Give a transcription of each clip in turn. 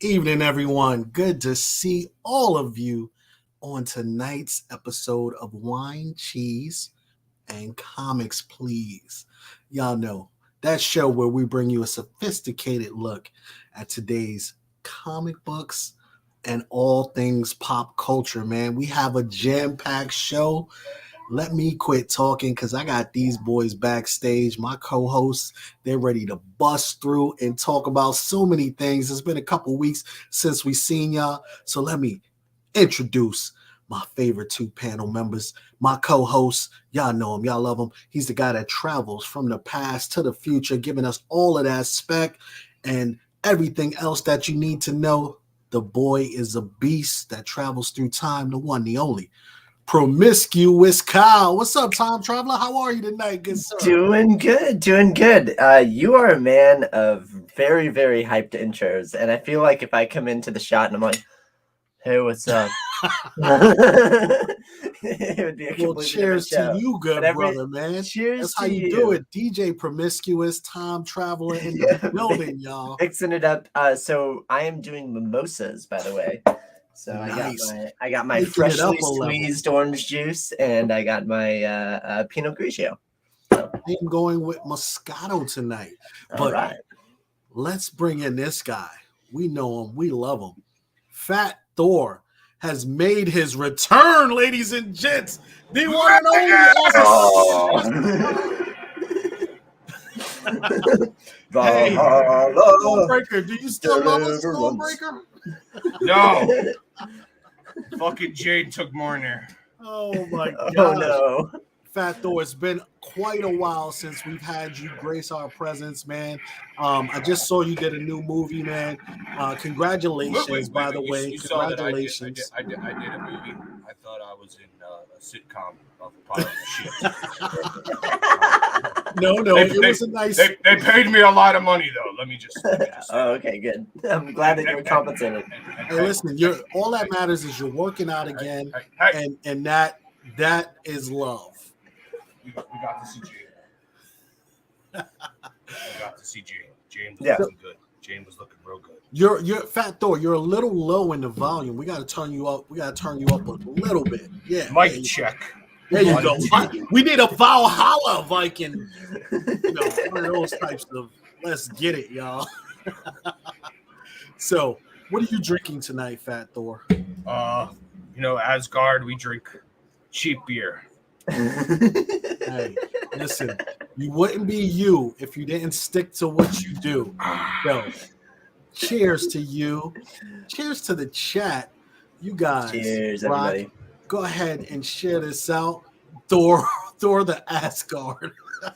Evening, everyone. Good to see all of you on tonight's episode of Wine, Cheese, and Comics, Please. Y'all know that show where we bring you a sophisticated look at today's comic books and all things pop culture, man. We have a jam-packed show. Let me quit talking because I got these boys backstage, my co-hosts. They're ready to bust through and talk about so many things. It's been a couple weeks since we seen y'all. So let me introduce my favorite two panel members, my co-hosts. Y'all know him. Y'all love him. He's the guy that travels from the past to the future, giving us all of that spec and everything else that you need to know. The boy is a beast that travels through time, the one, the only. Promiscuous Kyle. What's up, time traveler? How are you tonight, good sir? Doing good. You are a man of very, very hyped intros, and I feel like if I come into the shot and I'm like, "Hey, what's up?" It would be a well, cheers to you, good brother, man. Cheers. That's how you do it. DJ Promiscuous, time traveler in the building, y'all. Mixing it up. So I am doing mimosas, by the way. So nice. I got my freshly squeezed orange juice, and I got my Pinot Grigio. I am going with Moscato tonight. But right. Let's bring in this guy. We know him. We love him. Fat Thor has made his return, ladies and gents. The one and only. Hey, Stormbreaker, do you still love us, Stormbreaker? No. Fucking Jade took more in there. Oh my god. Oh no. Fat Thor, it's been quite a while since we've had you grace our presence, man. I just saw you did a new movie, man. Congratulations, by the way. Congratulations. I did a movie. I thought I was in a sitcom of a pile of shit. No, it was a nice. They paid me a lot of money, though. Let me just Oh, okay, good. I'm glad that you're compensated. Hey, listen, all that matters is you're working out again, and that is love. We got to see Jane. Jane was looking good. Jane was looking real good. You're Fat Thor. You're a little low in the volume. We got to turn you up. We got to turn you up a little bit. Yeah. Mic check. There you go. We need a Valhalla Viking. One of those types of. Let's get it, y'all. So, what are you drinking tonight, Fat Thor? Asgard. We drink cheap beer. Hey, listen, you wouldn't be you if you didn't stick to what you do. So, cheers to you. Cheers to the chat. You guys. Cheers, everybody. Go ahead and share this out. Thor the Asgard.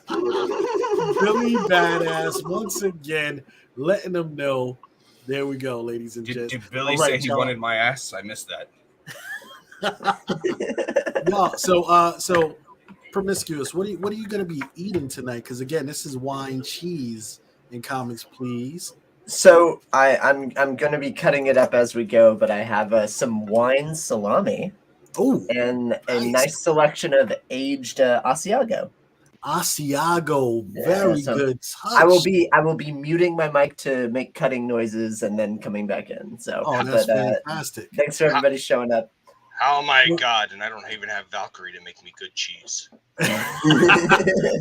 Billy Badass once again letting them know. There we go, ladies and gents. Did Billy say he wanted my ass? I missed that. Yeah, so Promiscuous, what are you gonna be eating tonight? Because again, this is Wine, Cheese, and Comics, Please. So I'm gonna be cutting it up as we go, but I have some wine salami. Oh, and a nice selection of aged Asiago. Very good touch. I will be muting my mic to make cutting noises and then coming back in. So that's fantastic. Thanks for everybody showing up. Oh my god, and I don't even have Valkyrie to make me good cheese. What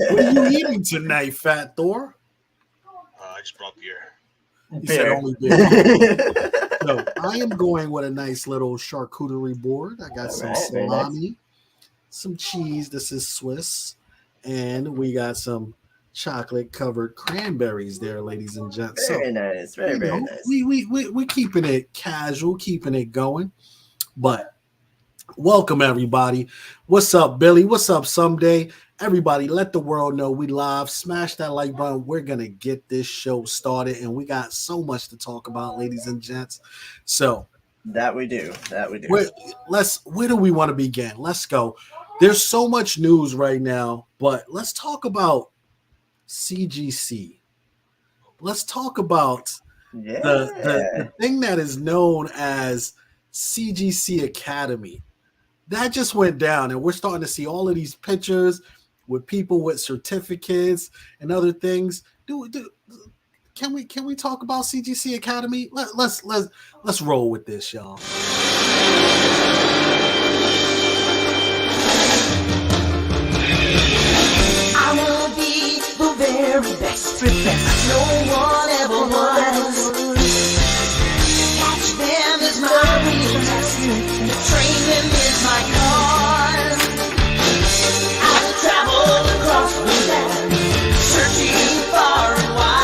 are you eating tonight, Fat Thor? I just brought beer. He said only beer. So I am going with a nice little charcuterie board. I got some salami, some cheese. This is Swiss. And we got some chocolate-covered cranberries there, ladies and gents. Very nice. Very nice. We keeping it casual, keeping it going. But welcome, everybody. What's up, Billy? What's up, Someday? Everybody, let the world know we live. Smash that like button. We're going to get this show started, and we got so much to talk about, ladies and gents. So that we do. Where do we want to begin? Let's go. There's so much news right now, but let's talk about CGC. Let's talk about the thing that is known as CGC Academy. That just went down, and we're starting to see all of these pictures with people with certificates and other things. can we talk about CGC Academy? Let's roll with this, y'all. I will be the very best, no one ever was. Catch them is my weakness, train them is my cause. I will travel across the land, searching far and wide.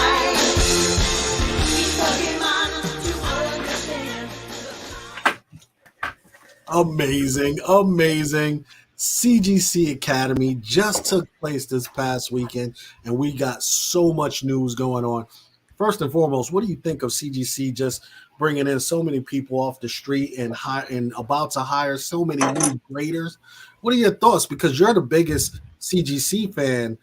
Amazing. CGC Academy just took place this past weekend, and we got so much news going on. First and foremost, what do you think of CGC just bringing in so many people off the street and about to hire so many new graders? What are your thoughts? Because you're the biggest CGC fan,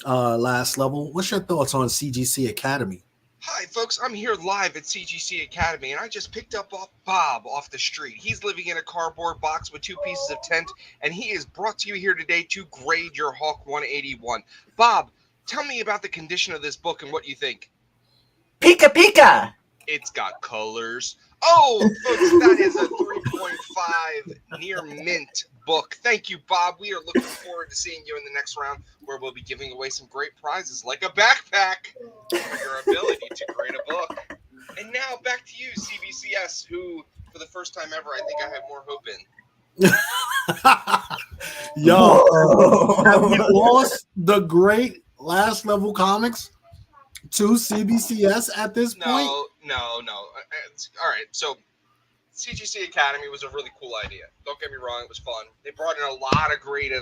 last level. What's your thoughts on CGC Academy? Hi, folks. I'm here live at CGC Academy, and I just picked up Bob off the street. He's living in a cardboard box with 2 pieces of tent, and he is brought to you here today to grade your Hawk 181. Bob, tell me about the condition of this book and what you think. Pika Pika! It's got colors. Oh, folks, that is a 3.5 near mint book. Thank you, Bob. We are looking forward to seeing you in the next round, where we'll be giving away some great prizes, like a backpack for your ability to grade a book. And now back to you, CBCS, who, for the first time ever, I think I have more hope in. Yo, have we lost the great last level comics to CBCS at this point? No. All right, so CGC Academy was a really cool idea. Don't get me wrong, it was fun. They brought in a lot of great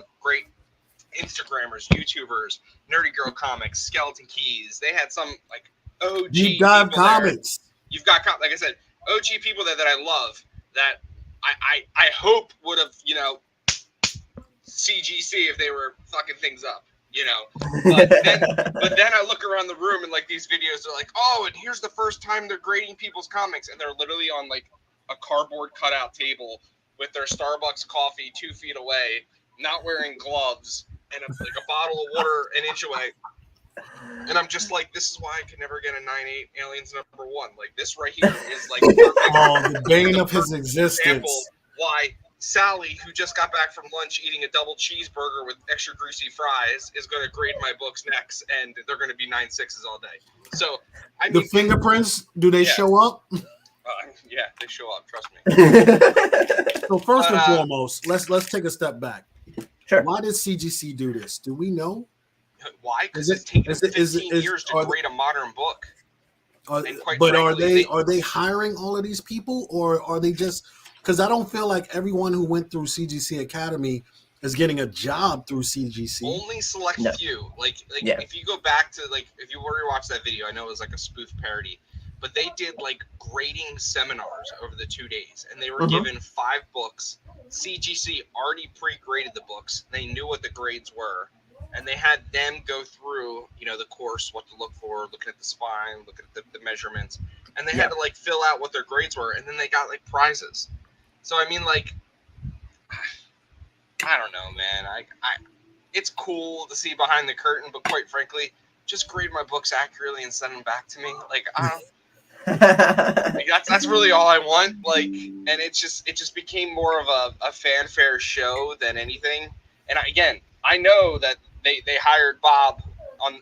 Instagrammers, YouTubers, Nerdy Girl Comics, Skeleton Keys. They had some like OG Deep dive comics. There. You've got, like I said, OG people that I love that I hope would have, CGC if they were fucking things up. But then I look around the room and like these videos are like, oh, and here's the first time they're grading people's comics, and they're literally on like a cardboard cutout table with their Starbucks coffee 2 feet away, not wearing gloves, and a bottle of water an inch away. And I'm just like, this is why I could never get a 9/8 Aliens #1. Like this right here is like the bane of his existence. Why Sally, who just got back from lunch eating a double cheeseburger with extra greasy fries, is going to grade my books next, and they're going to be 9.6s all day. So, the fingerprints, do they show up? Yeah, they show up. Trust me. So first and foremost, let's take a step back. Sure. Why did CGC do this? Do we know? Why? Because it's taken 15 years to grade a modern book. Are they hiring all of these people, or are they just? Because I don't feel like everyone who went through CGC Academy is getting a job through CGC. Only select few. If you go back to if you already watched that video, I know it was like a spoof parody, but they did like grading seminars over the 2 days, and they were given 5 books. CGC already pre-graded the books. They knew what the grades were, and they had them go through, the course, what to look for, looking at the spine, looking at the measurements, and they had to fill out what their grades were, and then they got prizes. So I mean, I don't know, man. I it's cool to see behind the curtain, but quite frankly, just grade my books accurately and send them back to me. I don't. That's really all I want. And it just became more of a fanfare show than anything. And I know that they hired Bob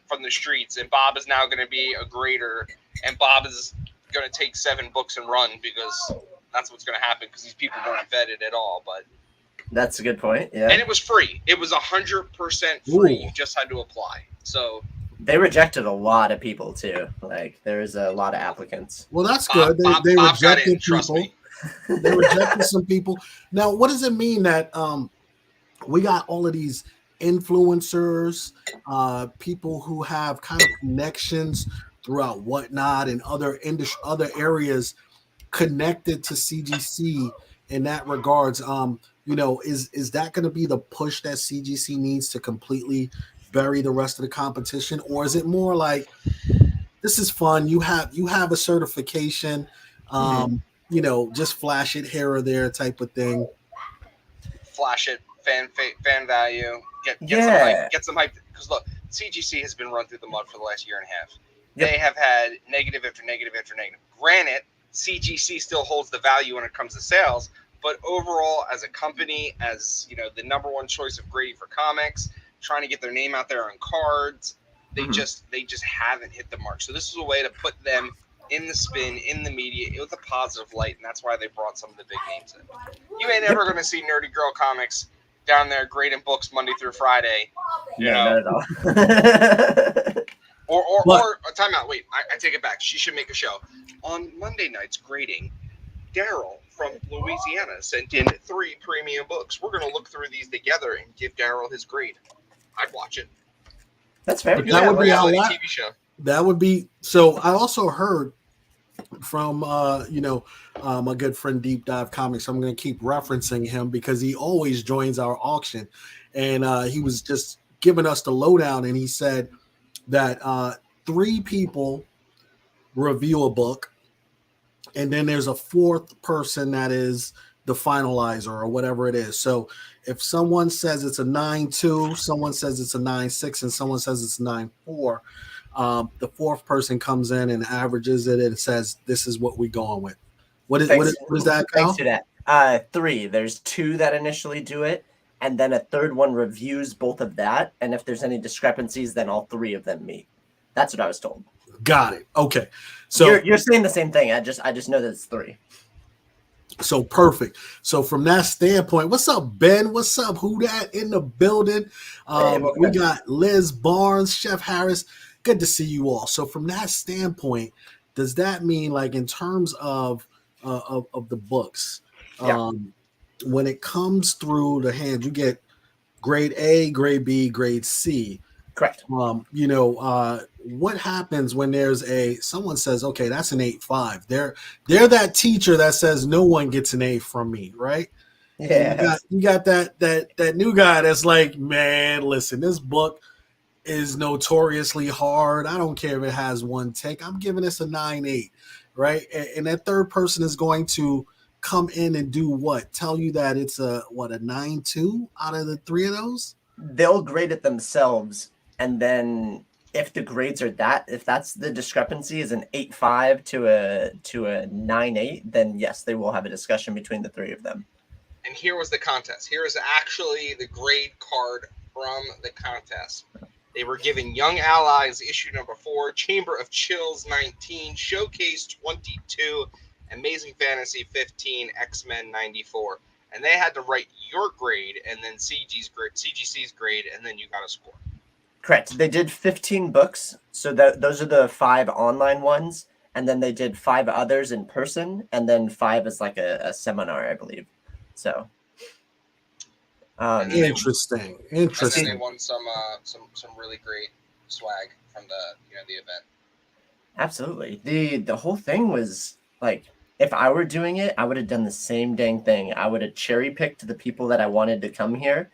from the streets, and Bob is now going to be a grader, and Bob is going to take 7 books and run because that's what's going to happen because these people weren't vetted at all. But that's a good point. Yeah, and it was free. It was 100% free. You just had to apply. So they rejected a lot of people too. There was a lot of applicants. Well, that's good. They rejected people. They rejected some people. Now, what does it mean that we got all of these influencers, people who have kind of connections throughout Whatnot and other areas connected to CGC in that regards? Is that going to be the push that CGC needs to completely bury the rest of the competition, or is it more like this is fun? You have a certification, just flash it here or there type of thing. Flash it, fan value, get some hype. Because look, CGC has been run through the mud for the last year and a half. they have had negative after negative after negative. Granted, CGC still holds the value when it comes to sales, but overall, as a company, as the number one choice of grading for comics, trying to get their name out there on cards, they just haven't hit the mark. So this is a way to put them in the spin, in the media, with a positive light, and that's why they brought some of the big names in. You ain't never going to see Nerdy Girl Comics down there grading books Monday through Friday. Not at all. Or time out. Wait, I take it back. She should make a show on Monday nights grading. Daryl from Louisiana sent in 3 premium books. We're going to look through these together and give Daryl his grade. I'd watch it. That's fair. That would be a TV show. That would be so. I also heard from my good friend Deep Dive Comics. I'm going to keep referencing him because he always joins our auction, and he was just giving us the lowdown. And he said that 3 people review a book, and then there's a 4th person that is the finalizer or whatever it is. So if someone says it's a 9.2, someone says it's a 9.6, and someone says it's 9.4, the 4th person comes in and averages it and says, this is what we're going with. What is that, Kyle? Thanks for that. 3. There's 2 that initially do it, and then a 3rd one reviews both of that. And if there's any discrepancies, then all 3 of them meet. That's what I was told. Got it. Okay. So you're saying the same thing. I just know that it's 3. So perfect. So from that standpoint, what's up, Ben? What's up? Who that in the building? We got Liz Barnes, Chef Harris. Good to see you all. So from that standpoint, does that mean, like, in terms of the books, when it comes through the hands, you get grade A, grade B, grade C? Correct. What happens when someone says, okay, that's an 8.5. They're that teacher that says no one gets an A from me, right? Yeah. You got that new guy that's like, man, listen, this book is notoriously hard. I don't care if it has 1 tick. I'm giving this a 9.8, right? And that 3rd person is going to come in and do what? Tell you that it's a 9.2 out of the 3 of those? They'll grade it themselves, and then if the grades are if that's the discrepancy is an 8.5 to a 9.8, then yes, they will have a discussion between the 3 of them. And here was the contest. Here is actually the grade card from the contest. They were given Young Allies issue number 4, Chamber of Chills 19, Showcase 22, Amazing Fantasy 15, X-Men 94. And they had to write your grade and then CGC's grade, and then you got a score. Correct. They did 15 books, so those are the 5 online ones, and then they did 5 others in person, and then 5 is like a seminar, I believe. So, interesting. And they won some really great swag from the event. Absolutely. The whole thing was like, if I were doing it, I would have done the same dang thing. I would have cherry picked the people that I wanted to come here,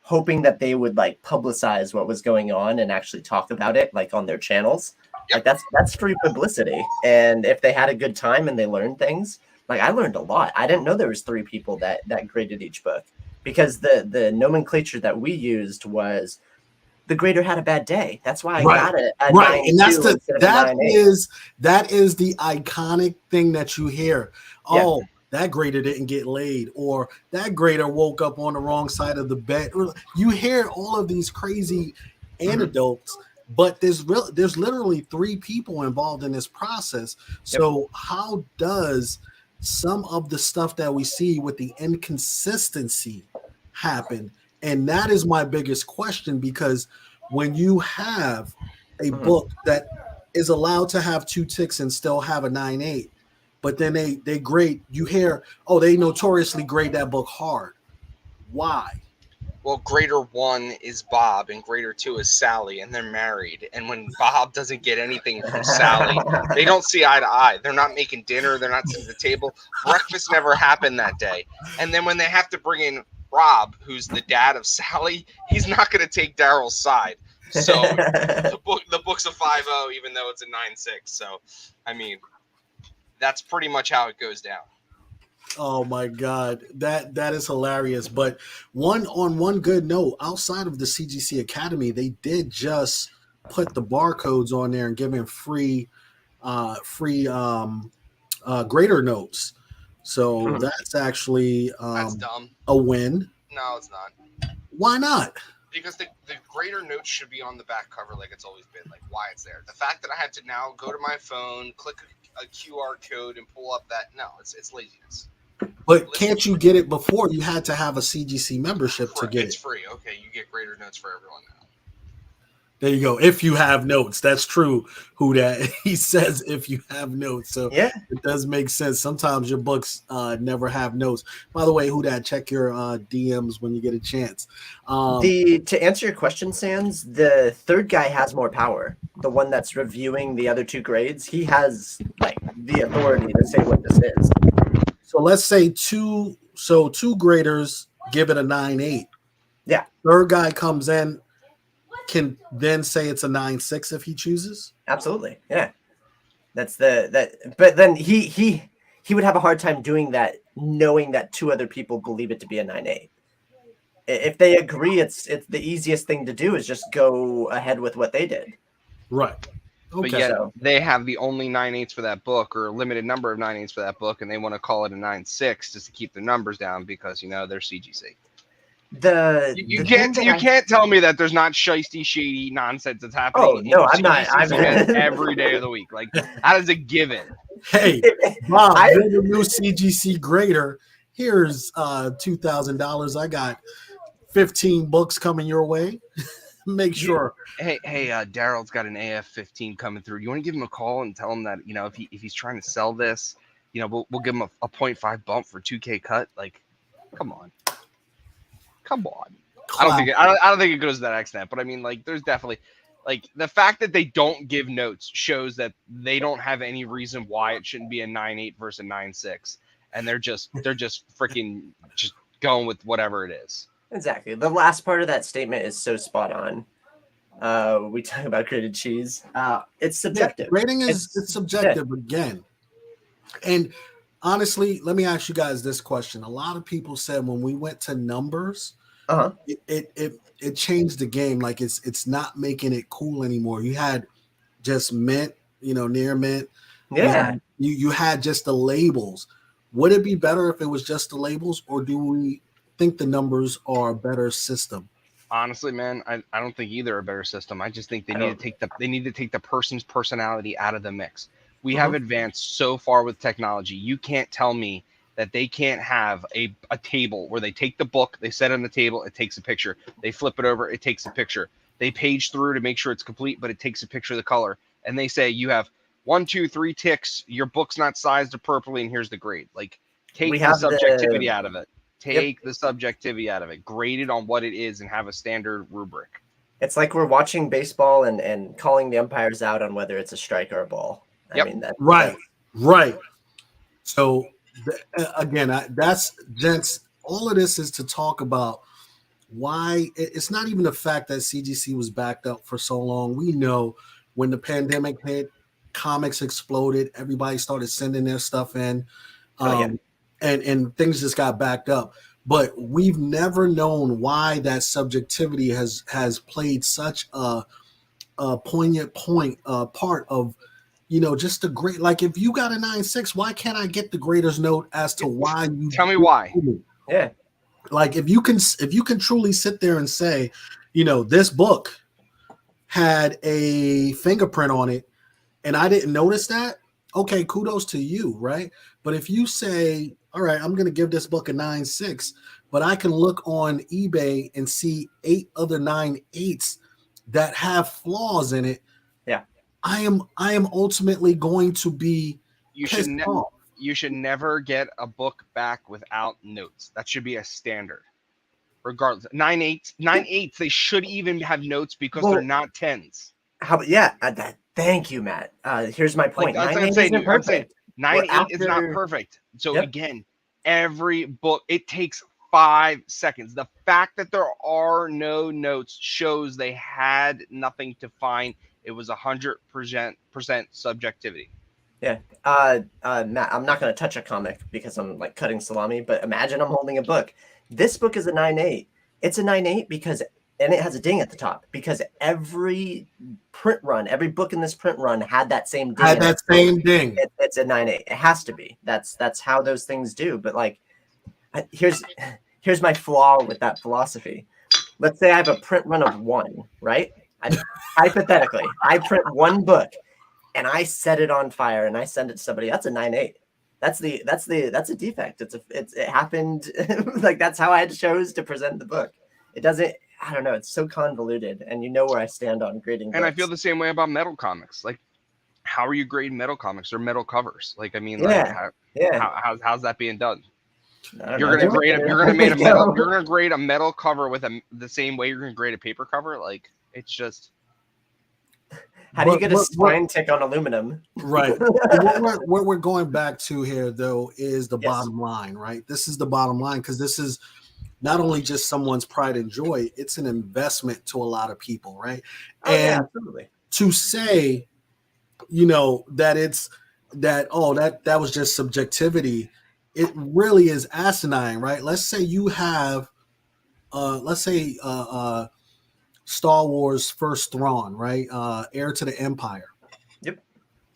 hoping that they would like publicize what was going on and actually talk about it like on their channels. Yep. Like that's free publicity. And if they had a good time and they learned things, like I learned a lot. I didn't know there was 3 people that graded each book, because the nomenclature that we used was the grader had a bad day. That's why I got it. Right. And that is the iconic thing that you hear. Oh, that grader didn't get laid, or that grader woke up on the wrong side of the bed. You hear all of these crazy anecdotes, but there's literally 3 people involved in this process. So how does some of the stuff that we see with the inconsistency happen? And that is my biggest question, because when you have a book that is allowed to have 2 ticks and still have a 9.8, but then they grade, you hear, oh, they notoriously grade that book hard. Why? Well, grader 1 is Bob and grader 2 is Sally, and they're married. And when Bob doesn't get anything from Sally, they don't see eye to eye. They're not making dinner. They're not sitting at the table. Breakfast never happened that day. And then when they have to bring in Rob, who's the dad of Sally, he's not going to take Daryl's side. So the book's a 5.0, even though it's a 9.6. So, I mean, that's pretty much how it goes down. Oh my God, that is hilarious. But on one good note, outside of the CGC Academy, they did just put the barcodes on there and giving free grader notes. So that's actually That's dumb. a win. No, it's not. Why not? Because the grader notes should be on the back cover like it's always been, like why it's there. The fact that I had to now go to my phone, click a QR code, and pull up that, no, it's laziness. But can't you get it before? You had to have a CGC membership to get It's it. free. Okay, you get grader notes for everyone now. There you go. If you have notes, that's true. Who that he says if you have notes. So Yeah. it does make sense. Sometimes your books never have notes. By the way, who that, check your DMs when you get a chance. To answer your question, Sans, the third guy has more power. The one that's reviewing the other two grades, he has like the authority to say what this is. So let's say two graders give it a 9.8. Yeah. Third guy comes in, can then say it's a 9.6 if he chooses. Absolutely. Yeah. But then he would have a hard time doing that, knowing that two other people believe it to be a 9.8. If they agree, it's the easiest thing to do is just go ahead with what they did. Right. But Okay. yet they have the only 9.8s for that book, or a limited number of 9.8s for that book, and they want to call it a 9.6 just to keep their numbers down because they're CGC. You can't tell me that there's not shiesty, shady nonsense that's happening. Oh no, I'm not. Every day of the week, like that is a given. Hey, Bob, you're the new CGC grader. Here's $2,000. I got 15 books coming your way. Make sure. Hey, Daryl's got an AF-15 coming through. You want to give him a call and tell him that if he's trying to sell this, we'll give him a 0.5 bump for 2K cut. Like, come on. I don't think it goes to that extent, but I mean, like, there's definitely, like, the fact that they don't give notes shows that they don't have any reason why it shouldn't be a 9.8 versus a 9.6, and they're just freaking just going with whatever it is. Exactly. The last part of that statement is so spot on. We talk about grated cheese. It's subjective. Yeah, grading is subjective again. And honestly, let me ask you guys this question. A lot of people said when we went to numbers, it changed the game. Like it's not making it cool anymore. You had just mint, near mint. Yeah. You had just the labels. Would it be better if it was just the labels, or do we think the numbers are a better system? Honestly, man, I don't think either are a better system. I just think they need to take the person's personality out of the mix. We have advanced so far with technology. You can't tell me that they can't have a table where they take the book, they set it on the table, it takes a picture. They flip it over, it takes a picture. They page through to make sure it's complete, but it takes a picture of the color. And they say you have 1, 2, 3 ticks, your book's not sized appropriately, and here's the grade. Like, take the subjectivity out of it. Take the subjectivity out of it. Grade it on what it is and have a standard rubric. It's like we're watching baseball and calling the umpires out on whether it's a strike or a ball. I mean, right. So again, that's gents. All of this is to talk about why it's not even the fact that CGC was backed up for so long. We know when the pandemic hit, comics exploded. Everybody started sending their stuff in, and things just got backed up. But we've never known why that subjectivity has played such a poignant part of. Just a great, like if you got a 9.6, why can't I get the grader's note as to why you tell me why? Yeah. Like if you can truly sit there and say, this book had a fingerprint on it and I didn't notice that, okay, kudos to you, right? But if you say, all right, I'm going to give this book a 9.6, but I can look on eBay and see 8 other 9.8s that have flaws in it. Yeah. I am ultimately going to be you should never get a book back without notes. That should be a standard. Regardless. 9.8s, they should even have notes because they're not 10s. Thank you, Matt. Here's my point. Like, 9.8 isn't perfect. 9.8 is not perfect. So again, every book, it takes 5 seconds. The fact that there are no notes shows they had nothing to find. It was 100% subjectivity. Yeah. Matt, I'm not going to touch a comic because I'm like cutting salami, but imagine I'm holding a book. This book is a 9.8. It's a 9.8 because and it has a ding at the top because every print run, every book in this print run had that same ding. Had that same ding. It's a 9.8. It has to be. That's how those things do. But like, here's my flaw with that philosophy. Let's say I have a print run of 1, right? Hypothetically, I print 1 book and I set it on fire and I send it to somebody. That's a 9.8. That's a defect. It happened. Like, that's how I chose to present the book. It doesn't. I don't know. It's so convoluted, and you know where I stand on grading books. And I feel the same way about metal comics. Like, how are you grading metal comics or metal covers? Like, I mean, how's that being done? You're gonna grade a metal cover with the same way you're gonna grade a paper cover. Like, it's just. How do you get a spine tick on aluminum? Right. what we're going back to here, though, is the bottom line, right? This is the bottom line, because this is not only just someone's pride and joy, it's an investment to a lot of people, right? Absolutely. To say, that that was just subjectivity, it really is asinine, right? Let's say you have, Star Wars First Thrawn, right? Heir to the Empire. Yep.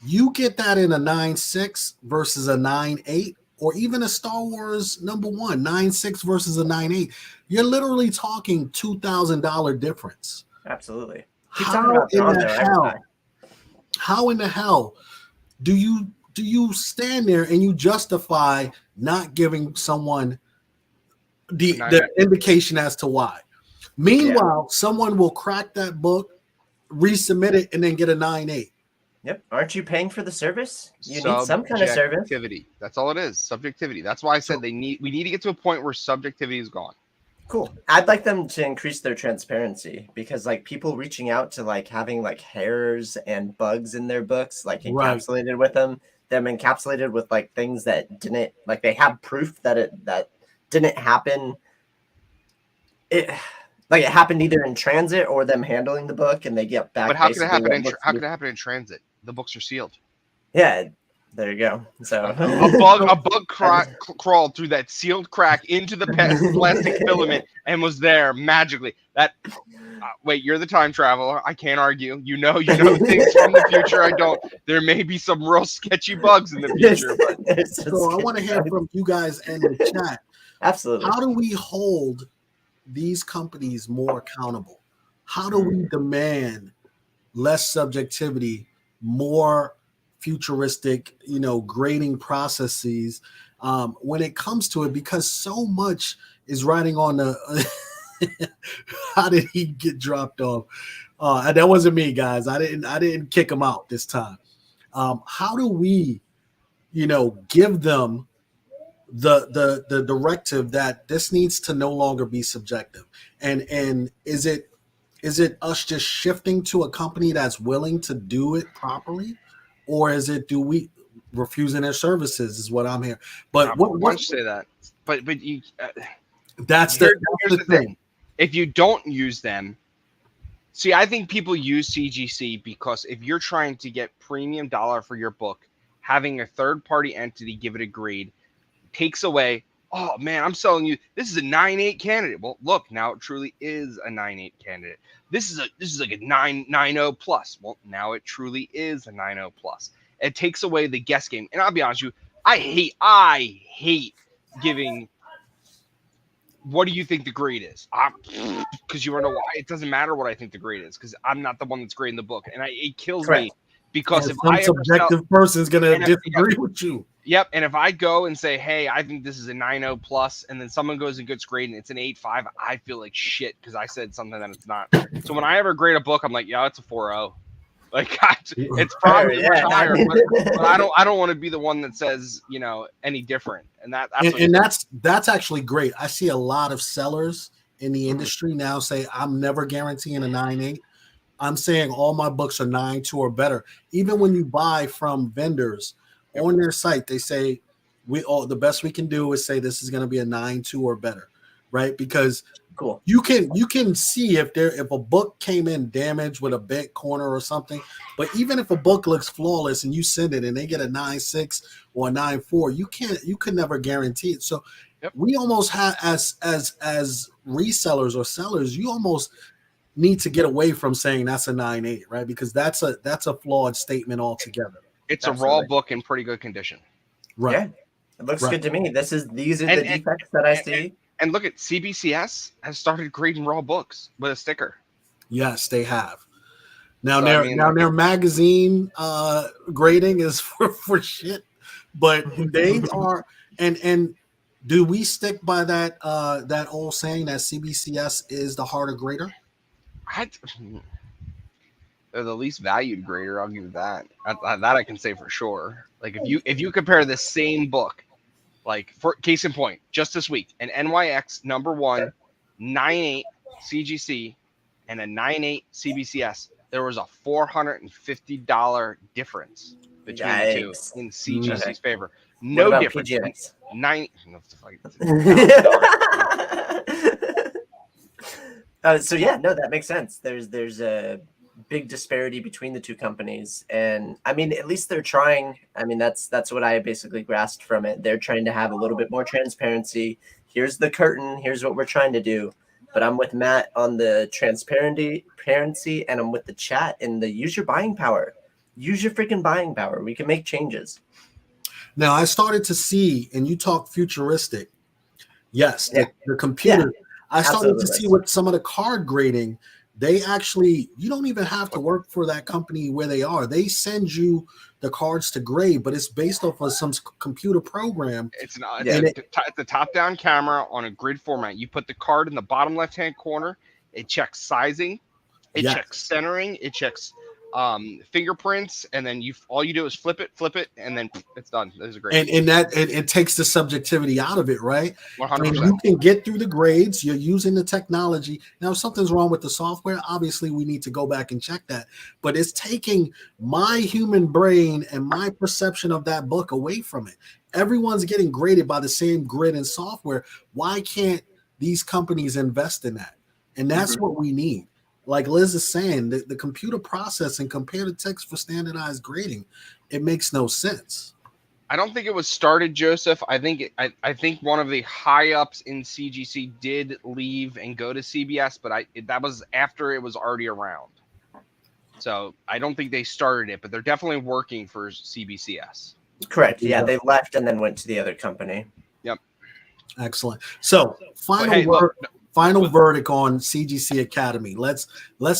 You get that in a 9.6 versus a 9.8, or even a Star Wars number 1, 9.6 versus a 9.8. You're literally talking $2,000 difference. Absolutely. How in the hell do you stand there and you justify not giving someone the indication as to why? Meanwhile, someone will crack that book, resubmit it, and then get a 9.8. Yep. Aren't you paying for the service? You need some kind of service. Subjectivity. That's all it is. Subjectivity. That's why I said we need to get to a point where subjectivity is gone. Cool. I'd like them to increase their transparency, because like people reaching out to like having like hairs and bugs in their books, like encapsulated with them encapsulated with like things that didn't, like, they have proof that didn't happen. It happened either in transit or them handling the book, and they get back. But how can it happen in transit? The books are sealed. Yeah, there you go. So a bug crawled through that sealed crack into the plastic filament and was there magically. Wait, you're the time traveler. I can't argue. You know things from the future. I don't. There may be some real sketchy bugs in the future. So I want to hear from you guys in the chat. Absolutely. How do we hold these companies more accountable? How do we demand less subjectivity, more futuristic, grading processes when it comes to it? Because so much is riding on the. How did he get dropped off? That wasn't me, guys. I didn't kick him out this time. How do we, give them the directive that this needs to no longer be subjective? And is it us just shifting to a company that's willing to do it properly, or is it do we refusing their services? Is what I'm hearing. But why you say that? But you. That's the thing. If you don't use them, see, I think people use CGC because if you're trying to get premium dollar for your book, having a third-party entity give it a grade takes away, oh, man, I'm selling you, this is a 9.8 candidate. Well, look, now it truly is a 9.8 candidate. This is like a 9.0 plus. Well, now it truly is a 9.0 plus. It takes away the guess game. And I'll be honest with you, I hate giving, what do you think the grade is? Because you want to know why? It doesn't matter what I think the grade is, because I'm not the one that's grading the book. And it kills me, because if some subjective person's going to disagree with you. Yep. And if I go and say, hey, I think this is a 9.0 plus, and then someone goes and gets grade and it's an 8.5, I feel like shit because I said something that it's not. So when I ever grade a book, I'm like, yeah, it's a 4.0. Like, it's probably much higher, but I don't want to be the one that says, any different. And that's actually great. I see a lot of sellers in the industry now say, I'm never guaranteeing a 9.8. I'm saying all my books are 9.2 or better. Even when you buy from vendors on their site, they say the best we can do is say this is going to be a 9.2 or better, right? Because cool. You can see if a book came in damaged with a bent corner or something. But even if a book looks flawless and you send it and they get a 9.6 or a 9.4, you can never guarantee it. So Yep. we almost have as resellers or sellers, you almost need to get away from saying that's a 9.8, right? Because that's a flawed statement altogether. It's a raw Absolutely. book in pretty good condition. Right. Yeah, it looks Right. good to me. These are And- the defects that I and- see. And look at CBCS has started grading raw books with a sticker. Yes, they have. Now So, their I mean, their magazine grading is for shit, but they are and do we stick by that old saying that CBCS is the harder grader? they're the least valued grader. I'll give you that. That I can say for sure. Like if you compare the same book, like for case in point, just this week, an NYX #1 9.8 CGC and a 9.8 CBCS, there was a $450 difference between the two Yikes. in CGC's Okay. favor. What No about difference. PGX? So yeah, no, that makes sense. There's a big disparity between the two companies, and I mean, at least they're trying. I mean, that's what I basically grasped from it. They're trying to have a little bit more transparency. Here's the curtain. Here's what we're trying to do. But I'm with Matt on the transparency, and I'm with the chat and the use your buying power. Use your freaking buying power. We can make changes. Now I started to see, and you talk futuristic. Yes, Yeah. the computer. I started Absolutely to see right. with some of the card grading, they actually, you don't even have to work for that company where they are. They send you the cards to grade, but it's based off of some computer program. It's not. Yeah. It's a top-down camera on a grid format. You put the card in the bottom left-hand corner. It checks sizing. It Yes. checks centering. It checks fingerprints, and then all you do is flip it, and then it's done. Those are great. And that it takes the subjectivity out of it, right? 100%. And you can get through the grades. You're using the technology. Now, if something's wrong with the software, obviously we need to go back and check that. But it's taking my human brain and my perception of that book away from it. Everyone's getting graded by the same grid and software. Why can't these companies invest in that? And that's what we need. Like Liz is saying, the computer processing compared to text for standardized grading, it makes no sense. I don't think it was started, Joseph. I think I think one of the high ups in CGC did leave and go to CBS, but that was after it was already around. So I don't think they started it, but they're definitely working for CBCS. Correct. Yeah, they left and then went to the other company. Yep. Excellent. So final verdict on CGC Academy. Let's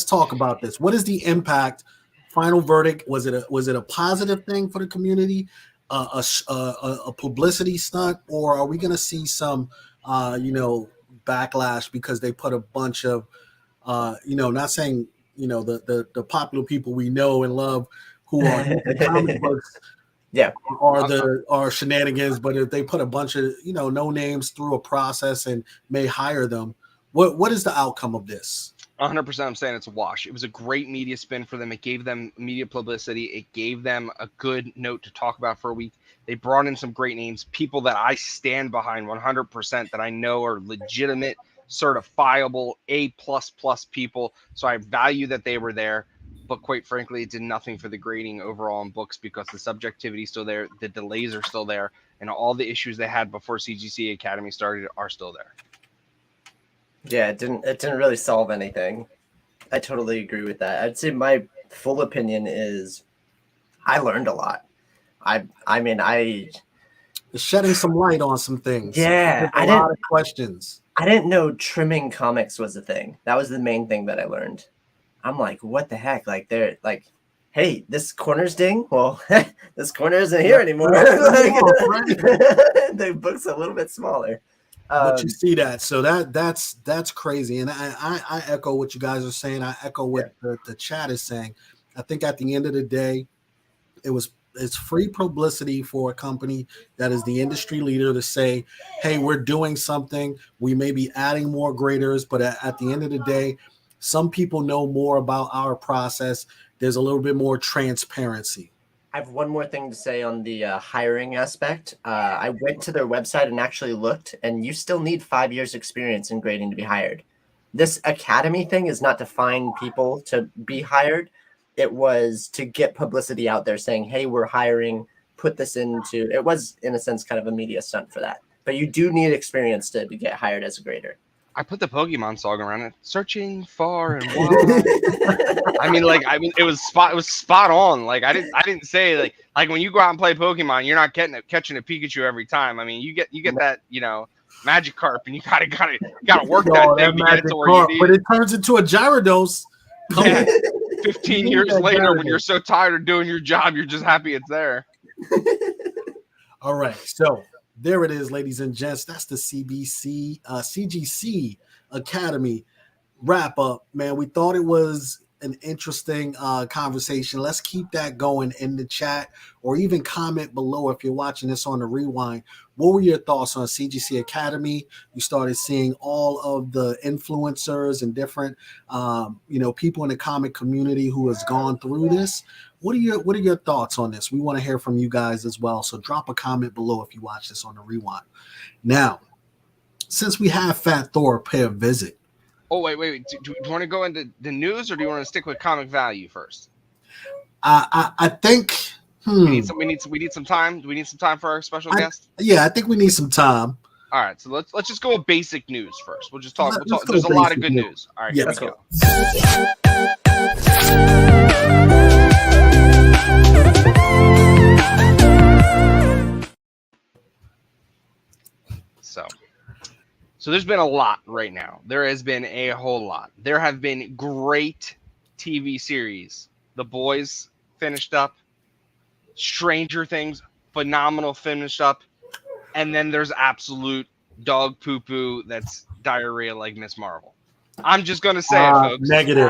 talk about this. What is the impact? Final verdict. Was it a positive thing for the community? A publicity stunt, or are we going to see some backlash because they put a bunch of not saying the popular people we know and love who are into comic books are shenanigans, but if they put a bunch of no names through a process and may hire them, what is the outcome of this? 100%. I'm saying it's a wash. It was a great media spin for them. It gave them media publicity. It gave them a good note to talk about for a week. They brought in some great names, people that I stand behind 100%, that I know are legitimate, certifiable A++ people. So I value that they were there. But quite frankly, it did nothing for the grading overall in books because the subjectivity is still there, the delays are still there, and all the issues they had before CGC Academy started are still there. Yeah, it didn't really solve anything. I totally agree with that. I'd say my full opinion is I learned a lot. I mean, It's shedding some light on some things. Yeah, a lot of questions. I didn't know trimming comics was a thing. That was the main thing that I learned. I'm like, what the heck? Like they're like, hey, this corner's ding. Well, this corner isn't here anymore. The book's a little bit smaller. But you see that, so that's crazy, and I echo what you guys are saying. I echo what the chat is saying. I think at the end of the day, it's free publicity for a company that is the industry leader to say, hey, we're doing something. We may be adding more graders, but at the end of the day, some people know more about our process. There's a little bit more transparency. I have one more thing to say on the hiring aspect. I went to their website and actually looked, and you still need 5 years experience in grading to be hired. This academy thing is not to find people to be hired. It was to get publicity out there saying, hey, we're hiring, put this into, it was in a sense kind of a media stunt for that. But you do need experience to get hired as a grader. I put the Pokemon song around it. Searching far and wide. It was spot on. Like I didn't say like when you go out and play Pokemon, you're not catching a Pikachu every time. I mean, you get that, Magikarp, and you gotta work that thing to get it to where you need but it turns into a Gyarados. Yeah. 15 years later, when you're so tired of doing your job, you're just happy it's there. All right, so there it is, ladies and gents. That's the CGC Academy wrap up, man. We thought it was an interesting conversation. Let's keep that going in the chat, or even comment below if you're watching this on the rewind. What were your thoughts on CGC Academy? You started seeing all of the influencers and different people in the comic community who has gone through this. What are your thoughts on this? We want to hear from you guys as well, so drop a comment below if you watch this on the rewind. Now, since we have Fat Thor pay a visit. Oh, wait. Do you want to go into the news, or do you want to stick with comic value first? I think we need some time. Do we need some time for our special guest? Yeah, I think we need some time. All right, so let's just go with basic news first. We'll just talk. There's a lot of good news. All right, yeah, here we go. So there's been a lot right now. There has been a whole lot. There have been great TV series. The Boys finished up. Stranger Things, phenomenal, finished up. And then there's absolute dog poo-poo that's diarrhea like Miss Marvel. I'm just going to say it, folks. Negative,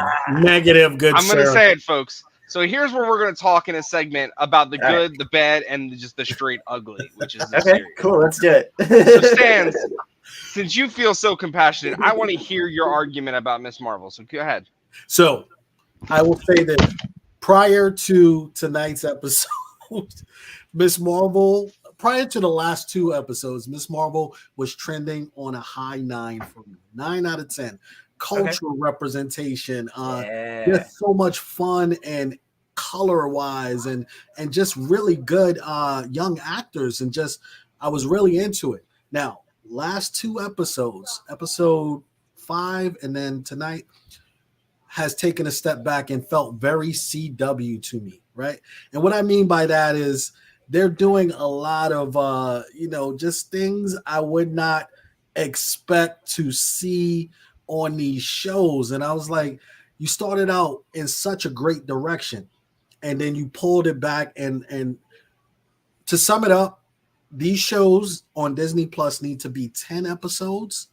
good I'm going to say it, folks. So here's where we're going to talk in a segment about the good, the bad, and just the straight ugly, which is the series. Cool. Let's do it. So Stans, since you feel so compassionate, I want to hear your argument about Miss Marvel. So go ahead. So I will say that prior to tonight's episode, Miss Marvel, prior to the last two episodes, Miss Marvel was trending on a high 9 for me. 9 out of 10. Cultural representation, just so much fun and color-wise, and just really good young actors, and just I was really into it. Now, last two episodes, episode 5 and then tonight, has taken a step back and felt very CW to me, right? And what I mean by that is they're doing a lot of just things I would not expect to see on these shows. And I was like, you started out in such a great direction, and then you pulled it back. And to sum it up, these shows on Disney Plus need to be 10 episodes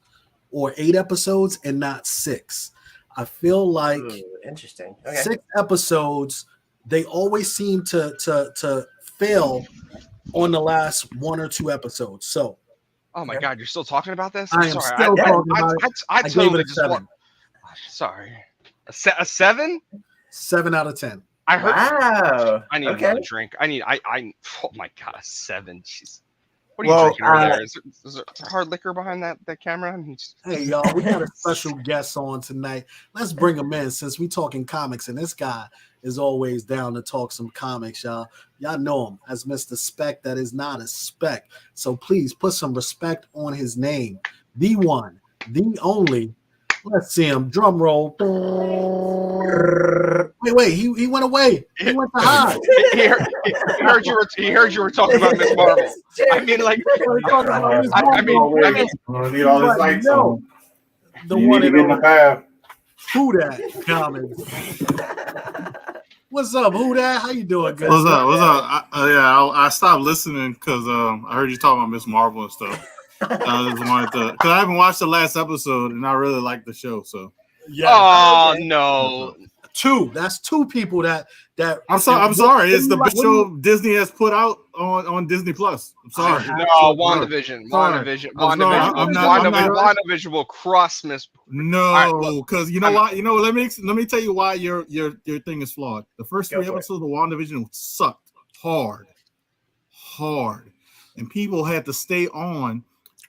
or 8 episodes and not 6. I feel like interesting. 6 episodes, they always seem to fail on the last 1 or 2 episodes. So oh my God, you're still talking about this? I am still talking about it. I totally just 7. Sorry. A 7? 7 out of 10. I heard. Wow. I need another drink. Oh my God, a 7. Jeez. What are you drinking over there? Is there hard liquor behind that camera? Hey, y'all, we got a special guest on tonight. Let's bring him in, since we talking comics, and this guy is always down to talk some comics, y'all. Y'all know him as Mr. Speck. That is not a speck. So please put some respect on his name. The one, the only. Let's see him. Drum roll. Wait, he went away. He went to hide. He heard you were talking about Miss Marvel. I mean, like, need all this lights on. The you one need to get in the bath. Who that comments? What's up, who that? How you doing? Good. What's up? I stopped listening because I heard you talking about Miss Marvel and stuff. I just wanted to, because I haven't watched the last episode and I really like the show. So yeah. Oh no. 2. That's 2 people that I'm sorry. It's the best show Disney has put out on Disney Plus. I'm sorry. No, WandaVision. WandaVision will cross Miss. No, because you know what? Let me tell you why your thing is flawed. The first 3 episodes of WandaVision sucked hard, and people had to stay on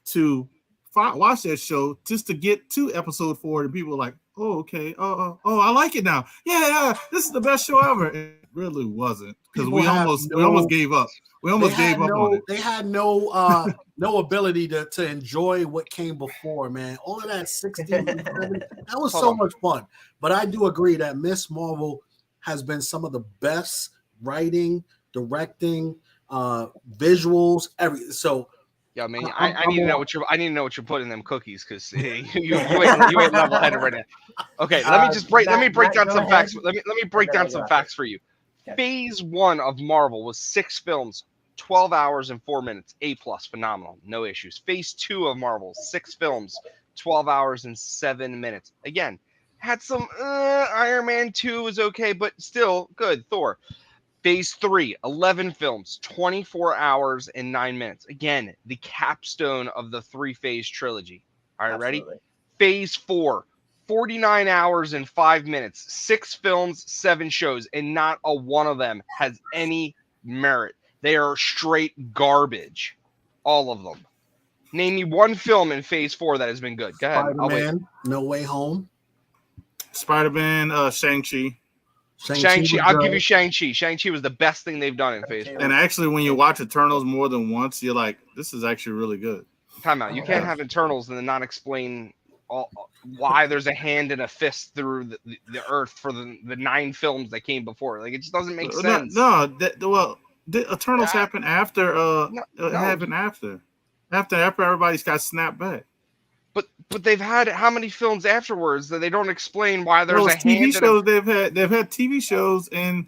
to watch that show just to get to episode 4, and people were like, okay. I like it now. Yeah, this is the best show ever. It really wasn't because People we have almost gave up. We almost gave up on it. They had no ability to enjoy what came before, man. All of that 60s and 70s, that was so much fun. But I do agree that Miss Marvel has been some of the best writing, directing, visuals, so Yeah, I mean, I need to know what you're putting in them cookies because you ain't level headed right now. Okay, let me break down some facts. Let me break down some facts for you. Okay. Phase 1 of Marvel was 6 films, 12 hours and 4 minutes, A+, phenomenal, no issues. Phase 2 of Marvel, 6 films, 12 hours and 7 minutes. Again, had some Iron Man 2 was okay, but still good. Thor. Phase 3, 11 films, 24 hours and 9 minutes. Again, the capstone of the 3-phase trilogy. All right, Absolutely. ready? Phase 4, 49 hours and 5 minutes, 6 films, 7 shows, and not a one of them has any merit. They are straight garbage. All of them. Name me one film in Phase 4 that has been good. Go ahead. I'll wait. Spider-Man, No Way Home. Spider-Man, Shang-Chi. Shang-Chi, I'll give you Shang-Chi. Shang-Chi was the best thing they've done in Phase 4. And actually, when you watch Eternals more than once, you're like, this is actually really good. Time out. You can't have Eternals and then not explain why there's a hand and a fist through the earth for the 9 films that came before. Like, it just doesn't make sense. The Eternals happened after. It happened after everybody's got snapped back. But they've had how many films afterwards that they don't explain why there's a TV hand shows. They've had TV shows and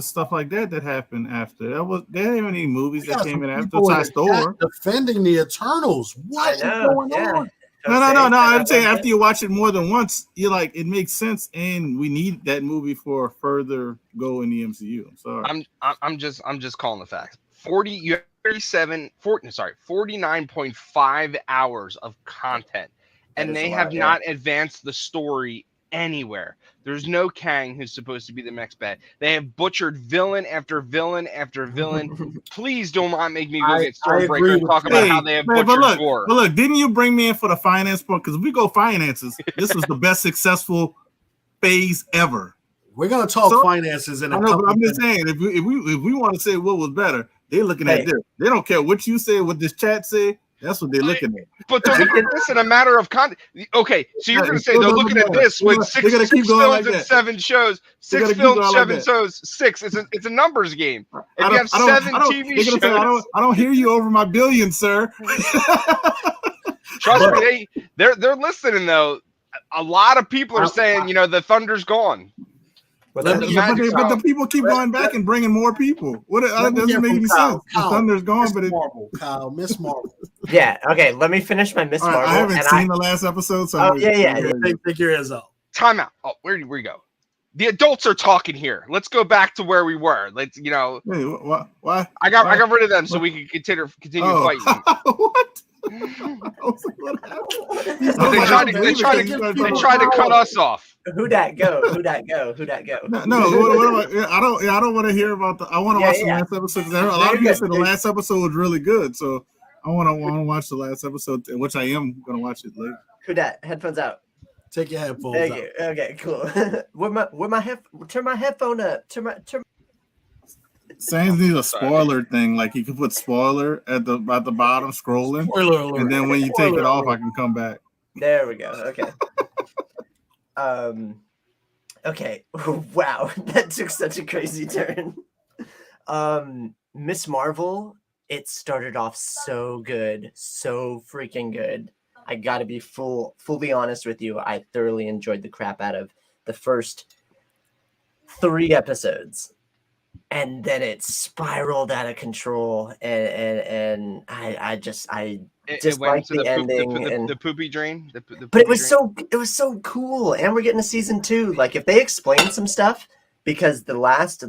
stuff like that happened after. They didn't have any movies that came in after. Besides Thor defending the Eternals. What is going on? No. I'm saying after you watch it more than once, you're like, it makes sense, and we need that movie for further go in the MCU. I'm sorry. I'm just calling the facts. 49.5 hours of content, and they have not advanced the story anywhere. There's no Kang who's supposed to be the next bad. They have butchered villain after villain after villain. Please do not make me go get Stormbreaker and talk about how they have butchered Thor. But look, didn't you bring me in for the finance part? Because if we go finances, this was the best successful phase ever. We're gonna talk finances in a couple. But I'm just saying, if we want to say what was better, they're looking at this. They don't care what you say, what this chat say. That's what they're looking at. But they're looking at this in a matter of content. Okay, so you're going to say they're looking at this with 6 films and 7 shows. 6 films, 7 shows, 6. It's a numbers game. If you have 7 TV shows, I don't hear you over my billion, sir. Trust me, they're listening though. A lot of people are saying, the Thunder's gone. But the people keep going back and bringing more people. That doesn't make any sense. The Thunder's gone, but Miss Marvel. Yeah. Okay. Let me finish my Miss Marvel. I haven't seen the last episode, so Take your ears out. Time out. Oh, where do we go? The adults are talking here. Let's go back to where we were. Let's, Wait, what? I got rid of them so we can continue fighting. What? They tried to cut us off. Who that go? No, I don't want to hear about I want to watch the last episode because a lot of people said the last episode was really good. So I want to watch the last episode, which I am going to watch it later. Who that? Headphones out. Take your headphones Thank out. you. Okay, cool. Turn my headphone up. Turn Sans needs a spoiler thing. Like you can put spoiler at the bottom scrolling. Spoiler alert. And then when you take it off, I can come back. There we go. Okay. Okay. Wow, that took such a crazy turn. Miss Marvel, it started off so good, so freaking good. I gotta be fully honest with you. I thoroughly enjoyed the crap out of the first 3 episodes. And then it spiraled out of control, and I just liked the ending, the poopy drain. But it was so cool, and we're getting a season 2. Like if they explain some stuff, because the last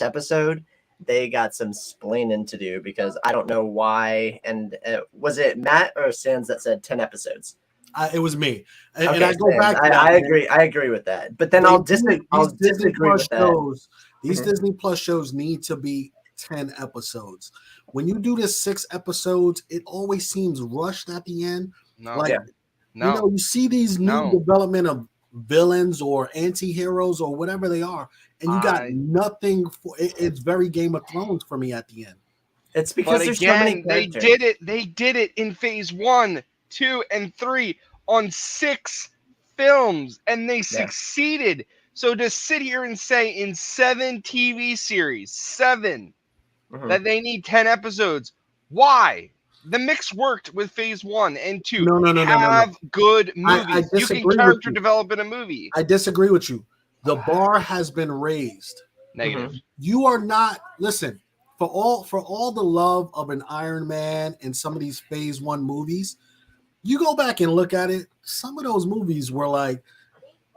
episode they got some splaining to do, because I don't know why. And was it Matt or Sans that said 10 episodes? It was me, and okay, I go back. I agree with that. But then I'll disagree with that. These Disney Plus shows need to be 10 episodes. When you do this 6 episodes, it always seems rushed at the end. No. You know, you see these new development of villains or anti-heroes or whatever they are, and you got nothing for it. It's very Game of Thrones for me at the end. It's because there's so many characters. They did it in phase 1, 2, and 3 on 6 films, and they succeeded. So to sit here and say in 7 TV series, 7, that they need 10 episodes, why? The mix worked with phase 1 and 2. No. Good movies. I you can character develop in a movie. I disagree with you. The bar has been raised. Negative. You are not, listen, for all the love of an Iron Man and some of these phase 1 movies, you go back and look at it, some of those movies were like,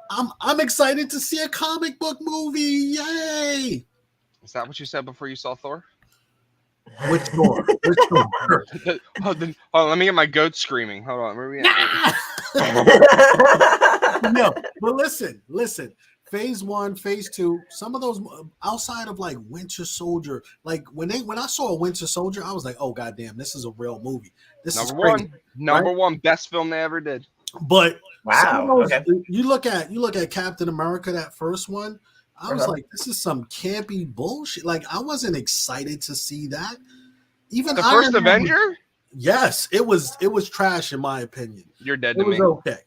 I'm excited to see a comic book movie. Yay! Is that what you said before you saw Thor? Which Thor? Let me get my goat screaming. Hold on. No, but listen. Phase 1, phase 2, some of those outside of like Winter Soldier, like when I saw a Winter Soldier, I was like, oh goddamn, this is a real movie. This is crazy, number one best film they ever did. But you look at Captain America, that first one, I was like, this is some campy bullshit. Like I wasn't excited to see that. Even the first Avenger? Yes, it was trash in my opinion. You're dead to me. It was okay.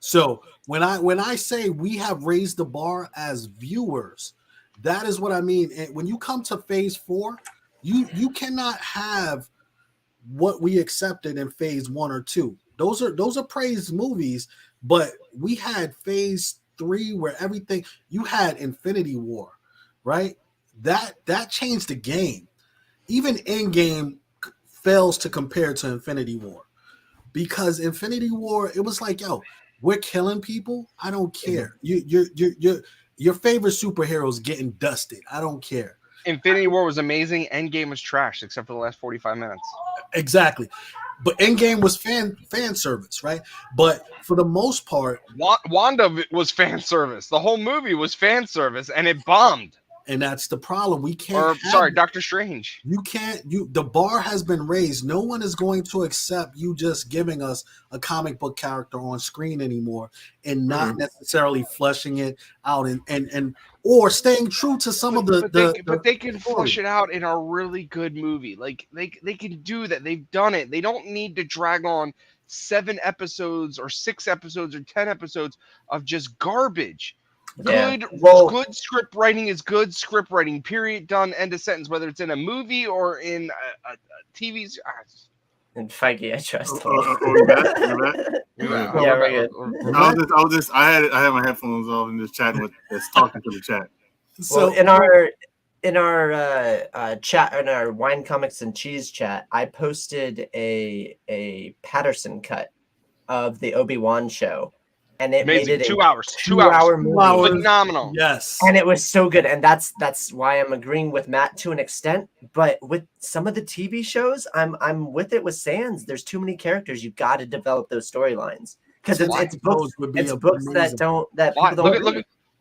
So when I say we have raised the bar as viewers, that is what I mean. And when you come to phase 4, you cannot have what we accepted in phase 1 or 2. Those are praised movies, but we had phase 3 where everything, you had Infinity War, right? That changed the game. Even Endgame fails to compare to Infinity War, because Infinity War, it was like, yo, we're killing people. I don't care. Your favorite superheroes getting dusted. I don't care. Infinity War was amazing. Endgame was trash, except for the last 45 minutes. Exactly. But Endgame was fan service, right? But for the most part, Wanda was fan service. The whole movie was fan service, and it bombed. And that's the problem. We can't. Doctor Strange. You can't. The bar has been raised. No one is going to accept you just giving us a comic book character on screen anymore, and not necessarily fleshing it out and or staying true to some of the. But they can flesh it out in a really good movie. Like they can do that. They've done it. They don't need to drag on 7 episodes or 6 episodes or 10 episodes of just garbage. Good script writing is good script writing, period, done, end of sentence, whether it's in a movie or in a TV. And Feige, I trust. We're good. I had my headphones off and just chatting with talking to the chat. So in our chat, in our Wine Comics and Cheese chat, I posted a Patterson cut of the Obi-Wan show. And it made it 2 hours. 2 hour movie. Phenomenal. Yes. And it was so good. And that's why I'm agreeing with Matt to an extent. But with some of the TV shows, I'm with it with Sans. There's too many characters. You've got to develop those storylines. Because it's books that people don't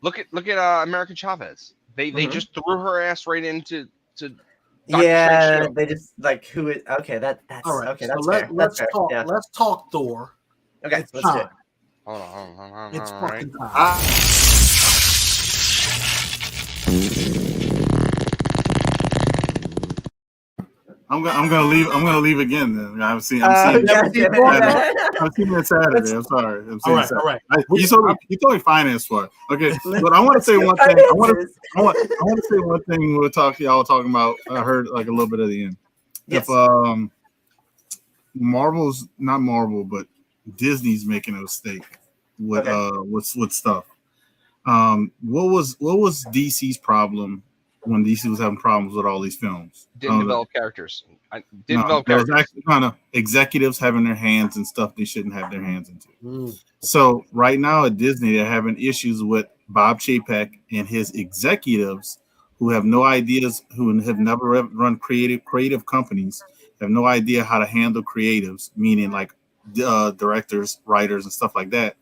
look at American Chavez. They just threw her ass right into they just like that's all right. Okay, so that's fair. Let's talk Thor. Okay, let's do it. Hold on. It's fucking time. I'm gonna leave. I'm gonna leave again. Then I'm seeing it Saturday. I'm sorry. All right. You told me finance for it. Okay, but I want to say one thing. I want to say one thing. Y'all were talking about. I heard like a little bit at the end. Yes. If Marvel's not Marvel, but Disney's making a mistake with stuff. What was DC's problem when DC was having problems with all these films? Didn't develop characters. Develop characters. There was actually kind of executives having their hands in stuff they shouldn't have their hands into. So right now at Disney, they're having issues with Bob Chapek and his executives who have no ideas, who have never run creative companies, have no idea how to handle creatives, meaning like directors, writers, and stuff like that.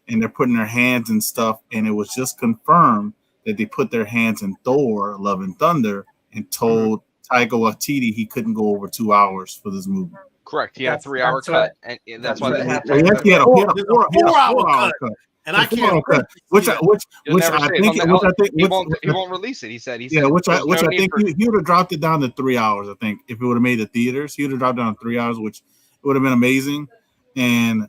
And they're putting their hands in stuff, and it was just confirmed that they put their hands in Thor: Love and Thunder and told Taika Waititi, he couldn't go over 2 hours for this movie. Correct. He had a 3-hour cut, and that's why they had He had a 4-hour cut. And I can't which I think he won't release it. He said which I think he would have dropped it down to 3 hours. I think if it would have made the theaters, he would have dropped down to 3 hours, which would have been amazing. And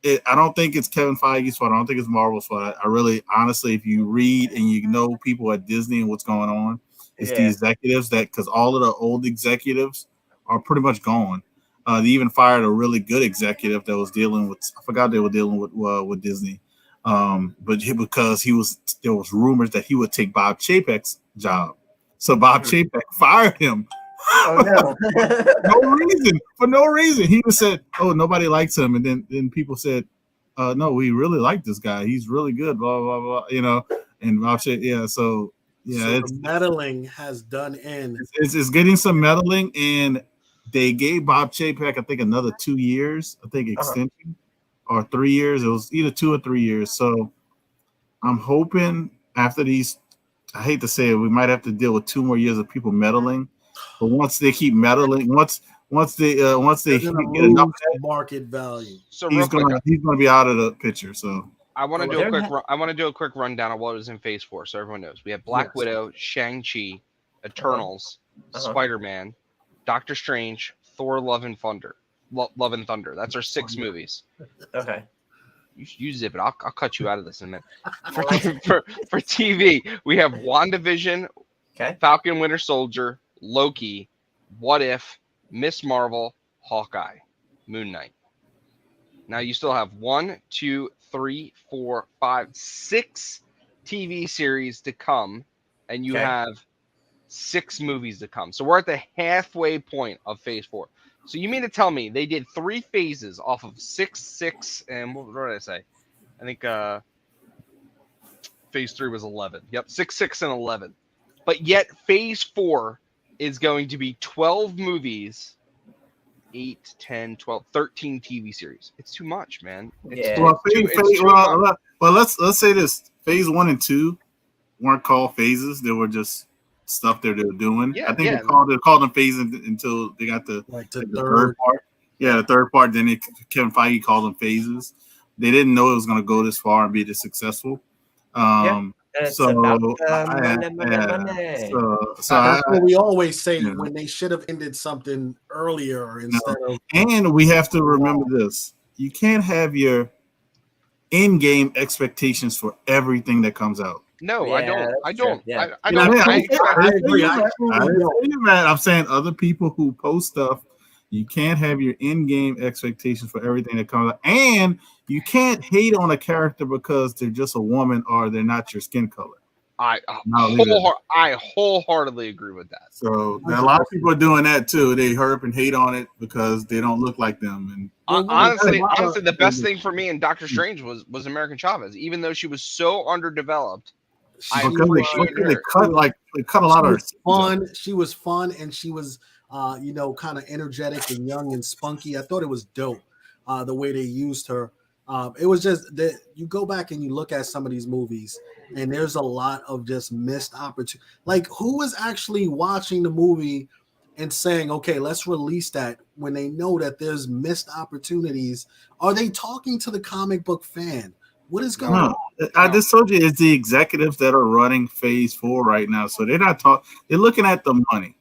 I don't think it's Kevin Feige's fault. I don't think it's Marvel's fault. I really, honestly, if you read and you know people at Disney and what's going on, it's the executives because all of the old executives are pretty much gone. They even fired a really good executive that was dealing with. I forgot they were dealing with Disney. But because there was rumors that he would take Bob Chapek's job, so Bob Chapek fired him. Oh no! For no reason. He just said, "Oh, nobody likes him," and then people said, "No, we really like this guy. He's really good." Blah blah blah. And Bob Chapek, so the meddling has done in. It's getting some meddling, and they gave Bob Chapek, I think, another 2 years. I think extension. Or 3 years. It was either 2 or 3 years. So I'm hoping after these, I hate to say it, we might have to deal with 2 more years of people meddling. But once they keep meddling, once they get enough market value, so he's gonna be out of the picture. So I want to do a quick rundown of what was in Phase 4, so everyone knows. We have Black Widow, Shang-Chi, Eternals, Spider-Man, Doctor Strange, Thor: Love and Thunder. That's our 6 movies. Okay. You zip it. I'll cut you out of this in a minute. For TV, we have WandaVision, Falcon Winter Soldier, Loki, What If, Miss Marvel, Hawkeye, Moon Knight. Now you still have 1, 2, 3, 4, 5, 6 TV series to come, and you have 6 movies to come. So we're at the halfway point of Phase 4. So you mean to tell me they did 3 phases off of 6, and what did I say? I think Phase 3 was 11. Yep, 6, and 11. But yet Phase 4 is going to be 12 movies, 8, 10, 12, 13 TV series. It's too much, man. Well, let's say this: Phase 1 and 2 weren't called phases; they were just stuff that they were doing. I think they called them phases until they got the third part. Yeah, the third part. Then Kevin Feige called them phases. They didn't know it was going to go this far and be this successful. That's what we always say when they should have ended something earlier instead of. And we have to remember this: you can't have your in-game expectations for everything that comes out. No, I don't. I agree. I'm saying other people who post stuff, you can't have your in-game expectations for everything that comes out, and you can't hate on a character because they're just a woman or they're not your skin color. I wholeheartedly agree with that. So a lot of people are doing that too. They hurt and hate on it because they don't look like them. And honestly, the best thing for me in Doctor Strange was American Chavez, even though she was so underdeveloped. They cut a lot of fun. She was fun and she was kind of energetic and young and spunky. I thought it was dope the way they used her. It was just that you go back and you look at some of these movies and there's a lot of just missed opportunity. Like, who is actually watching the movie and saying, okay, let's release that when they know that there's missed opportunities? Are they talking to the comic book fan? What is going on? I just told you it's the executives that are running Phase 4 right now. So they're not talking. They're looking at the money.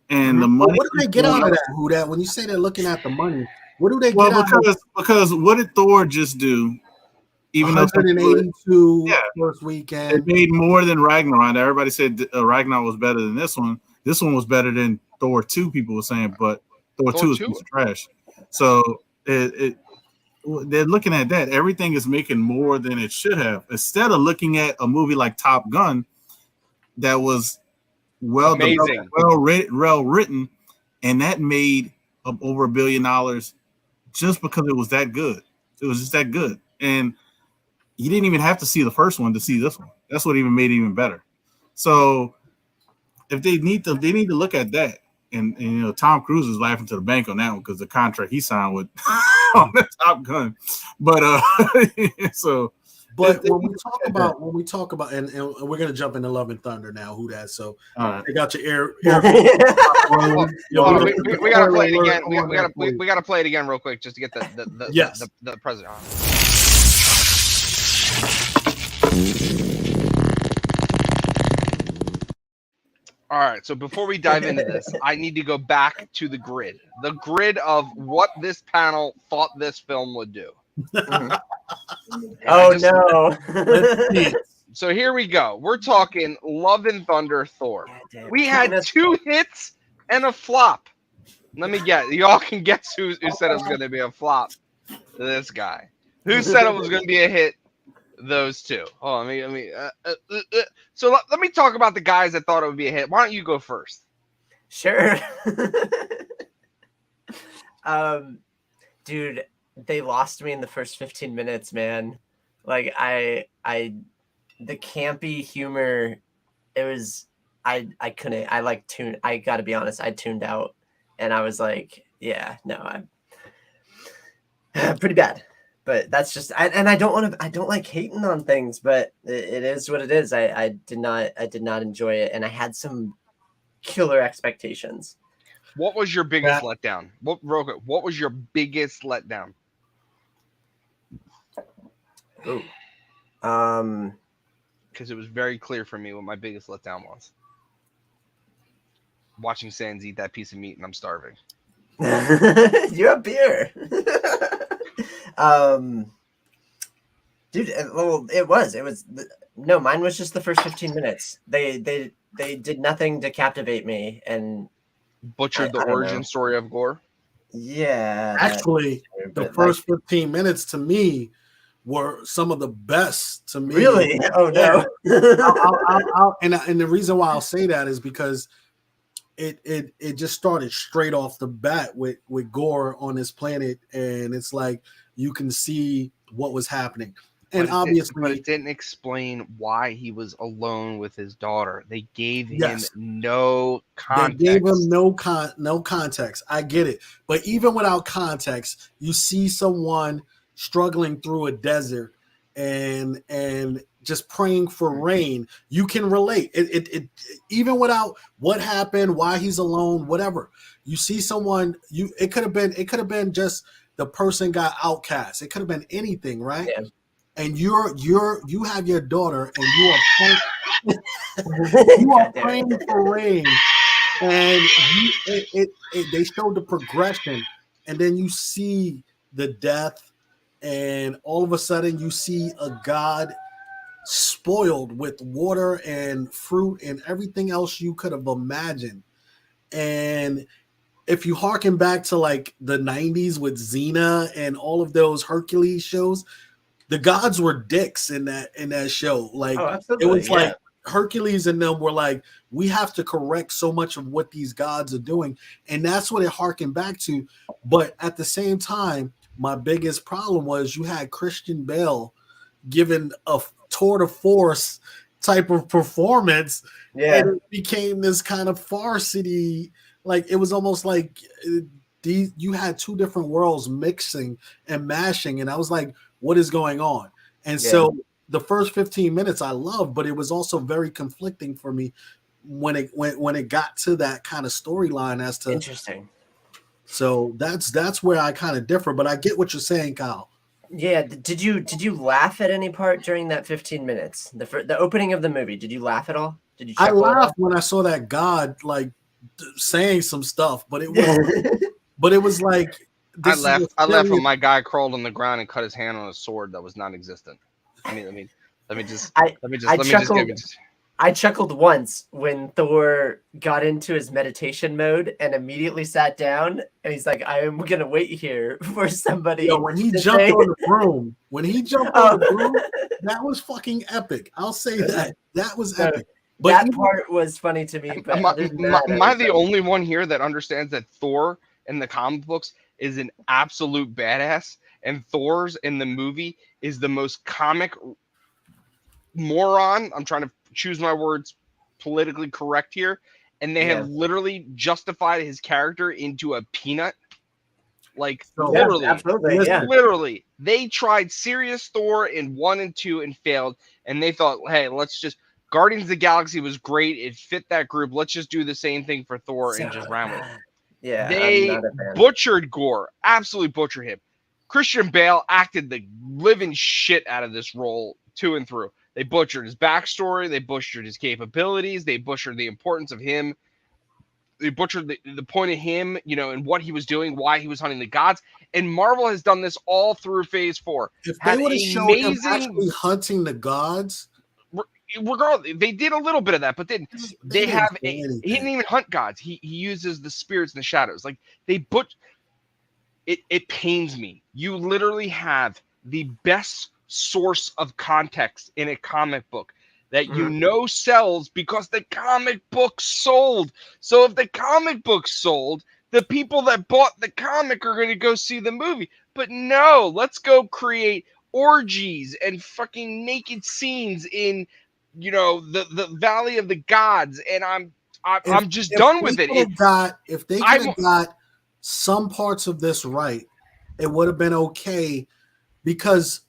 And the money. What do they get out of that? Who that? When you say they're looking at the money, what do they get out of? Because what did Thor just do? Even 182 first weekend. It made more than Ragnarok. Everybody said Ragnarok was better than this one. This one was better than Thor 2. People were saying, but Thor 2 is a piece of trash. So they're looking at that. Everything is making more than it should have. Instead of looking at a movie like Top Gun that was well written, and that made over $1 billion just because it was that good. It was just that good. And you didn't even have to see the first one to see this one. That's what even made it even better. So if they need to look at that. And Tom Cruise is laughing to the bank on that one because the contract he signed with on the Top Gun. But so But when we talk about, and we're gonna jump into Love and Thunder now. Who that? So take out your air. Hold on, we gotta play it again. We gotta play it again real quick just to get the president. All right, so before we dive into this, I need to go back to the grid of what this panel thought this film would do. Oh no! So here we go. We're talking Love and Thunder Thor. We had 2 hits and a flop. Let me guess. Y'all can guess who said it was going to be a flop. This guy. Who said it was going to be a hit? Those 2. Oh, So let me talk about the guys that thought it would be a hit. Why don't you go first? Sure. Dude, they lost me in the first 15 minutes, man. Like the campy humor, it was I couldn't. I got to be honest, I tuned out and I was like, yeah, no, I'm pretty bad. But that's just I don't like hating on things, but it is what it is. I did not enjoy it, and I had some killer expectations. What was your biggest letdown? What was your biggest letdown? Ooh. Because it was very clear for me what my biggest letdown was. Watching Sans eat that piece of meat and I'm starving. You have beer. Dude, well, it was no, mine was just the first 15 minutes. They did nothing to captivate me and butchered the origin story of Gore. Yeah, actually, the first 15 minutes to me were some of the best to me. Really? Oh no. And the reason why I'll say that is because it just started straight off the bat with Gore on this planet, and it's like you can see what was happening. And obviously, it didn't explain why he was alone with his daughter. They gave him no context. They gave him no context. I get it, but even without context, you see someone struggling through a desert and just praying for rain. You can relate. It even without what happened, why he's alone, whatever. You see someone. It could have been just the person got outcast. It could have been anything, right? Yeah. And you have your daughter, and you are praying for rain, and they showed the progression, and then you see the death, and all of a sudden you see a god spoiled with water and fruit and everything else you could have imagined. And if you harken back to like the 90s with Xena and all of those Hercules shows, the gods were dicks in that show. Like it was like Hercules and them were like, we have to correct so much of what these gods are doing. And that's what it harkened back to. But at the same time, my biggest problem was you had Christian Bale given a tour de force type of performance. Yeah. And it became this kind of farcity. Like it was almost like you had 2 different worlds mixing and mashing. And I was like, what is going on? And so the first 15 minutes I loved, but it was also very conflicting for me when it got to that kind of storyline as to interesting. So that's where I kind of differ, but I get what you're saying, Kyle. Yeah. Did you laugh at any part during that 15 minutes? The opening of the movie. Did you laugh at all? Did you? I laughed when I saw that God like saying some stuff, but it was like. I laughed when my guy crawled on the ground and cut his hand on a sword that was non-existent. Let me just I chuckled once when Thor got into his meditation mode and immediately sat down, and he's like, "I am gonna wait here for somebody." Yo, when he jumped on the broom, that was fucking epic. I'll say that was epic. But that part was funny to me. But am I the only one here that understands that Thor in the comic books is an absolute badass, and Thor's in the movie is the most comic moron? I'm trying to choose my words politically correct here, and they have literally justified his character into a peanut. Like So, literally, absolutely, yeah. literally, they tried serious Thor in 1 and 2 and failed, and they thought, hey, let's just Guardians of the Galaxy was great. It fit that group. Let's just do the same thing for Thor and just round with it. Yeah, I'm They not a fan. butchered Gore, absolutely butchered him. Christian Bale acted the living shit out of this role to and through. They butchered his backstory. They butchered his capabilities. They butchered the importance of him. They butchered the point of him, you know, and what he was doing, why he was hunting the gods. And Marvel has done this all through Phase 4. if they would have showed him actually hunting the gods, regardless, they did a little bit of that, but then they he didn't even hunt gods. He uses the spirits and the shadows. Like they it pains me. You literally have the best source of context in a comic book that you know sells because the comic book sold. So if the comic book sold, the people that bought the comic are going to go see the movie. But no, let's go create orgies and fucking naked scenes in, you know, the Valley of the Gods, and I'm just done with it. If they could have got some parts of this right, it would have been okay. Because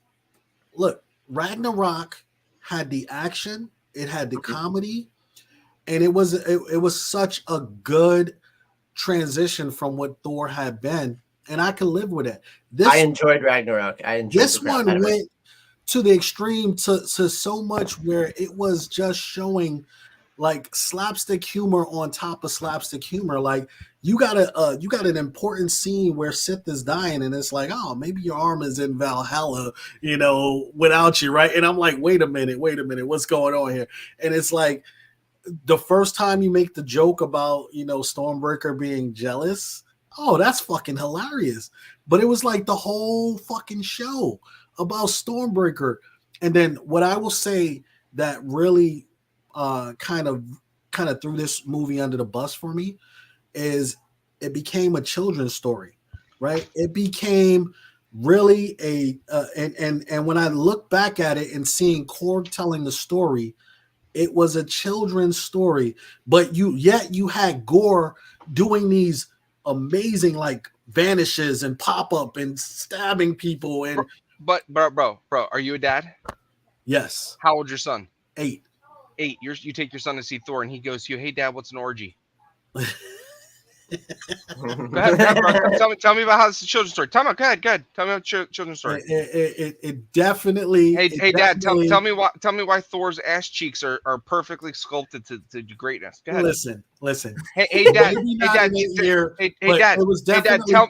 look, Ragnarok had the action, it had the comedy, and it was such a good transition from what Thor had been, and I can live with it. I enjoyed Ragnarok. This one went to the extreme to so much where it was just showing like slapstick humor on top of slapstick humor. Like you got an important scene where Sith is dying, and it's like, oh, maybe your arm is in Valhalla, you know, without you, right? And I'm like, wait a minute, what's going on here? And it's like the first time you make the joke about, you know, Stormbreaker being jealous, oh, that's fucking hilarious. But it was like the whole fucking show about Stormbreaker. And then what I will say that really kind of threw this movie under the bus for me is it became a children's story, right? It became really and when I look back at it and seeing Korg telling the story, it was a children's story, but you had Gore doing these amazing like vanishes and pop up and stabbing people and but bro, are you a dad? Yes. How old's your son? 8. You take your son to see Thor, and he goes to you, "Hey, Dad, what's an orgy?" Go ahead, bro. Tell me about how it's a children's story. Go ahead. Tell me about children's story. It definitely. Hey, Dad. Tell me why Thor's ass cheeks are perfectly sculpted to greatness. Go ahead. Listen. Hey, Dad. Dad. It was definitely. Dad.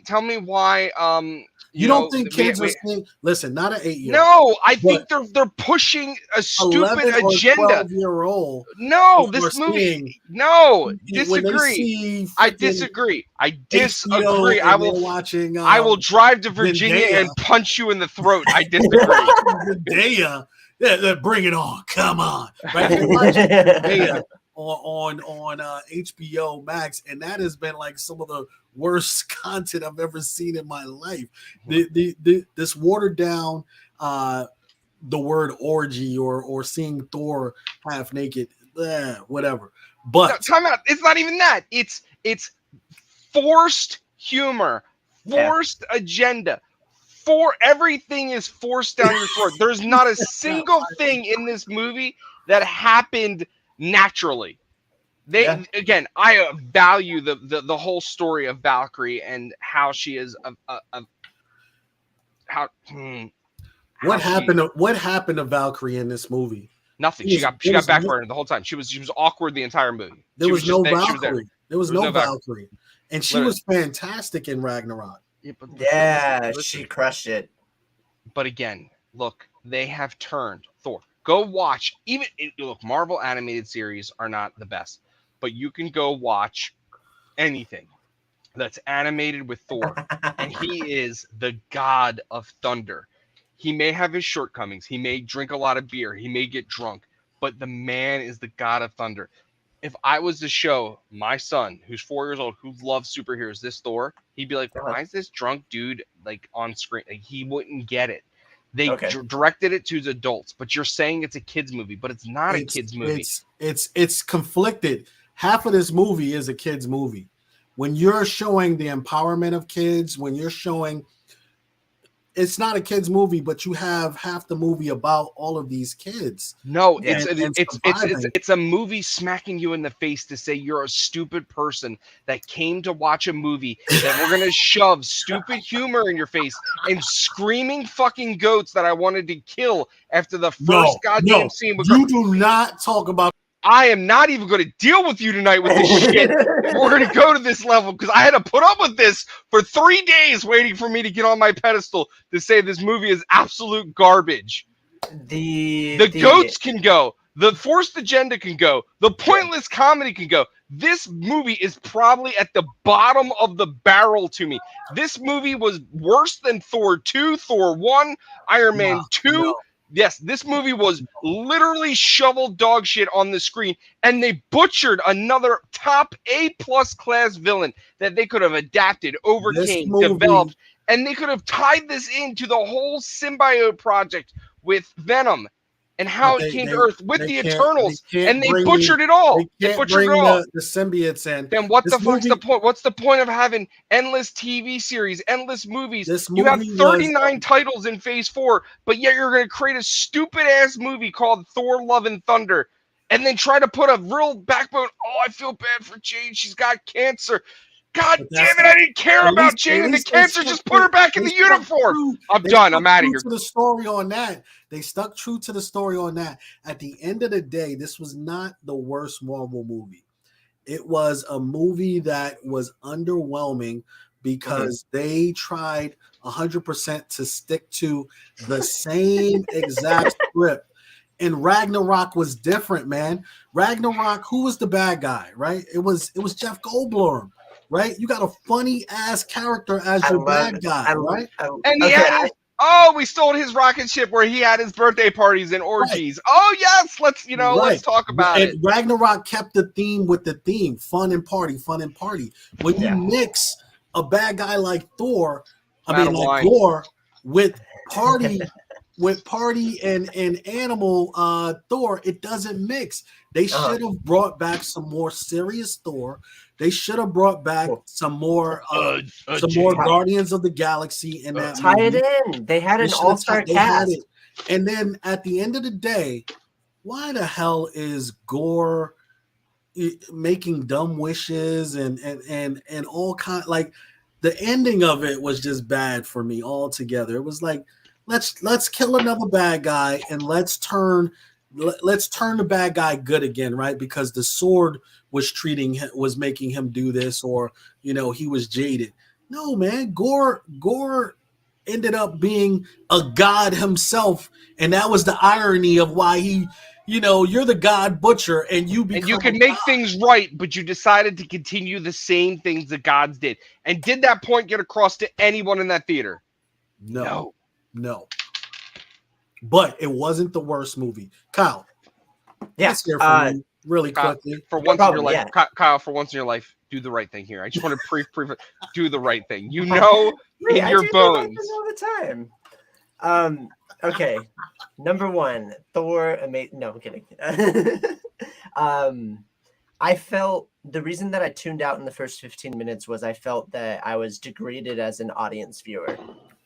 Tell me why. You don't think kids are seeing? Listen, not an 8-year-old. No, I think they're pushing a stupid agenda. 12-year-old. No, this movie. No, disagree. I disagree. I will drive to Virginia and punch you in the throat. I disagree. Zendaya, bring it on. Come on. Right? on HBO Max, and that has been like some of the worst content I've ever seen in my life. This watered down the word orgy or seeing Thor half naked, whatever. But no, time out. It's not even that. It's forced humor, forced agenda. Everything is forced down your throat. There's not a single thing in this movie that happened naturally. Again, I value the whole story of Valkyrie and how she is what happened to Valkyrie in this movie? Nothing. She got backburnered the whole time. She was awkward the entire movie. There was no Valkyrie. There was no Valkyrie, and she was fantastic in Ragnarok. She crushed it. But again, look, they have turned Thor. Go watch. Look, Marvel animated series are not the best, but you can go watch anything that's animated with Thor, and he is the god of thunder. He may have his shortcomings. He may drink a lot of beer. He may get drunk, but the man is the god of thunder. If I was to show my son, who's 4 years old, who loves superheroes, this Thor, he'd be like, why is this drunk dude like on screen? Like, he wouldn't get it. They directed it to adults, but you're saying it's a kids movie, but it's not a kids movie. It's conflicted. Half of this movie is a kids movie, when you're showing the empowerment of kids, when you're showing it's not a kids movie, but you have half the movie about all of these kids. No, Yeah. it's a movie smacking you in the face to say you're a stupid person that came to watch a movie that we're gonna shove stupid humor in your face and screaming fucking goats that I wanted to kill after the first goddamn scene. You do not talk about. I am not even going to deal with you tonight with this shit. We're going to go to this level because I had to put up with this for 3 days waiting for me to get on my pedestal to say this movie is absolute garbage. The goats can go. The forced agenda can go. The pointless comedy can go. This movie is probably at the bottom of the barrel to me. This movie was worse than Thor 2, Thor 1, Iron Man 2. No. Yes, this movie was literally shoveled dog shit on the screen, and they butchered another top A+ class villain that they could have adapted, overcame, developed, and they could have tied this into the whole symbiote project with Venom and how it came to Earth with the Eternals, and they butchered it all. They butchered it all. The symbiotes in. Then what the fuck's the point? What's the point of having endless TV series, endless movies? You have 39 titles in Phase 4, but yet you're going to create a stupid-ass movie called Thor: Love and Thunder, and then try to put a real backbone. Oh, I feel bad for Jane. She's got cancer. God damn it! I didn't care about Jane and the cancer. Just put her back in the uniform. I'm done. I'm out of here. To the story on that, they stuck true to the story on that. At the end of the day, this was not the worst Marvel movie. It was a movie that was underwhelming because they tried 100% to stick to the same exact script. And Ragnarok was different, man. Ragnarok, who was the bad guy, right? It was Jeff Goldblum. Right, you got a funny ass character as your bad guy, right? And he had we stole his rocket ship where he had his birthday parties and orgies. Right. Oh yes, let's let's talk about it. Ragnarok kept the theme with the theme, fun and party, fun and party. When you mix a bad guy like Thor, like Gore, with party. With party and animal Thor, it doesn't mix. They should have brought back some more serious Thor. They should have brought back some more Guardians of the Galaxy in that tie movie. It in. They had an all-star cast. And then at the end of the day, why the hell is Gore making dumb wishes and all kind, like the ending of it was just bad for me altogether. It was like, let's kill another bad guy and let's turn the bad guy good again, right? Because the sword was making him do this, or he was jaded. No, man, Gore ended up being a god himself, and that was the irony of why he, you're the god butcher, and you can make things right, but you decided to continue the same things the gods did. And did that point get across to anyone in that theater? No. But it wasn't the worst movie. Kyle, let's hear from you really quickly. For once in your life, Kyle, for once in your life, do the right thing here. I just want to do the right thing. In your bones. All the time. Okay. Number 1, Thor. No, I'm kidding. I felt the reason that I tuned out in the first 15 minutes was I felt that I was degraded as an audience viewer.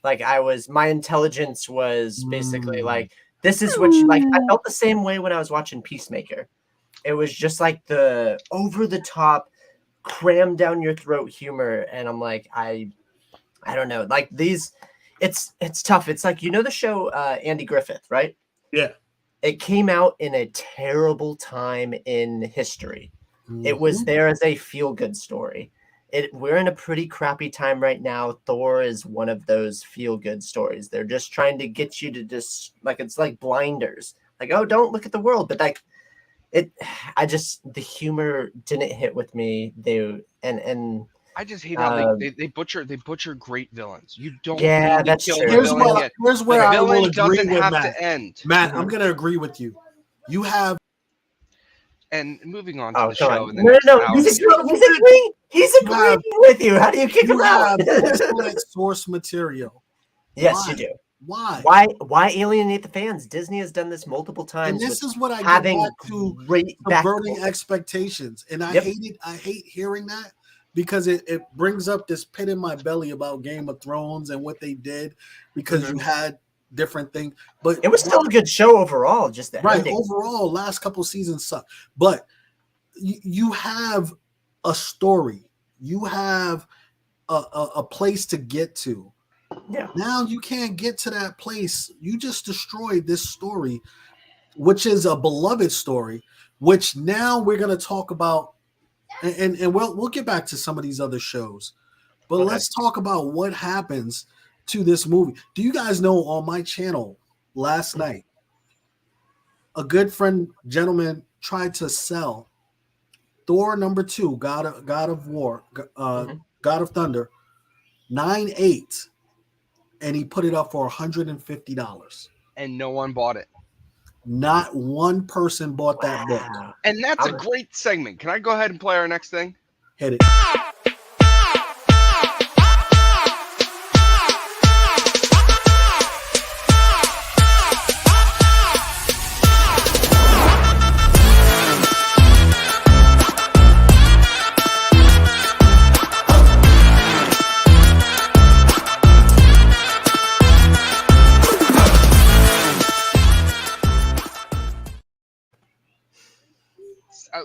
Like my intelligence was basically like, this is what you like. I felt the same way when I was watching Peacemaker. It was just like the over the top, crammed down your throat humor. And I'm like, I don't know, like these, it's tough. It's like, the show Andy Griffith, right? Yeah. It came out in a terrible time in history. Mm-hmm. It was there as a feel-good story. We're in a pretty crappy time right now. Thor is one of those feel-good stories. They're just trying to get you to just like, it's like blinders. Like, oh, don't look at the world. But like the humor didn't hit with me. I just hate how they butcher great villains. You don't. Yeah, that's true. Here's where I will agree with have Matt. To end. Matt, I'm going to agree with you. You have. And moving on to the show. No. He's agreeing with you. How do you kick him out? Excellent source material. Yes, you do. Why? Why alienate the fans? Disney has done this multiple times. And this is what I get back to subverting expectations. And I hate it. I hate hearing that because it brings up this pit in my belly about Game of Thrones and what they did, because you had different things. But it was still a good show overall. Just the ending. Overall, last couple seasons suck. But you have a story. You have a place to get to. Yeah. Now you can't get to that place. You just destroyed this story, which is a beloved story, which now we're going to talk about, and we'll get back to some of these other shows. But let's talk about what happens to this movie. Do you guys know, on my channel last night, a good friend, gentleman, tried to sell Thor #2, God of War, God of Thunder, 9.8, and he put it up for $150. And no one bought it. Not one person bought that book. And that's a great segment. Can I go ahead and play our next thing? Hit it.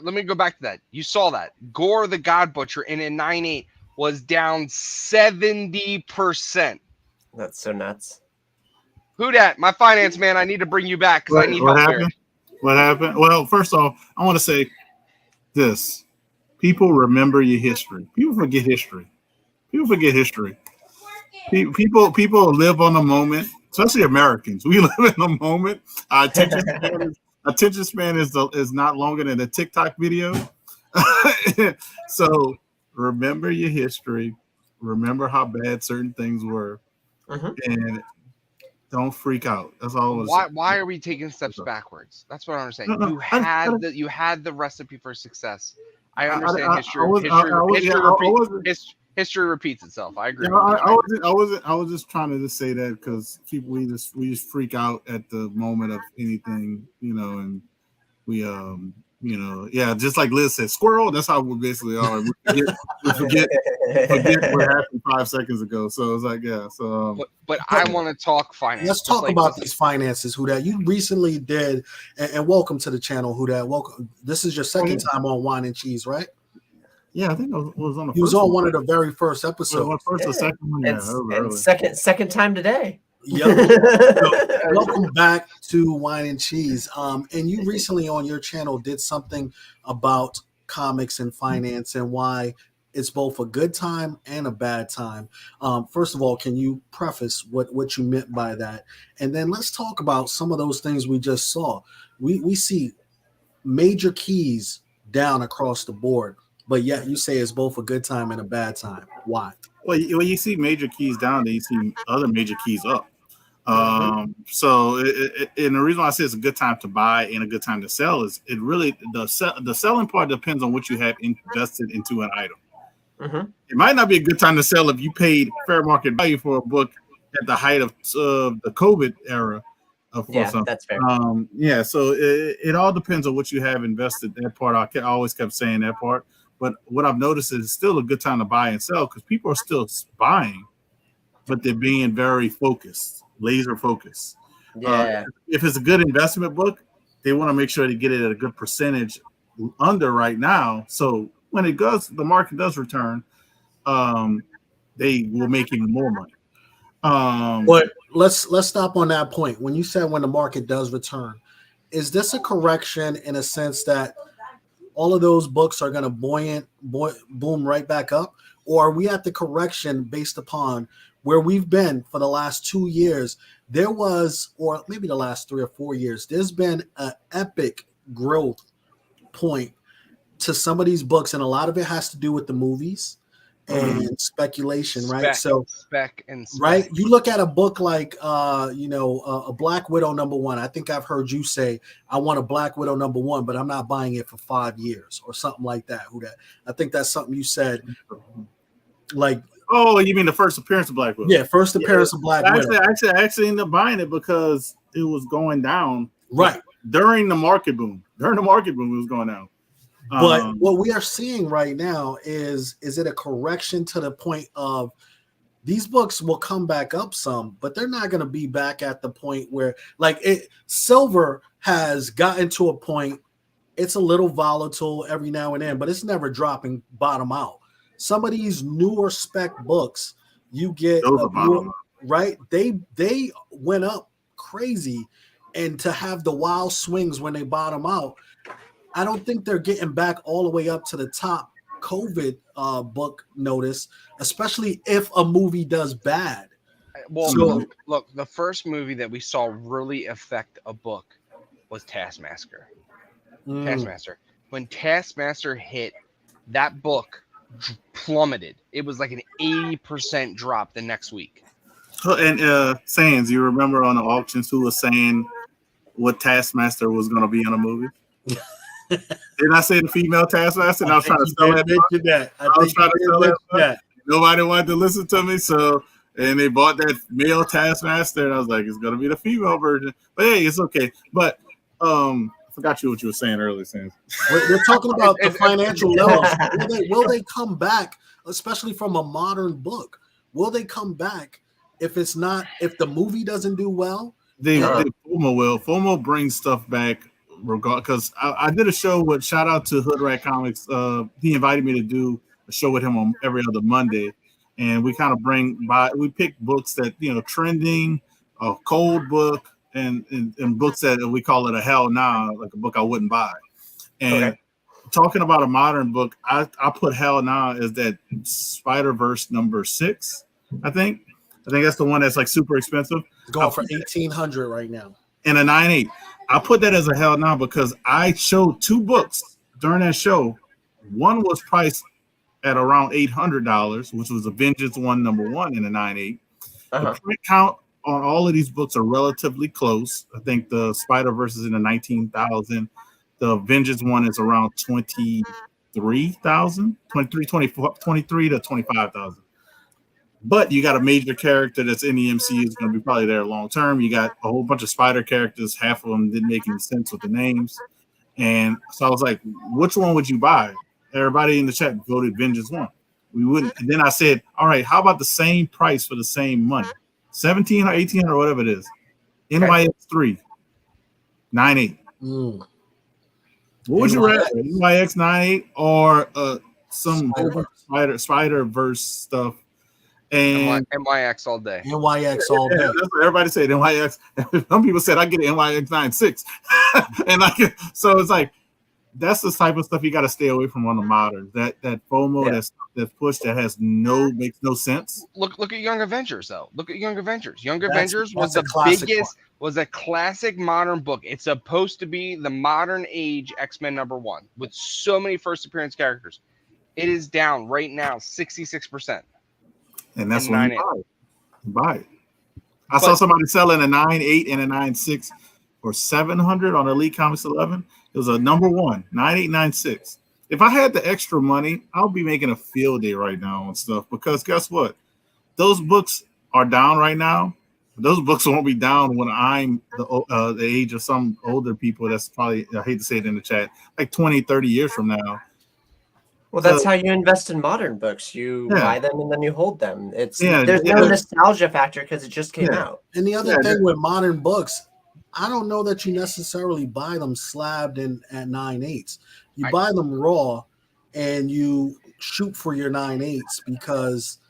Let me go back to that. You saw that. Gore the God Butcher in a 9.8 was down 70%. That's so nuts. Who dat? My finance man, I need to bring you back because I need help here. What happened? Well, first off, I want to say this. People remember your history. People forget history. People forget history. People live on the moment, especially Americans. We live in the moment. Attention span is not longer than a TikTok video. So remember your history. Remember how bad certain things were, and don't freak out. That's all. Why are we taking steps backwards? That's what I understand. You had the recipe for success. I understand history repeats itself. I agree. I was just trying to just say that because people we just freak out at the moment of anything, and we just like Liz said, squirrel. That's how we basically are. We forget what happened 5 seconds ago. So it's like, yeah. So, but I want to talk finance. Let's talk about these finances, Who Dat. You recently did, and welcome to the channel, Who Dat. Welcome. This is your second time on Wine and Cheese, right? Yeah, I think I was on the. He was on one of the very first episodes. First or second one, and second time today. Yep. So, welcome back to Wine and Cheese. And you recently on your channel did something about comics and finance and why it's both a good time and a bad time. First of all, can you preface what you meant by that? And then let's talk about some of those things we just saw. We see major keys down across the board. But yet you say it's both a good time and a bad time. Why? Well, when you see major keys down, then you see other major keys up. So and the reason why I say it's a good time to buy and a good time to sell is it really the selling part depends on what you have invested into an item. It might not be a good time to sell if you paid fair market value for a book at the height of the COVID era. That's fair. So it all depends on what you have invested. That part I always kept saying that part. But what I've noticed is it's still a good time to buy and sell because people are still buying, but they're being very focused, laser focused. Yeah. If it's a good investment book, they want to make sure they get it at a good percentage under right now. So when the market does return, they will make even more money. But let's stop on that point. When you said when the market does return, is this a correction in a sense that all of those books are going to boom right back up? Or are we at the correction based upon where we've been for the last 2 years? There was, or maybe the last 3 or 4 years, there's been an epic growth point to some of these books. And a lot of it has to do with the movies and speculation, right? Spec. Right. You look at a book like, a Black Widow #1. I think I've heard you say, I want a Black Widow #1, but I'm not buying it for 5 years or something like that. I think that's something you said. Like, oh, you mean the first appearance of Black Widow? Yeah, first appearance of Black Widow. I actually ended up buying it because it was going down. Right. During the market boom. It was going down. But what we are seeing right now is it a correction to the point of these books will come back up some, but they're not going to be back at the point where silver has gotten to a point. It's a little volatile every now and then, but it's never dropping bottom out. Some of these newer spec books, you get right. They went up crazy, and to have the wild swings when they bottom out, I don't think they're getting back all the way up to the top COVID book notice, especially if a movie does bad. Well, look, the first movie that we saw really affect a book was Taskmaster. Taskmaster. When Taskmaster hit, that book plummeted. It was like an 80% drop the next week. And Sands, you remember on the auctions who was saying what Taskmaster was going to be in a movie? Didn't I say the female Taskmaster? And I was trying to sell that. I was trying to sell that. Nobody wanted to listen to me, and they bought that male Taskmaster, and I was like, it's going to be the female version. But hey, it's okay. But I forgot what you were saying earlier, Sands. We're talking about the financial levels. Will they come back, especially from a modern book? Will they come back if the movie doesn't do well? FOMO will. FOMO brings stuff back. Because I did a show with shout out to Hood Rat Comics. He invited me to do a show with him on every other Monday, and we kind of we pick books that trending, a cold book, and books that we call it a hell nah, like a book I wouldn't buy. And talking about a modern book, I put hell nah as that Spider-Verse number 6. I think that's the one that's like super expensive. It's going for $1,800 right now. And a 9.8. I put that as a hell now because I showed 2 books during that show. One was priced at around $800, which was a Vengeance one, number 1 in a 9.8. The print count on all of these books are relatively close. I think the Spider-Verse is in the 19,000. The Vengeance one is around 23,000, 23 to 25,000. But you got a major character that's in the MCU is going to be probably there long term. You got a whole bunch of Spider characters. Half of them didn't make any sense with the names. And so I was like, which one would you buy? Everybody in the chat voted Vengeance 1. We wouldn't. And then I said, all right, how about the same price for the same money? 17 or 18 or whatever it is. NYX 3, 9.8. What would you rather? NYX 9.8 or some Spider-Verse stuff? And NYX all day. NYX all day. That's what everybody said. NYX. Some people said I get an NYX 9.6. And so it's like that's the type of stuff you got to stay away from on the modern. That FOMO that's push that makes no sense. Look at Young Avengers though. Look at Young Avengers. Young Avengers was the biggest was a classic modern book. It's supposed to be the modern age X-Men number 1 with so many first appearance characters. It is down right now 66%. And that's when you buy it. I saw somebody selling a 9.8 and a 9.6 for $700 on Elite Comics 11. It was a number 1, 9.8, 9.6. If I had the extra money, I'll be making a field day right now on stuff because guess what? Those books are down right now. Those books won't be down when I'm the age of some older people. That's probably, I hate to say it in the chat, like 20, 30 years from now. Well, that's how you invest in modern books. You buy them and then you hold them. There's no nostalgia factor because it just came out. And the other thing with modern books, I don't know that you necessarily buy them slabbed at 9.8s. You buy them raw and you shoot for your 9.8s because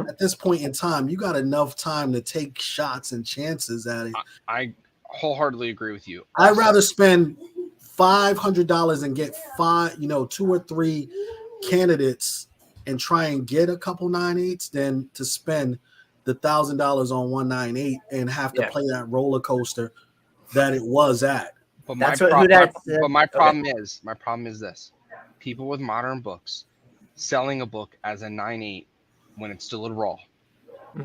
at this point in time, you got enough time to take shots and chances at it. I wholeheartedly agree with you. I'd rather spend $500 and get 2 or 3 candidates and try and get a couple 9.8s than to spend the $1,000 on one 9.8 and have to play that roller coaster that it was at. But my problem is this: people with modern books selling a book as a 9.8 when it's still a raw.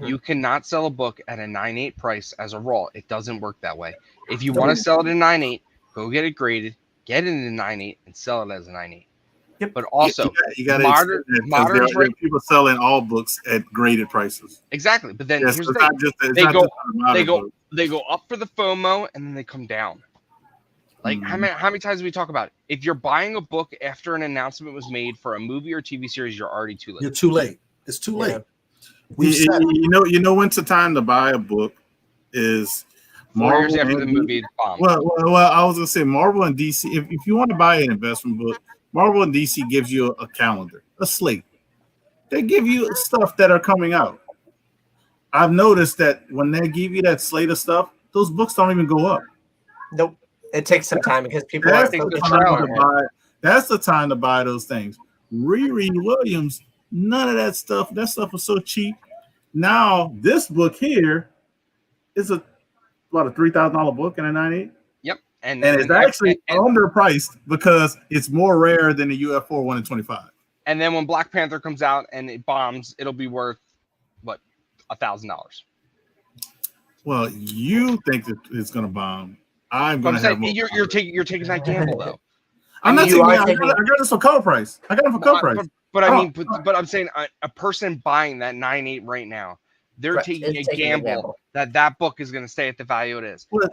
You cannot sell a book at a 9.8 price as a raw. It doesn't work that way. If you want to sell it at 9.8, go get it graded, get it in 9.8, and sell it as a 9.8. Yep. But also, you got modern people selling all books at graded prices. Exactly, but then here's the thing: they go up for the FOMO and then they come down. Like how many times did we talk about it? If you're buying a book after an announcement was made for a movie or TV series, you're already too late. You're too late. It's too late. You know when's the time to buy a book is 4 years after the movie bombed. Well, I was gonna say Marvel and DC. If you want to buy an investment book, Marvel and DC gives you a calendar, a slate. They give you stuff that are coming out. I've noticed that when they give you that slate of stuff, those books don't even go up. Nope. It takes some time because people that's are that's the time to buy those things. Riri Williams, none of that stuff. That stuff was so cheap. Now this book here is about a $3,000 book in a 98. Yep, and it's actually underpriced because it's more rare than the UF4 1 in 25. And then when Black Panther comes out and it bombs, it'll be worth what, $1,000. Well, you think that it's going to bomb. I'm going to have more. You're taking that gamble though. I'm not taking. I got this for cover price. I got it for cover price. But I mean, but I'm saying a person buying that 9.8 right now, they're taking a gamble that book is going to stay at the value it is. Well,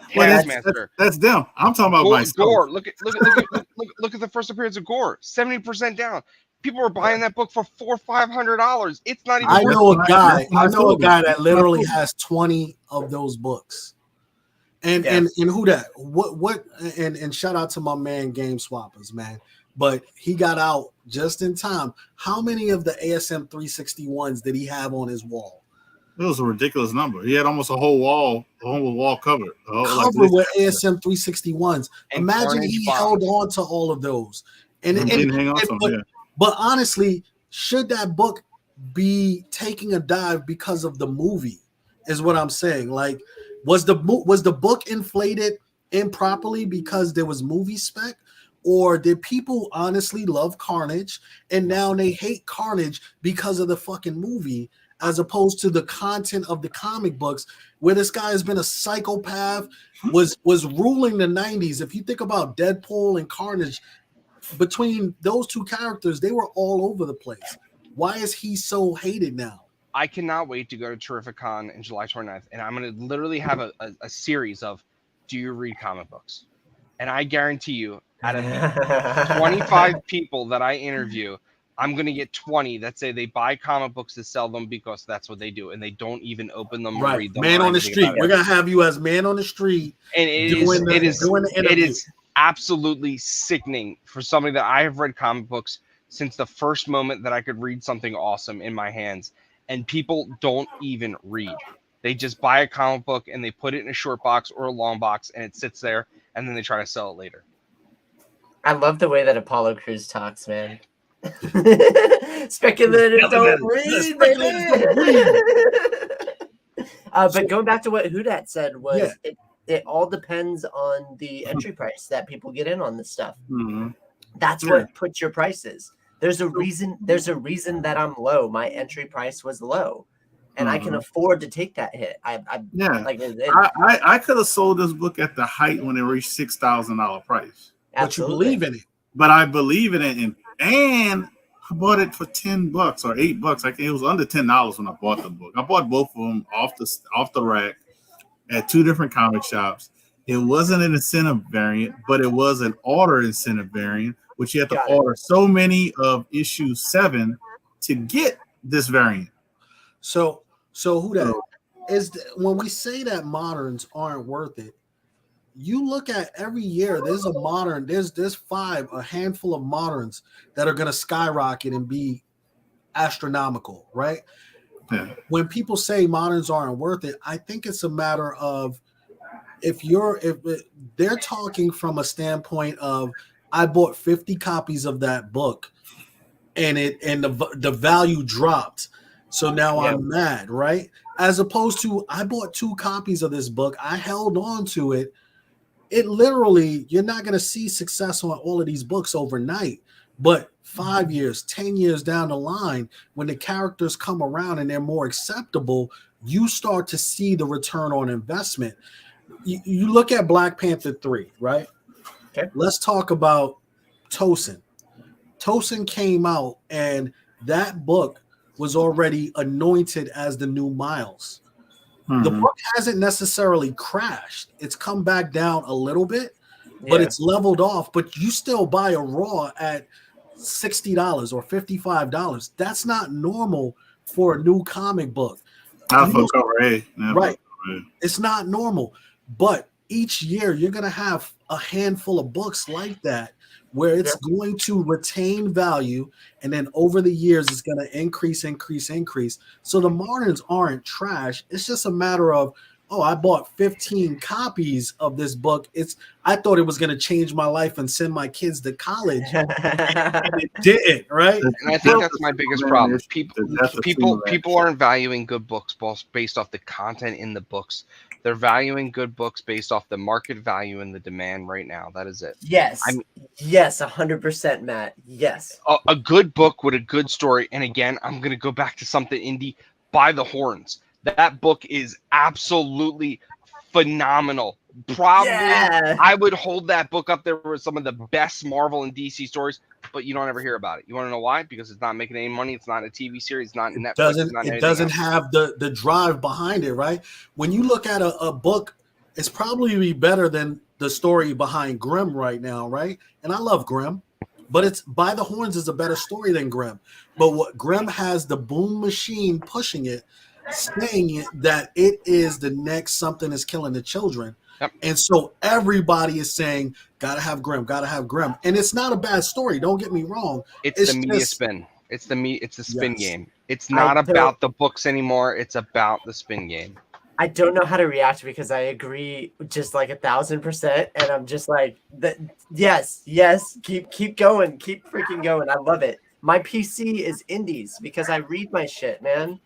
that's them. I'm talking about myself. Gore. Look at the first appearance of Gore. 70% down. People were buying that book for $400-$500. It's not even. I know a guy that literally has 20 of those books. And who that? What? And shout out to my man Game Swappers, man. But he got out just in time. How many of the ASM 361s did he have on his wall? It was a ridiculous number. He had almost a whole wall covered. Covered with ASM 361s. Imagine he held on to all of those. But honestly, should that book be taking a dive because of the movie? Is what I'm saying. Like, was the book inflated improperly because there was movie spec, or did people honestly love Carnage and now they hate Carnage because of the fucking movie, as opposed to the content of the comic books, where this guy has been a psychopath, was ruling the 90s. If you think about Deadpool and Carnage, between those two characters, they were all over the place. Why is he so hated now? I cannot wait to go to Terrificon in July 29th, and I'm going to literally have a series of, do you read comic books? And I guarantee you, out of the 25 people that I interview, I'm going to get 20 that say they buy comic books to sell them because that's what they do, and they don't even open them or read them. Man on the street. We're going to have you as man on the street. And it is absolutely sickening for somebody that I have read comic books since the first moment that I could read something awesome in my hands. And people don't even read. They just buy a comic book and they put it in a short box or a long box and it sits there and then they try to sell it later. I love the way that Apollo Crews talks, man. Speculators don't read, baby. But going back to what Hudat said was it all depends on the entry price that people get in on this stuff. Mm-hmm. That's what puts your prices. There's a reason that I'm low. My entry price was low, and I can afford to take that hit. I could have sold this book at the height when it reached $6,000 price. Absolutely. But you believe in it. But I believe in it, and I bought it for $10 or $8. I think it was under $10 when I bought the book. I bought both of them off the rack at two different comic shops. It wasn't an incentive variant, but it was an order incentive variant, which you have to order so many of issue 7 to get this variant. So who that is? When we say that moderns aren't worth it, you look at every year. There's a modern. There's a handful of moderns that are going to skyrocket and be astronomical, right? Yeah. When people say moderns aren't worth it, I think it's a matter of if they're talking from a standpoint of, I bought 50 copies of that book and the value dropped. So now I'm mad, right? As opposed to, I bought 2 copies of this book. I held on to it. It literally, you're not going to see success on all of these books overnight, but 5 years, 10 years down the line, when the characters come around and they're more acceptable, you start to see the return on investment. You look at Black Panther 3, right? Okay. Let's talk about Tosin. Tosin came out and that book was already anointed as the new Miles. Mm-hmm. The book hasn't necessarily crashed. It's come back down a little bit, but it's leveled off. But you still buy a raw at $60 or $55. That's not normal for a new comic book. Not for cover A. Right. It's not normal. But each year you're going to have a handful of books like that where it's going to retain value, and then over the years it's going to increase. So the moderns aren't trash. It's just a matter of, oh, I bought 15 copies of this book. I thought it was going to change my life and send my kids to college, and it didn't, right? And I think that's my biggest problem. People aren't valuing good books based off the content in the books. They're valuing good books based off the market value and the demand right now. That is it. Yes. Yes, 100%, Matt. Yes. A good book with a good story. And again, I'm going to go back to something indie. By the Horns. That book is absolutely phenomenal. Probably, I would hold that book up there with some of the best Marvel and DC stories, but you don't ever hear about it. You want to know why? Because it's not making any money. It's not a TV series. It's not Netflix. It doesn't have the drive behind it, right? When you look at a book, it's probably better than the story behind Grimm right now, right? And I love Grimm, but it's By the Horns is a better story than Grimm. But what Grimm has the boom machine pushing it, saying that it is the next something is killing the children. Yep. And so everybody is saying, gotta have Grimm. And it's not a bad story. Don't get me wrong. It's the media spin. It's the spin game. It's not about the books anymore. It's about the spin game. I don't know how to react because I agree just like 1,000%. And I'm just like, yes, keep going. Keep freaking going. I love it. My PC is indies because I read my shit, man.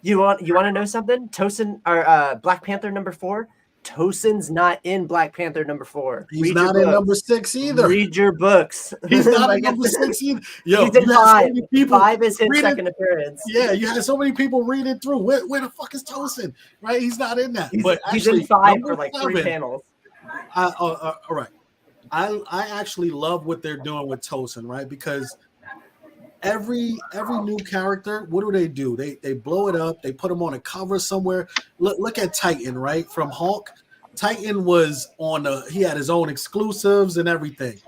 You want to know something? Tosin or Black Panther #4? Tosin's not in Black Panther #4. He's not in #6 either. Read your books. He's not in #6 either. Yo, he's in 5. So 5 is his second appearance. Yeah, you had so many people reading through. Where the fuck is Tosin? Right? He's not in that. He's in 5 for like 3 panels. All right. I actually love what they're doing with Tosin, right? Because every new character, what do? They blow it up. They put him on a cover somewhere. Look at Titan, right? From Hulk. Titan was he had his own exclusives and everything,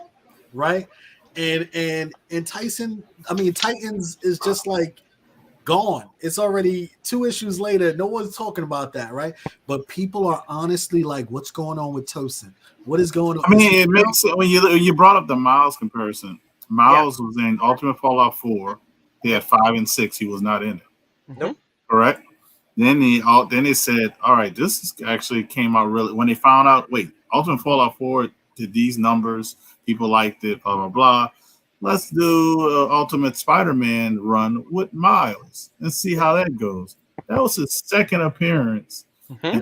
right? And Titans is just like gone. It's already 2 issues later. No one's talking about that, right? But people are honestly like, what's going on with Tosin? What is going on? I mean, it makes it when you brought up the Miles comparison. Miles was in Ultimate Fallout 4. He had 5 and 6. He was not in it. Nope. Correct. Then they said, all right, this actually came out really. When they found out, wait, Ultimate Fallout 4 did these numbers. People liked it. Blah blah blah. Let's do Ultimate Spider-Man run with Miles and see how that goes. That was his second appearance,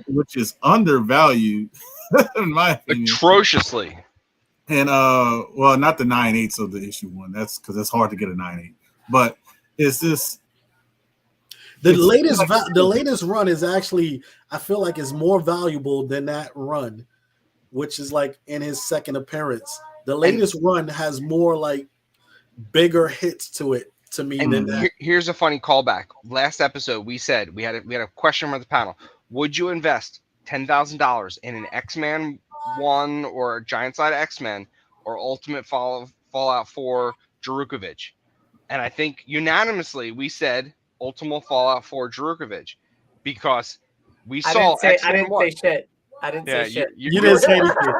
which is undervalued in my opinion. Atrociously. And well, not the 9/8 of the issue 1. That's because it's hard to get a 9/8. But it's this. The latest run is actually, I feel like, is more valuable than that run, which is like in his second appearance. The latest run has more like bigger hits to it to me than that. Here's a funny callback. Last episode, we said we had a question from the panel. Would you invest $10,000 in an X-Men 1 or a Giant Side X-Men or Ultimate Fallout 4 Jurukovic? And I think unanimously we said Ultimate Fallout 4 Jurukovic because we saw I didn't say shit. I didn't say shit. You didn't say anything.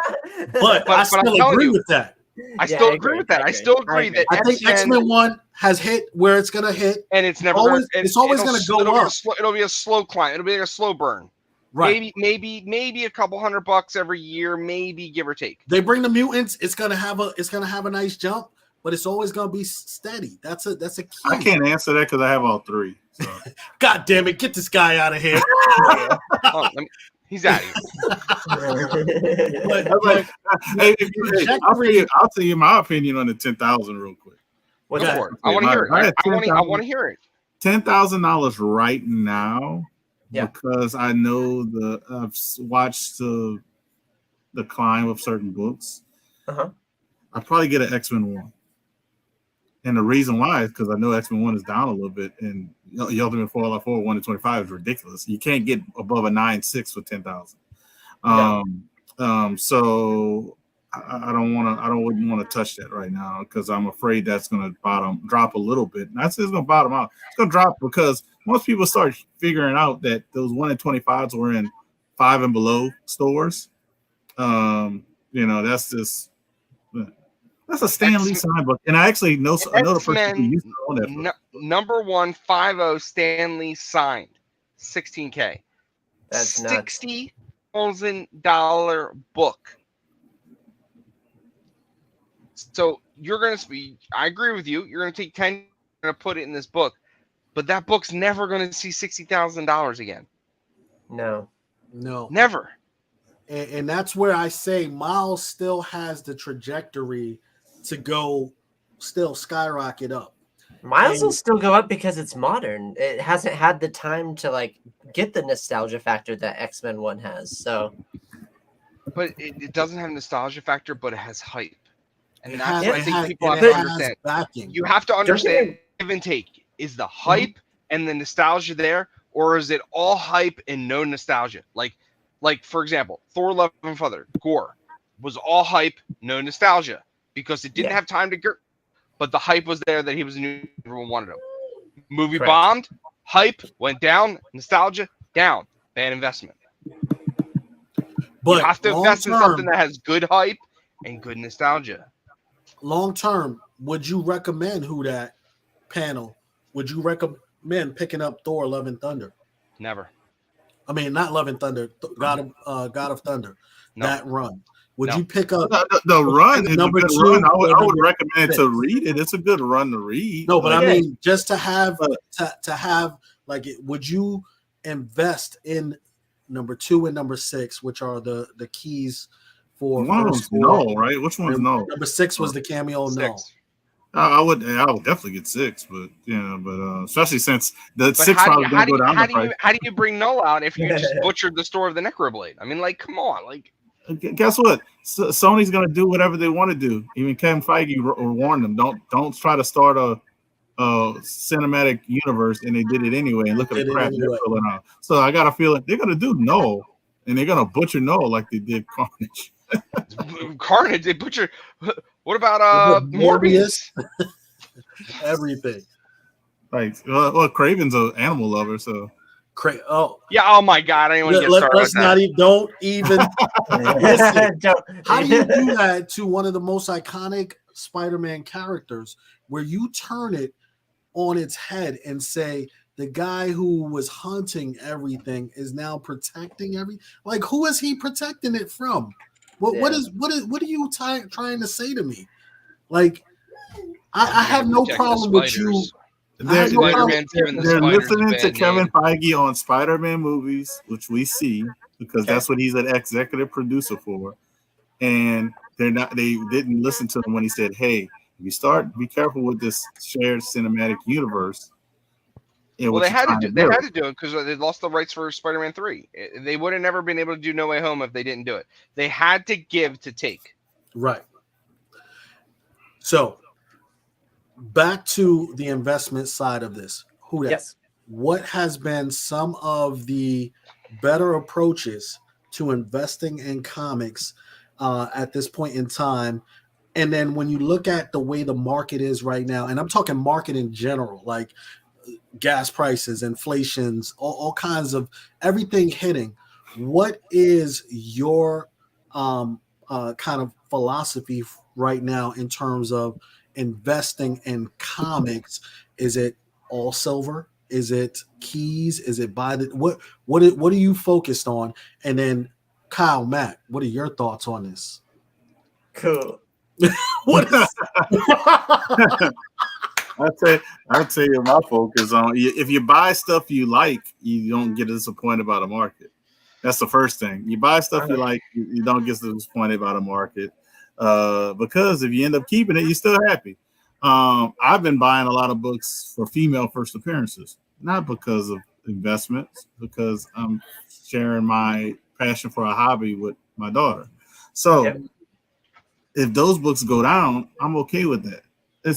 But I still agree with that. I still agree with that. I still agree that I think X-Men 1 has hit where it's gonna hit, and it's never. It's always gonna go up. It'll be a slow climb. It'll be like a slow burn. Right. Maybe a couple $100 every year, maybe give or take. They bring the mutants. It's gonna have a nice jump, but it's always gonna be steady. That's a key. I can't answer that because I have all 3. So. God damn it! Get this guy out of here. He's out of here. I'll tell you my opinion on the 10,000 real quick. What's that? I want to hear it. I want to hear it. $10,000 right now, because I know I've watched the climb of certain books. I'd probably get an X-Men 1. And the reason why is because I know X-Men 1 is down a little bit, and Ultimate Fallout 4 1-25 is ridiculous. You can't get above a 9.6 for 10,000. So I wouldn't want to touch that right now because I'm afraid that's going to drop a little bit. Not say it's going to bottom out. It's going to drop because most people start figuring out that those 1 in 25s were in 5 and below stores. That's just that's a Stan Lee sign book, and I actually know another person who used to own that book. Number 150 Stan Lee signed, $16K. That's $60,000 book. So you're gonna I agree with you. You're gonna take 10, you're gonna put it in this book, but that book's never gonna see $60,000 again. No, never. And that's where I say Miles still has the trajectory to go, still skyrocket up. Miles will still go up because it's modern. It hasn't had the time to like get the nostalgia factor that X-Men 1 has. So, but it doesn't have nostalgia factor, but it has hype. And that's what I think people have to understand. Backing. You have to understand give and take. Is the hype and the nostalgia there, or is it all hype and no nostalgia? Like for example, Thor: Love and Thunder, Gore was all hype, no nostalgia, because it didn't have time to get. But the hype was there that he was a new, everyone wanted him. Movie bombed, hype went down, nostalgia down, bad investment. But you have to invest in something that has good hype and good nostalgia. Long term, would you recommend that panel? Would you recommend picking up Thor: Love and Thunder? Never. I mean, not Love and Thunder, God of Thunder. No. That run. Would you pick up the run? Number 2. Run. I would recommend to read it. It's a good run to read. No, but I mean, just to have would you invest in number 2 and number 6, which are the keys for one first no, right? Which one's no? Number 6 was the cameo. 6. No. I would definitely get 6, but especially since the 6 probably going to go down. How do you bring Null out if you just butchered the store of the Necroblade? I mean, like, come on, like. Guess what? Sony's going to do whatever they want to do. Even Kevin Feige warned them, don't try to start a cinematic universe, and they did it anyway. And look at the crap they're pulling out. So I got a feeling they're going to do Null, and they're going to butcher Null like they did Carnage. Carnage, they butcher. What about Morbius? Everything. Like, well, Craven's an animal lover, so. Yeah! Oh my God! I don't want to get started. Let's not even. Don't even. How do you do that to one of the most iconic Spider-Man characters, where you turn it on its head and say the guy who was hunting everything is now protecting everything? Like, who is he protecting it from? What are you trying to say to me? Like, I have no problem with you. They're listening to Kevin Feige on Spider-Man movies, which we see because that's what he's an executive producer for, and they didn't listen to him when he said, "Hey, if you be careful with this shared cinematic universe." Well, they had to do it because they lost the rights for Spider-Man 3. They would have never been able to do No Way Home if they didn't do it. They had to give to take. Right. So. Back to the investment side of this. What has been some of the better approaches to investing in comics at this point in time? And then when you look at the way the market is right now, and I'm talking market in general, like gas prices, inflations, all kinds of everything hitting. What is your kind of philosophy right now in terms of investing in comics? Is it all silver? Is it keys? Is it what are you focused on? And then Kyle, Matt, what are your thoughts on this? Cool. What is I'd say my focus on if you buy stuff you like, you don't get disappointed by the market. That's the first thing. You buy stuff you like, you don't get disappointed by the market. Because if you end up keeping it, you're still happy. I've been buying a lot of books for female first appearances, not because of investments, because I'm sharing my passion for a hobby with my daughter. So if those books go down, I'm okay with that.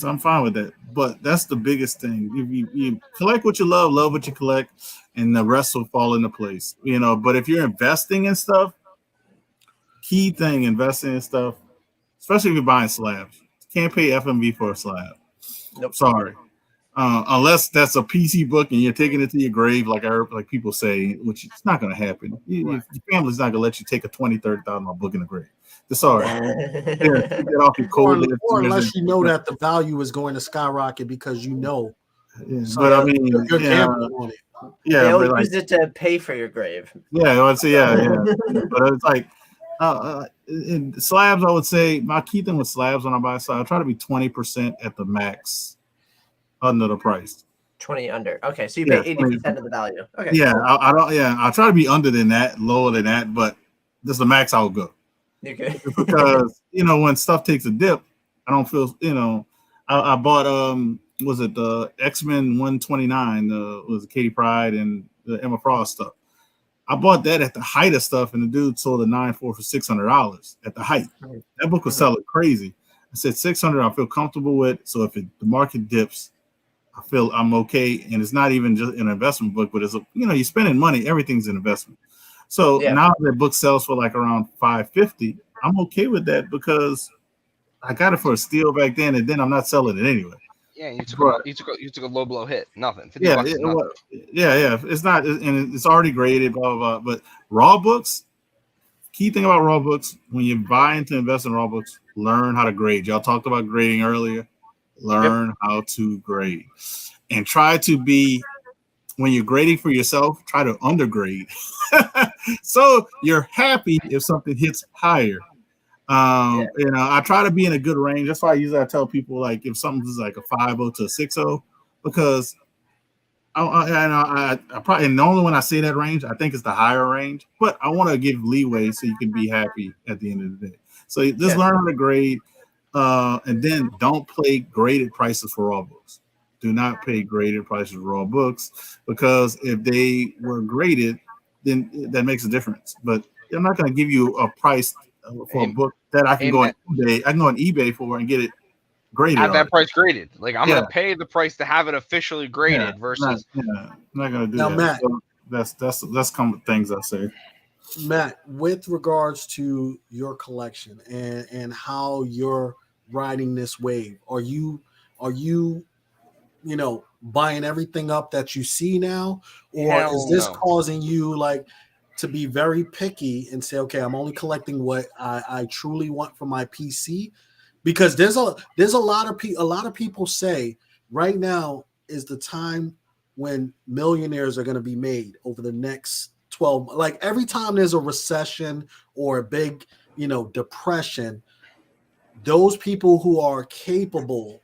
I'm fine with that. But that's the biggest thing. You collect what you love what you collect, and the rest will fall into place. But if you're investing in stuff, key thing, investing in stuff, especially if you're buying slabs. You can't pay FMV for a slab. Nope. Sorry. Unless that's a PC book and you're taking it to your grave, like people say, which it's not going to happen. Your family's not going to let you take a $20,000-$30,000 book in the grave. Sorry. Take that off your code. Or unless you know that the value is going to skyrocket because you know. Yeah, but I mean, you're gambling on it. Yeah, they'll use it to pay for your grave. Yeah, I would say yeah. But it's like in slabs, I would say my key thing with slabs when I buy slabs, I try to be 20% at the max under the price. 20 under. Okay, so you pay 80% of the value. Okay. Yeah, cool. I don't. Yeah, I try to be under than that, lower than that, but this is the max I'll go. Okay. Because when stuff takes a dip, I don't feel. I bought was it the X-Men 129? Was it Katie Pryde and the Emma Frost stuff? I bought that at the height of stuff, and the dude sold a 9.4 for $600 at the height. That book was selling crazy. I said $600. I feel comfortable with. So if the market dips, I feel I'm okay. And it's not even just an investment book, but it's you're spending money. Everything's an investment. So now that book sells for like around $550, I'm okay with that because I got it for a steal back then, and then I'm not selling it anyway. Yeah, you took a low blow hit. Nothing. Yeah. It's not, and it's already graded. Blah blah blah. But raw books. Key thing about raw books: when you buy into invest in raw books, learn how to grade. Y'all talked about grading earlier. Learn how to grade, and try to be. When you're grading for yourself, try to undergrade. So you're happy if something hits higher. I try to be in a good range. That's why I tell people like if something's like a 5.0 to a 6.0, because I probably, and normally when I say that range, I think it's the higher range, but I want to give leeway so you can be happy at the end of the day. So just learn how to grade, and then don't pay graded prices for raw books. Do not pay graded prices for raw books, because if they were graded, then that makes a difference. But I'm not going to give you a price for a book that I can go on eBay. I can go on eBay for and get it graded. Have that price graded. Like I'm going to pay the price to have it officially graded versus. I'm not going to do now, that. Matt, so that's common things I say. Matt, with regards to your collection and how you're riding this wave, are you buying everything up that you see now, or is this causing you like to be very picky and say, okay, I'm only collecting what I truly want for my PC? Because there's a lot of people say right now is the time when millionaires are going to be made over the next 12. Like every time there's a recession or a big depression, those people who are capable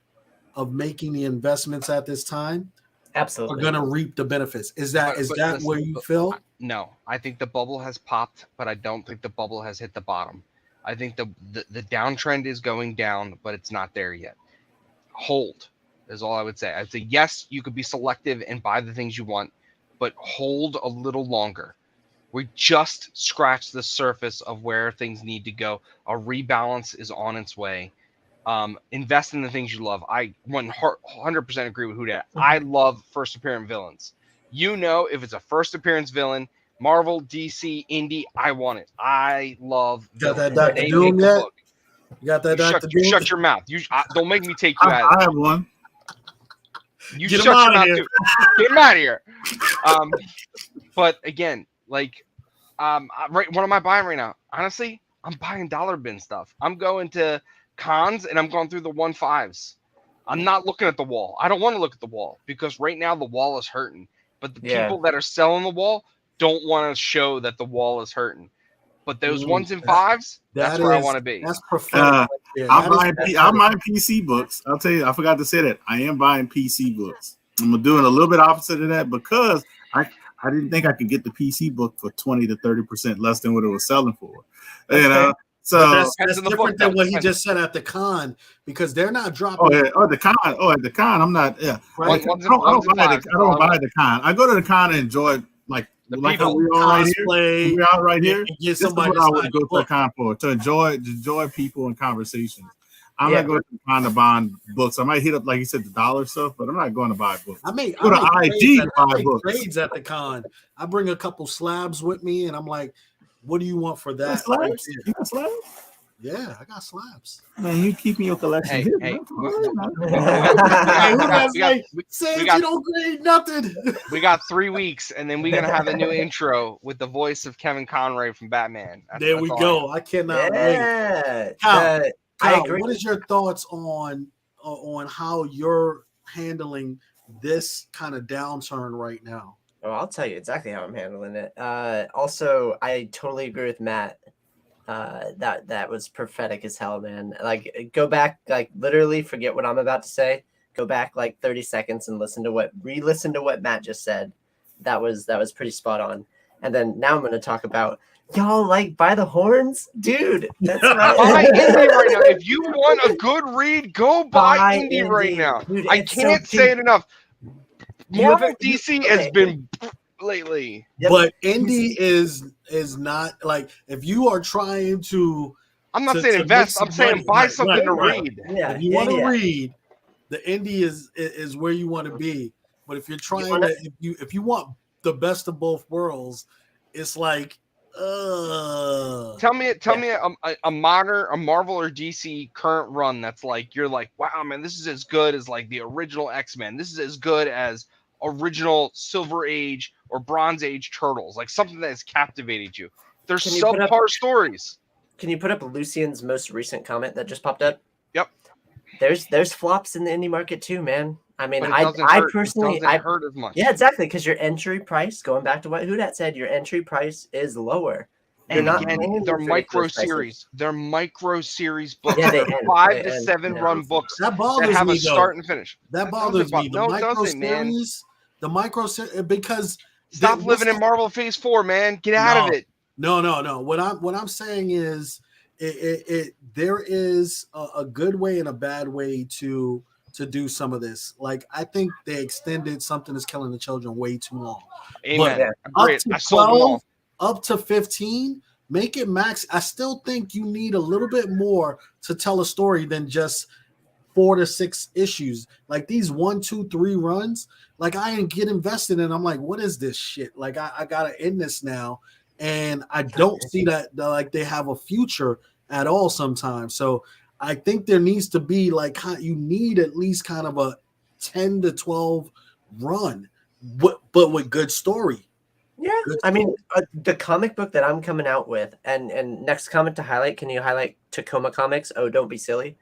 of making the investments at this time absolutely are going to reap the benefits. Is that where you feel? No, I think the bubble has popped, but I don't think the bubble has hit the bottom. I think the downtrend is going down, but it's not there yet. Hold is all I would say. I'd say yes, you could be selective and buy the things you want, but hold a little longer. We just scratched the surface of where things need to go. A rebalance is on its way. Invest in the things you love. I 100% agree with Huda. I love first appearance villains. If it's a first appearance villain, Marvel, DC, Indie, I want it. I love villains. Got that Dr. Doom yet? You got that Dr. Doom? Shut your mouth. Don't make me take you out. I have one. You get shut your mouth too. Get him out of here. But again, what am I buying right now? Honestly, I'm buying dollar bin stuff. I'm going to cons and I'm going through the 1.5s. I'm not looking at the wall. I don't want to look at the wall because right now the wall is hurting. But the people that are selling the wall don't want to show that the wall is hurting. But those 1s and 5s, that's where I want to be. That's prophetic. I'm buying PC books. I'll tell you, I forgot to say that. I am buying PC books. I'm doing a little bit opposite of that because I didn't think I could get the PC book for 20 to 30% less than what it was selling for. So that's different than what he just said at the con, because they're not dropping. At the con, I'm not. Yeah, right. I don't buy the con. I go to the con and enjoy like how we are right here. We are right here. This is what I would go to the con for, to enjoy people and conversations. I'm not going to the con to buy books. I might hit up, like you said, the dollar stuff, but I'm not going to buy books. I make IG to buy books. Trades at the con. I bring a couple slabs with me, and I'm like, what do you want for that? Slabs? You got slabs? Yeah, I got slaps. Man, you keeping your collection. Hey, Hey, hey, we Hey, who got- that's we got- like, we- Sans, we got- you don't grade nothing. We got 3 weeks, and then we're gonna have a new intro with the voice of Kevin Conroy from Batman. There we go. I cannot wait. Yeah, Kyle, I Kyle, agree. what is your thoughts on how you're handling this kind of downturn right now? Oh, I'll tell you exactly how I'm handling it. Also, I totally agree with Matt. That was prophetic as hell, man. Like, go back, like literally forget what I'm about to say. Go back like 30 seconds and re-listen to what Matt just said. That was pretty spot on. And then now I'm going to talk about y'all like buy the horns, dude. That's right. Buy indie right now. If you want a good read, go buy indie right now. Dude, I it's so can't say it enough. Do you Marvel ever- DC okay. has been lately. Yep. But indie is not like, if you are trying to. I'm not to saying make invest. some I'm saying money. buy Right, something to right. read. Yeah, If you want to read, the indie is where you want to be. But if you're trying if you want the best of both worlds, it's like, Tell me a modern, a Marvel or DC current run that's like, you're like, wow, man, this is as good as like the original X-Men. This is as good as original Silver Age or Bronze Age Turtles. Like something that has captivated you. There's Can you put up- subpar stories. Can you put up Lucian's most recent comment that just popped up? Yep. There's flops in the indie market too, man. I mean, But it I doesn't personally, hurt as much. yeah, exactly, because your entry price, going back to what Hudat said, your entry price is lower. You're And not again, paying they're these micro ridiculous prices. series. They're micro series books. Yeah, They're they end. 5 They to end, 7 yeah. run books that that bothers have me a start though. and finish. That bothers me. The No, it micro doesn't, man. series, the micro series, because Stop living in Marvel Phase 4, man. Get out of it. No. What I'm saying is, there is a good way and a bad way to do some of this. Like, I think they extended Something Is Killing the Children way too long. Amen. But Agree. up to I sold them 12, all. up to 15, make it max. I still think you need a little bit more to tell a story than just 4 to 6 issues. Like these 1, 2, 3 runs, like I get invested in. I'm like, what is this shit? Like I gotta end this now, and I don't see that like they have a future at all sometimes. So I think there needs to be like, you need at least kind of a 10 to 12 run, but with good story. Yeah, Good I mean, the comic book that I'm coming out with, and next comment to highlight. Can you highlight Tacoma Comics? Oh, don't be silly.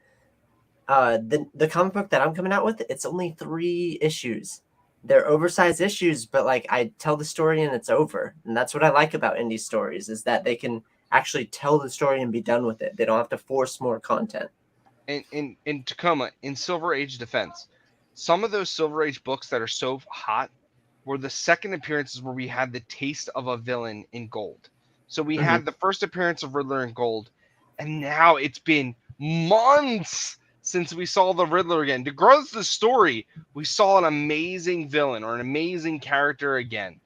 The comic book that I'm coming out with, it's only 3 issues. They're oversized issues, but like I tell the story and it's over. And that's what I like about indie stories, is that they can actually tell the story and be done with it. They don't have to force more content. In Tacoma, in Silver Age defense, some of those Silver Age books that are so hot were the second appearances where we had the taste of a villain in Gold. So we had the first appearance of Riddler in Gold, and now it's been months since we saw the Riddler again. To grow the story, we saw an amazing villain or an amazing character again.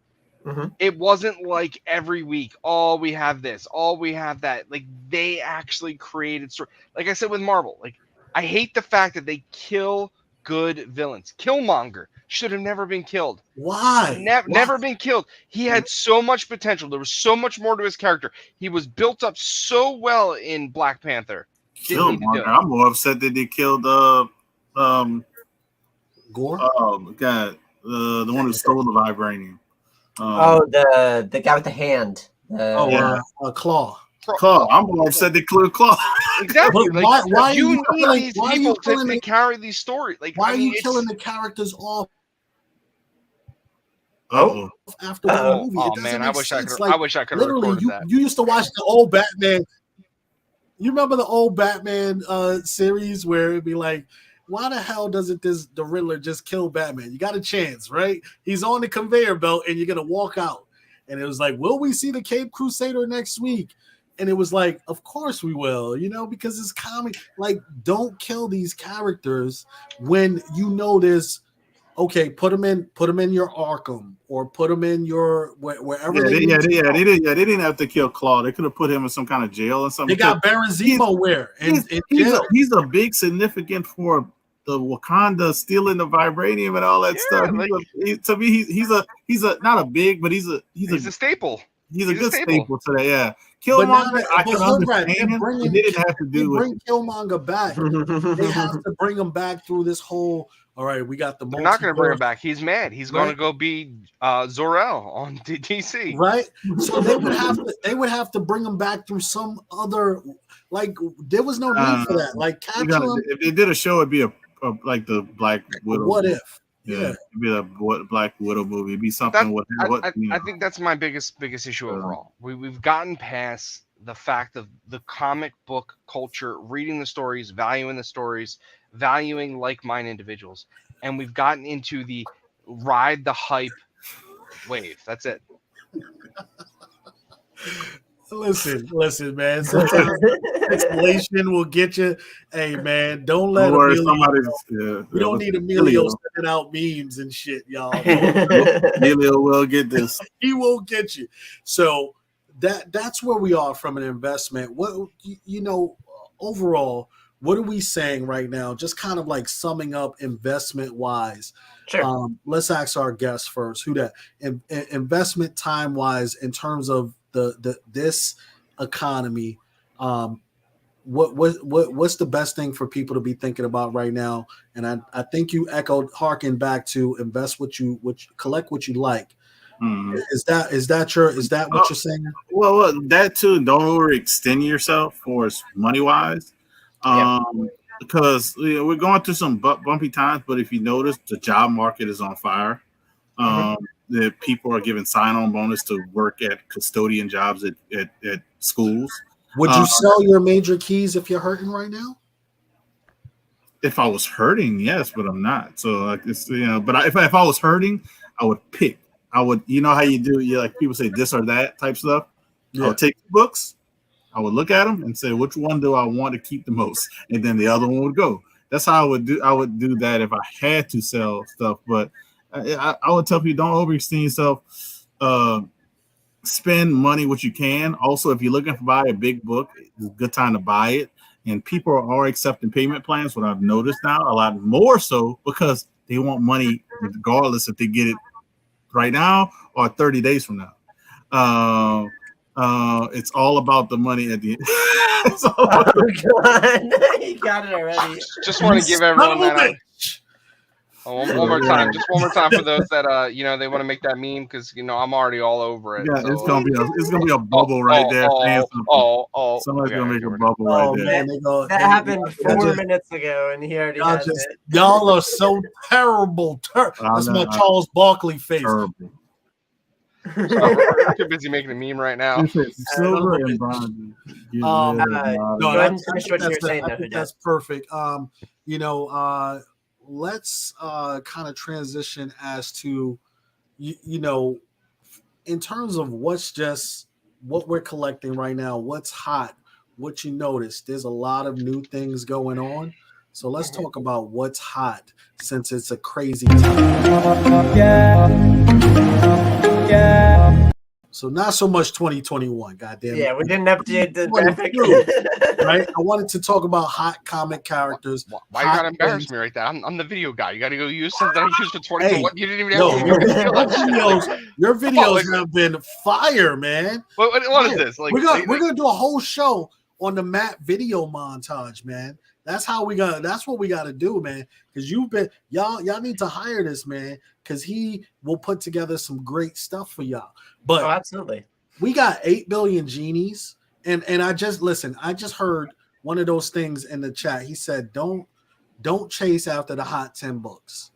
It wasn't like every week, oh, we have this, oh, we have that. Like, they actually created story. Like I said with Marvel, like, I hate the fact that they kill good villains. Killmonger should have never been killed. Why? Never been killed. He had so much potential. There was so much more to his character. He was built up so well in Black Panther. Killmonger. I'm more upset that they killed Gore. Oh god, the one who stole the vibranium. The guy with the hand. Claw. Claw. I'm more upset they killed Claw. Exactly. But Like, why you are you need killing, these why are people you killing to the, carry these stories. Like, why I are mean, you killing the characters off Oh, after one movie? Oh It doesn't man, make I wish sense. I wish I could have Literally, recorded that. you used to watch the old Batman. You remember the old Batman series where it'd be like, why the hell doesn't the Riddler just kill Batman? You got a chance, right? He's on the conveyor belt and you're gonna walk out. And it was like, will we see the Cape Crusader next week? And it was like, of course we will, because it's comic. Like, don't kill these characters when you know there's. Okay, put them in your Arkham, or put them in your wherever. They didn't have to kill Claw. They could have put him in some kind of jail or something. They got Baron Zemo where he's a big significant for the Wakanda stealing the vibranium and all that stuff. Like, To me, he's a not a big, but he's a staple. he's a He's a good staple. staple today. Yeah, But now Killmonger, that, I but can Hood Rat, understand they're him. bringing, They didn't have to they do it. bring Killmonger back. They have to bring him back through this whole. All right, we got the They're not going to bring him multiverse, back. He's mad. He's going to Right. go be Zor-El on DC. right? So they would have to bring him back through some other. Like there was no need for that. Like capture him. If they did a show, it'd be a like the Black Widow. What if? Yeah, Yeah. it'd be a Black Widow movie. It'd be something. I think that's my biggest issue overall. We've gotten past the fact of the comic book culture, reading the stories, valuing the stories, valuing like-minded individuals, and we've gotten into the ride the hype wave. That's it. Listen, man. Sometimes pixelation will get you. Hey, man, don't let Emilio. We don't need Emilio sending out memes and shit, y'all. Emilio will get this. He won't get you. So that's where we are from an investment. What overall, what are we saying right now? Just kind of like summing up investment wise. Sure. Let's ask our guests first. Who that investment time wise in terms of this economy? What's the best thing for people to be thinking about right now? And I think you harken back to invest collect what you like. Mm-hmm. Is that what you're saying? Well, that too. Don't overextend yourself for money wise, because we're going through some bumpy times. But if you notice, the job market is on fire. The people are given sign-on bonus to work at custodian jobs at schools. Would you sell your major keys if you're hurting right now? If I was hurting, yes, but I'm not. So like it's but if I was hurting, I would pick. I would, how you do, like people say this or that type stuff. Yeah. I would take the books, I would look at them and say, which one do I want to keep the most? And then the other one would go. That's how I would do. I would do that if I had to sell stuff. But I would tell people, don't overextend yourself. Spend money what you can. Also, if you're looking to buy a big book, it's a good time to buy it. And people are accepting payment plans, what I've noticed now, a lot more so because they want money regardless if they get it right now or 30 days from now. It's all about the money at the end. Oh God, he got it already. Just want to give everyone that. One more time, just one more time for those that they want to make that meme because I'm already all over it. Yeah, so, it's gonna be a bubble right there. Somebody's gonna make a bubble right there. Man, that happened 4 minutes ago, and he already has it. Y'all are so terrible. That's my Charles Barkley face. Terrible. We're too busy making a meme right now. Silver and bronze. Go ahead and finish what you're saying. I think that's perfect. Let's kind of transition as to, in terms of what we're collecting right now, what's hot, what you notice. There's a lot of new things going on. So let's talk about what's hot since it's a crazy time. Yeah. So not so much 2021, goddamn. Yeah, we didn't update the graphic. Right? I wanted to talk about hot comic characters. Why you gotta embarrass me right there? I'm the video guy. You gotta go use something I used for 2021. You didn't even have your videos have been fire, man. What is this? We're gonna do a whole show on the Matt video montage, man. That's what we gotta do, man. Because y'all need to hire this man because he will put together some great stuff for y'all. But absolutely. We got 8 billion genies. And I just heard one of those things in the chat. He said, don't chase after the hot 10 books.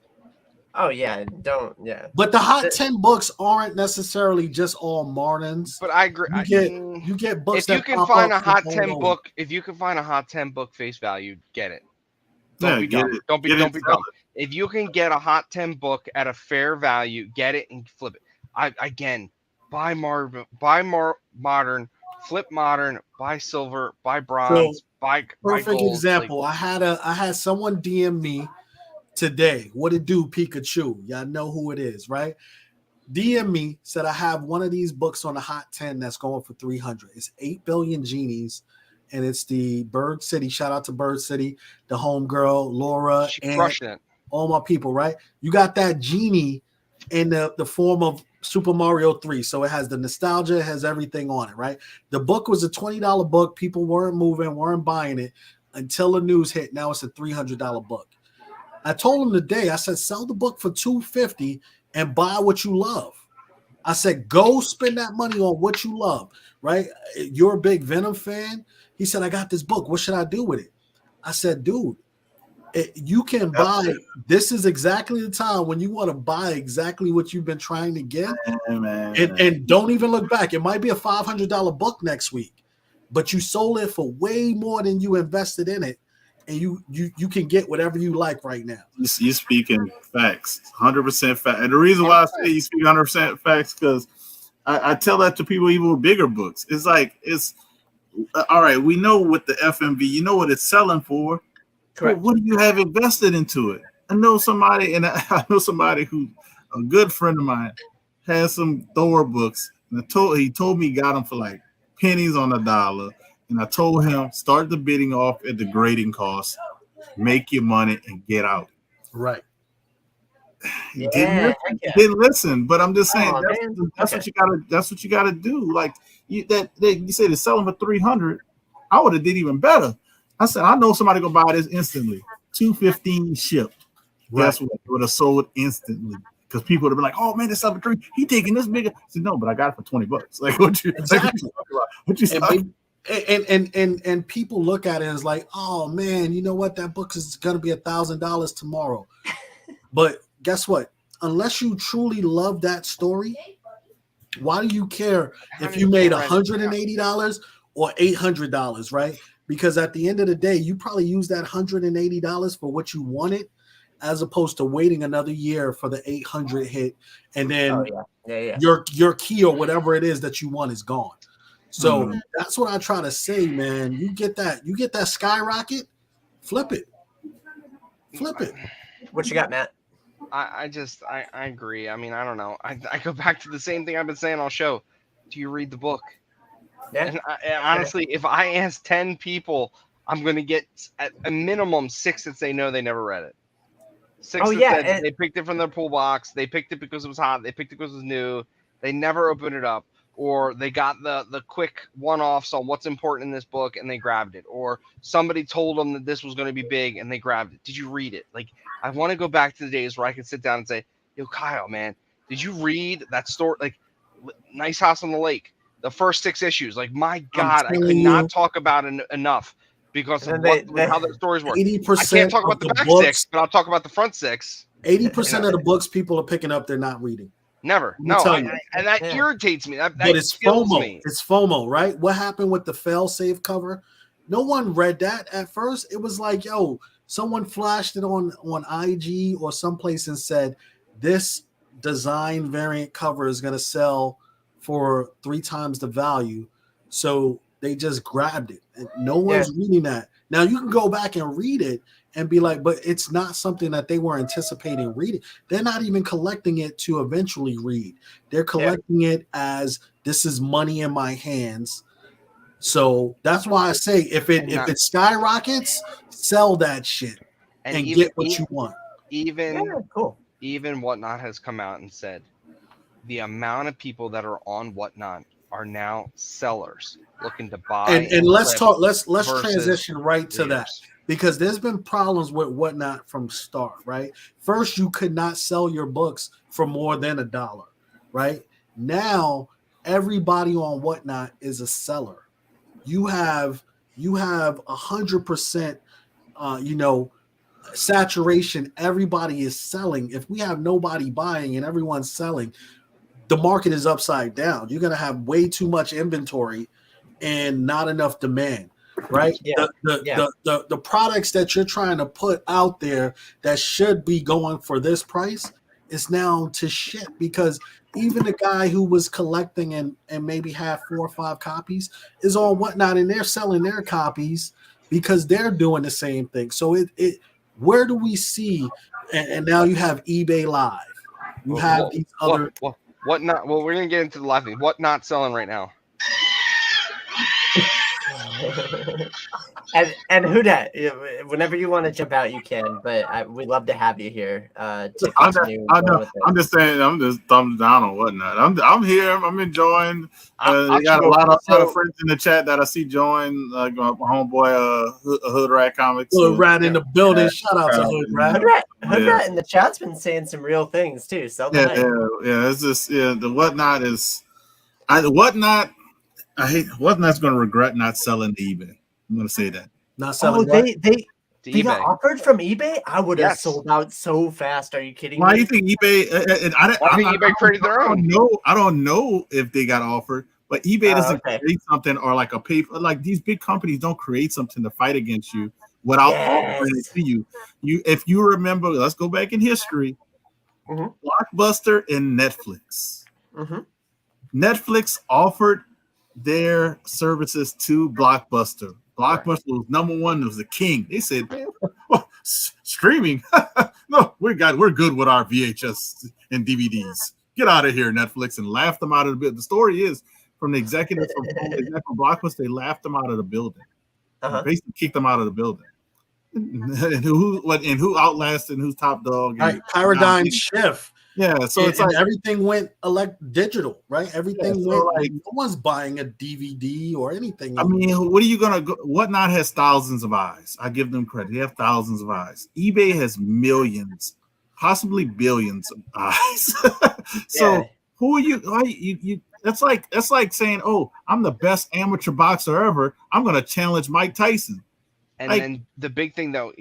Oh yeah, don't. But the hot 10 books aren't necessarily just all Martins. But I agree. You get books. If you can find a hot 10 book, if you can find a hot 10 book face value, get it. Don't be dumb. Don't be dumb. If you can get a hot 10 book at a fair value, get it and flip it. Buy modern, flip modern, buy silver, buy bronze, buy perfect gold. Example. I had someone DM me today. What it do, Pikachu? Y'all know who it is, right? DM me, said I have one of these books on the hot 10 that's going for 300. It's 8 billion genies, and it's the Bird City. Shout out to Bird City, the homegirl Laura, and all my people. Right? You got that genie in the form of Super Mario 3. So it has the nostalgia, it has everything on it, right? The book was a $20 book. People weren't moving, weren't buying it until the news hit. Now it's a $300 book. I told him today, I said, sell the book for $250 and buy what you love. I said, go spend that money on what you love, right? You're a big Venom fan. He said, I got this book. What should I do with it? I said, dude, you can buy. This is exactly the time when you want to buy exactly what you've been trying to get, and don't even look back. It might be a $500 book next week, but you sold it for way more than you invested in it, and you can get whatever you like right now. You speaking facts, 100% fact. And the reason why I say you speak 100% facts because I tell that to people even with bigger books. It's like it's all right. We know what the FMV, you know what it's selling for. Correct. What do you have invested into it? I know somebody, and I know somebody who, a good friend of mine, has some Thor books, and he told me he got them for like pennies on the dollar, and I told him start the bidding off at the grading cost, make your money, and get out. Right. He didn't listen, but I'm just saying that's what you gotta. That's what you gotta do. Like you said, it's selling for $300. I would have did even better. I said, I know somebody gonna buy this instantly. $215 shipped. Right. Guess what? It would have sold instantly because people would have been like, "Oh man, this up for $3. He taking this bigger." I said, "No, but I got it for $20." Like, what you exactly? What you talking about? And people look at it as like, "Oh man, you know what? That book is gonna be $1,000 tomorrow." But guess what? Unless you truly love that story, why do you care if you made $180 or $800? Right? Because at the end of the day, you probably use that $180 for what you wanted, as opposed to waiting another year for the 800 hit, and then your key or whatever it is that you want is gone. So that's what I try to say, man. You get that skyrocket, flip it. What you got, Matt? I agree. I mean, I don't know. I go back to the same thing I've been saying all show. Do you read the book? Yeah. And honestly, if I ask 10 people, I'm going to get at a minimum 6 that say no, they never read it. 6 that said they picked it from their pool box. They picked it because it was hot. They picked it because it was new. They never opened it up. Or they got the quick one-offs on what's important in this book and they grabbed it. Or somebody told them that this was going to be big and they grabbed it. Did you read it? Like, I want to go back to the days where I could sit down and say, yo, Kyle, man, did you read that story? Like, Nice House on the Lake. The first 6 issues, like, my God, I could not talk about it enough because of how the stories work. 80% I can't talk about the back books, 6, but I'll talk about the front 6. 80% of the books people are picking up, they're not reading. Never. No, and that irritates me. That but it's FOMO. Me. It's FOMO, right? What happened with the fail-safe cover? No one read that at first. It was like, yo, someone flashed it on IG or someplace and said, this design variant cover is going to sell for 3 times the value. So they just grabbed it. And no one's reading that. Now you can go back and read it and be like, but it's not something that they were anticipating reading. They're not even collecting it to eventually read. They're collecting it as this is money in my hands. So that's why I say if it skyrockets, sell that shit and get what you want. Even Whatnot has come out and said the amount of people that are on Whatnot are now sellers looking to buy. And let's transition right to that, because there's been problems with Whatnot from start, right? First, you could not sell your books for more than $1, right? Now everybody on Whatnot is a seller. You have 100%, saturation. Everybody is selling. If we have nobody buying and everyone's selling, the market is upside down. You're going to have way too much inventory and not enough demand, right? The products that you're trying to put out there that should be going for this price is now to shit, because even the guy who was collecting and maybe have 4 or 5 copies is on Whatnot, and they're selling their copies because they're doing the same thing. So where do we see? And now you have eBay Live. You have these other. Whatnot. Well, we're gonna get into the live thing. Whatnot selling right now? And Huda, whenever you want to jump out, you can. But we'd love to have you here to continue. I'm just saying. I'm just thumbs down on whatnot. I'm here. I'm enjoying. They got a lot of friends in the chat that I see join. Like my homeboy, Hood Rat Comics. Hood Rat in the building. Shout out to Hood Rat. Hood Rat in the chat's been saying some real things too. So yeah. It's just the Whatnot is. Whatnot. I hate Whatnot's going to regret not selling to eBay. I'm going to say that. Not selling. They got offered from eBay. I would have sold out so fast. Are you kidding me? Why do you think eBay? eBay created their own. I don't know if they got offered, but eBay doesn't create something or like a paper. Like these big companies don't create something to fight against you without offering it to you. If you remember, let's go back in history. Blockbuster and Netflix. Netflix offered their services to Blockbuster. Blockbuster was number one. It was the king. They said, streaming. No, we're good with our VHS and DVDs. Get out of here, Netflix, and laughed them out of the building. The story is from the executive from Blockbuster, they laughed them out of the building. Basically kicked them out of the building. And who outlasted and who's top dog? Paradigm shift. Yeah, so it's like everything went digital, right? Everything went like no one's buying a DVD or anything. I mean, what are you gonna go? Whatnot has thousands of eyes. I give them credit. They have thousands of eyes. eBay has millions, possibly billions of eyes. So who are you? You that's like saying, "Oh, I'm the best amateur boxer ever. I'm gonna challenge Mike Tyson." And then the big thing, though,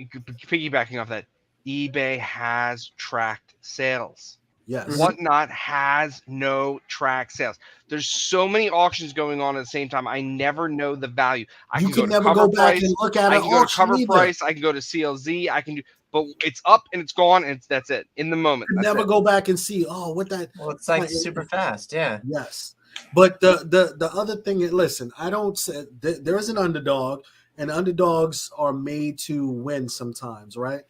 piggybacking off that, eBay has tracked sales. Yes. Whatnot has no track sales. There's so many auctions going on at the same time. I never know the value. You can never go back and look at it. I can go to cover price. I can go to CLZ. I can do, but it's up and it's gone and that's it in the moment. You never go back and see. Oh, what that? Well, it's like super fast. Yeah. Yes. But the other thing is, listen, I don't say there is an underdog, and underdogs are made to win sometimes, right?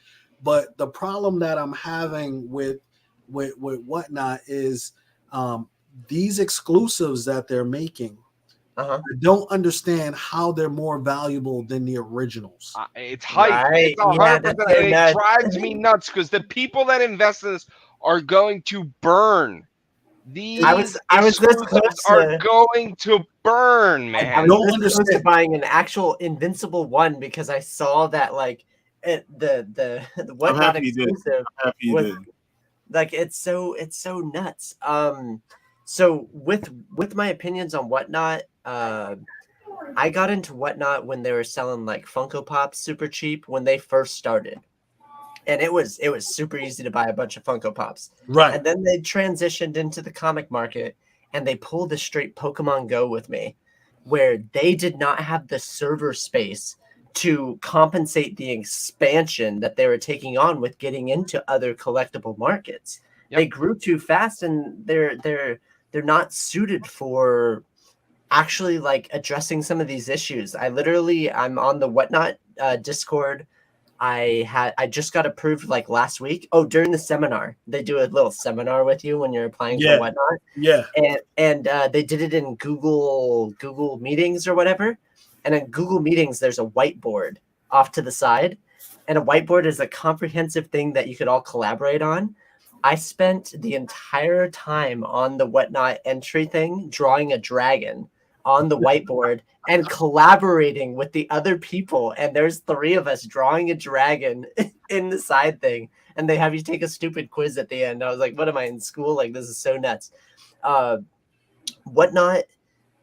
But the problem that I'm having with Whatnot is these exclusives that they're making. I don't understand how they're more valuable than the originals. It's hype. Right. It's 100%. It drives me nuts because the people that invest in this are going to burn. These I was this close are going to burn, man. I don't understand buying an actual Invincible one because I saw that like the Whatnot exclusive was, like it's so nuts. So with my opinions on Whatnot, I got into Whatnot when they were selling like Funko Pops super cheap when they first started. And it was super easy to buy a bunch of Funko Pops. Right. And then they transitioned into the comic market and they pulled a straight Pokemon Go with me where they did not have the server space to compensate the expansion that they were taking on with getting into other collectible markets. Yep. They grew too fast and they're not suited for actually like addressing some of these issues. I'm on the Whatnot Discord. I just got approved like last week. Oh, during the seminar, they do a little seminar with you when you're applying for Whatnot. Yeah. And they did it in Google Meetings or whatever. And in Google Meetings, there's a whiteboard off to the side. And a whiteboard is a comprehensive thing that you could all collaborate on. I spent the entire time on the Whatnot entry thing drawing a dragon on the whiteboard and collaborating with the other people. And there's 3 of us drawing a dragon in the side thing. And they have you take a stupid quiz at the end. I was like, what am I in school? Like, this is so nuts. Whatnot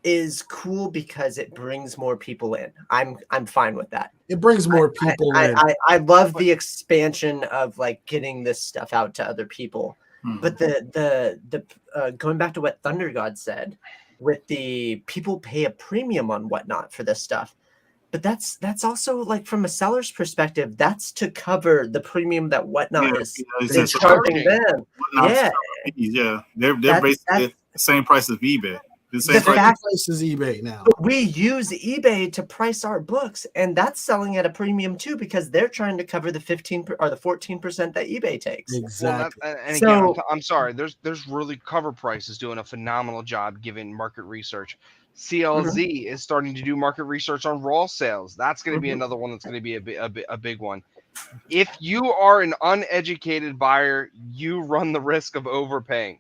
is cool because it brings more people in. I'm fine with that. It brings more people in. I love the expansion of like getting this stuff out to other people. But the going back to what Thunder God said, with the people pay a premium on Whatnot for this stuff. But that's also like from a seller's perspective, that's to cover the premium that Whatnot is charging them. Yeah, they're basically the same price as eBay. The fact is eBay now. We use eBay to price our books, and that's selling at a premium too because they're trying to cover the 15 or the 14% that eBay takes. Exactly. Well, and again, I'm sorry. There's really Cover Price is doing a phenomenal job given market research. CLZ is starting to do market research on raw sales. That's going to be another one that's going to be a big one. If you are an uneducated buyer, you run the risk of overpaying.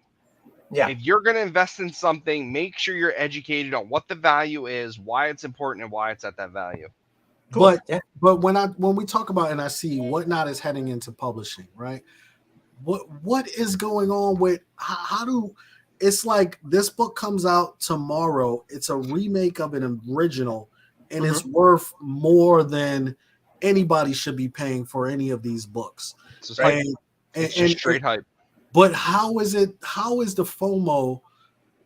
Yeah. If you're going to invest in something, make sure you're educated on what the value is, why it's important, and why it's at that value. Cool. But when we talk about, and I see Whatnot is heading into publishing, right? What is going on with how do it's like this book comes out tomorrow? It's a remake of an original, and it's worth more than anybody should be paying for any of these books. It's just hype. It's just straight hype. But how is the FOMO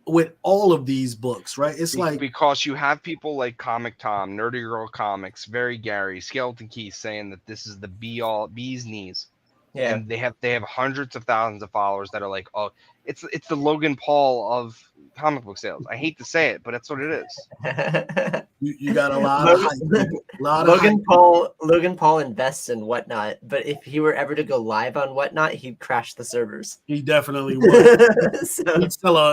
with all of these books, right? It's like because you have people like Comic Tom, Nerdy Girl Comics, Very Gary, Skeleton Keys saying that this is the bee's knees. Yeah. And they have hundreds of thousands of followers that are like, oh, it's the Logan Paul of comic book sales. I hate to say it, but that's what it is. You got a lot of hype. Logan Paul invests in Whatnot, but if he were ever to go live on Whatnot, he'd crash the servers. He definitely would. So,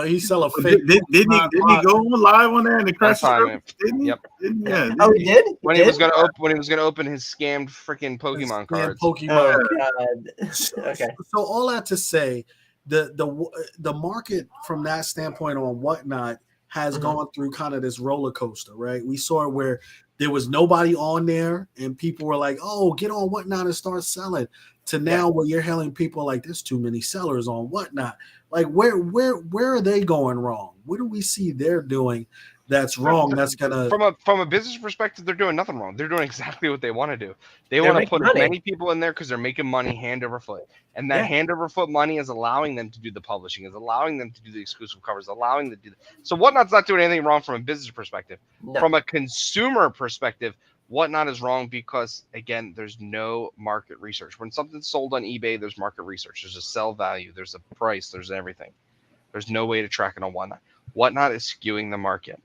he'd sell a fake. Didn't he go live on there and crash the servers? Didn't he? Yep. Yeah. Oh, he did? When he was gonna open his scammed freaking Pokemon cards. Pokemon. Oh God. Okay. So all that to say, the market from that standpoint on Whatnot has gone through kind of this roller coaster, right? We saw it where there was nobody on there and people were like, oh, get on Whatnot and start selling, to now where you're hailing people like there's too many sellers on Whatnot. Like where are they going wrong? What do we see they're doing that's wrong? That's gonna from a business perspective, they're doing nothing wrong. They're doing exactly what they want to do. They want to put as many people in there because they're making money hand over foot, and that hand over foot money is allowing them to do the publishing, is allowing them to do the exclusive covers, allowing them to do that. So Whatnot's not doing anything wrong from a business perspective. No. From a consumer perspective, Whatnot is wrong because, again, there's no market research. When something's sold on eBay, there's market research. There's a sell value. There's a price. There's everything. There's no way to track it on Whatnot. Whatnot is skewing the market.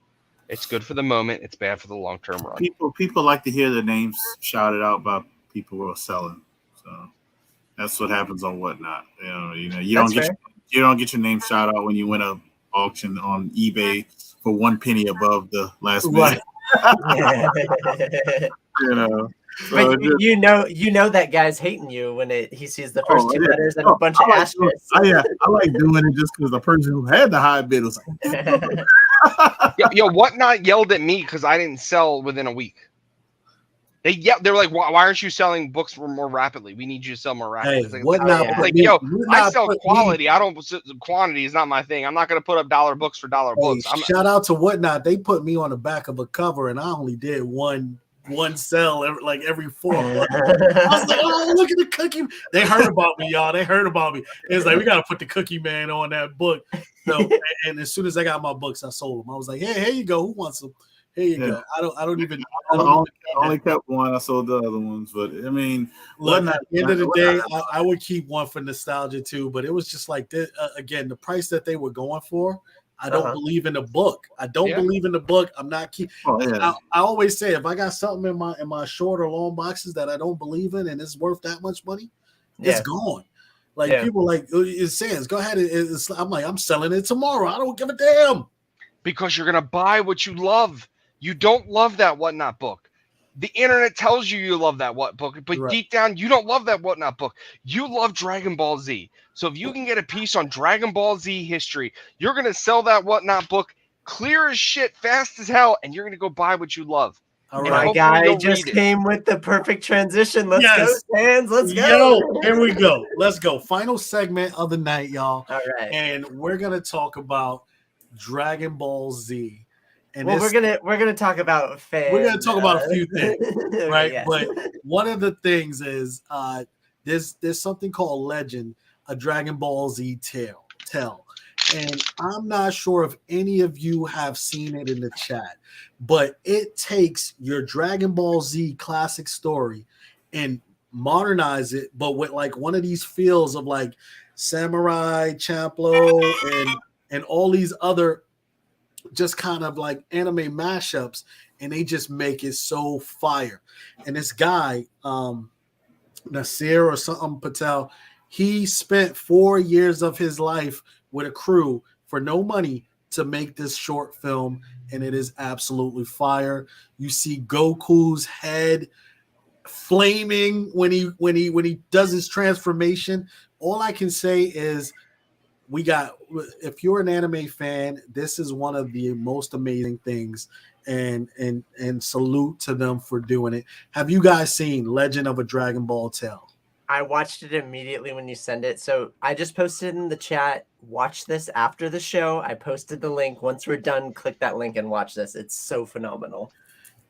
It's good for the moment. It's bad for the long-term run. People like to hear their names shouted out by people who are selling. So that's what happens on Whatnot. You don't get your name shouted out when you win an auction on eBay for 1 penny above the last bid. But you know that guy's hating you when he sees the first two letters and a bunch of asterisks. I like doing it just because the person who had the high bid was like, yo, Whatnot yelled at me because I didn't sell within a week. They're like, why aren't you selling books more rapidly? We need you to sell more rapidly. Hey, I sell quality. I don't. Quantity is not my thing. I'm not going to put up dollar books for dollar books. Shout out to Whatnot. They put me on the back of a cover, and I only did one sell every 4 months. I was like, oh, look at the cookie. They heard about me, y'all. They heard about me. It's like, we got to put the Cookie Man on that book. So, and as soon as I got my books, I sold them. I was like, hey, here you go. Who wants them? Here you go. I only kept one. I sold the other ones, but I mean, look, at the end of the day, I would keep one for nostalgia too. But it was just like this again. The price that they were going for, I don't believe in the book. I don't believe in the book. I'm not keep. I always say if I got something in my short or long boxes that I don't believe in and it's worth that much money, it's gone. Like people like it says, go ahead. I'm like, I'm selling it tomorrow. I don't give a damn. Because you're gonna buy what you love. You don't love that Whatnot book. The internet tells you love that book, but deep down, you don't love that Whatnot book. You love Dragon Ball Z. So if you can get a piece on Dragon Ball Z history, you're going to sell that Whatnot book clear as shit, fast as hell, and you're going to go buy what you love. All right, my guy just came with the perfect transition. Let's go, Stans. Let's go. Yo, here we go. Let's go. Final segment of the night, y'all. All right. And we're going to talk about Dragon Ball Z. And we're gonna talk about fans. We're gonna talk about a few things, right? Yeah. But one of the things is there's something called Legend, a Dragon Ball Z tell, and I'm not sure if any of you have seen it in the chat, but it takes your Dragon Ball Z classic story and modernize it, but with like one of these feels of like Samurai Champloo and all these other just kind of like anime mashups, and they just make it so fire. And this guy, Nasir or something Patel, he spent 4 years of his life with a crew for no money to make this short film, and it is absolutely fire. You see Goku's head flaming when he does his transformation. All I can say is if you're an anime fan, this is one of the most amazing things, and salute to them for doing it. Have you guys seen Legend of a Dragon Ball Tale? I watched it immediately when you send it. So I just posted in the chat, watch this after the show. I posted the link. Once we're done, click that link and watch this. It's so phenomenal.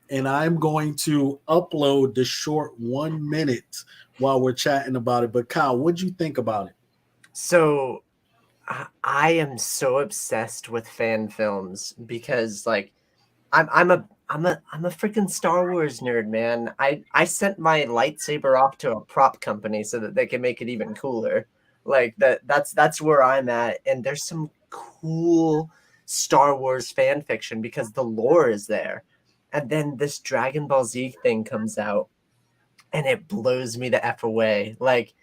And I'm going to upload the short 1 minute while we're chatting about it. But Kyle, what'd you think about it? So I am so obsessed with fan films because like I'm a freaking Star Wars nerd, man. I sent my lightsaber off to a prop company so that they can make it even cooler. Like that's where I'm at. And there's some cool Star Wars fan fiction because the lore is there. And then this Dragon Ball Z thing comes out and it blows me the F away. Like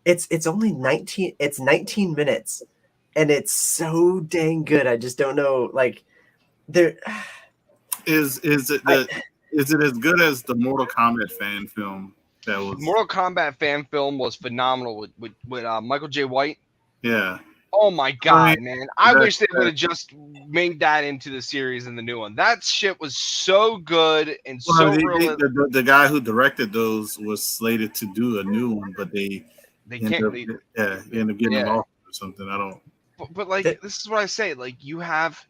it's only 19 minutes and it's so dang good. I just don't know, like there is it as good as the Mortal Kombat fan film that was? Mortal Kombat fan film was phenomenal with Michael J. White. Yeah. Oh my god, man! I wish they would have just made that into the series in the new one. That shit was so good and the guy who directed those was slated to do a new one, but they end up getting him off or something. I don't. But like this is what I say. Like you have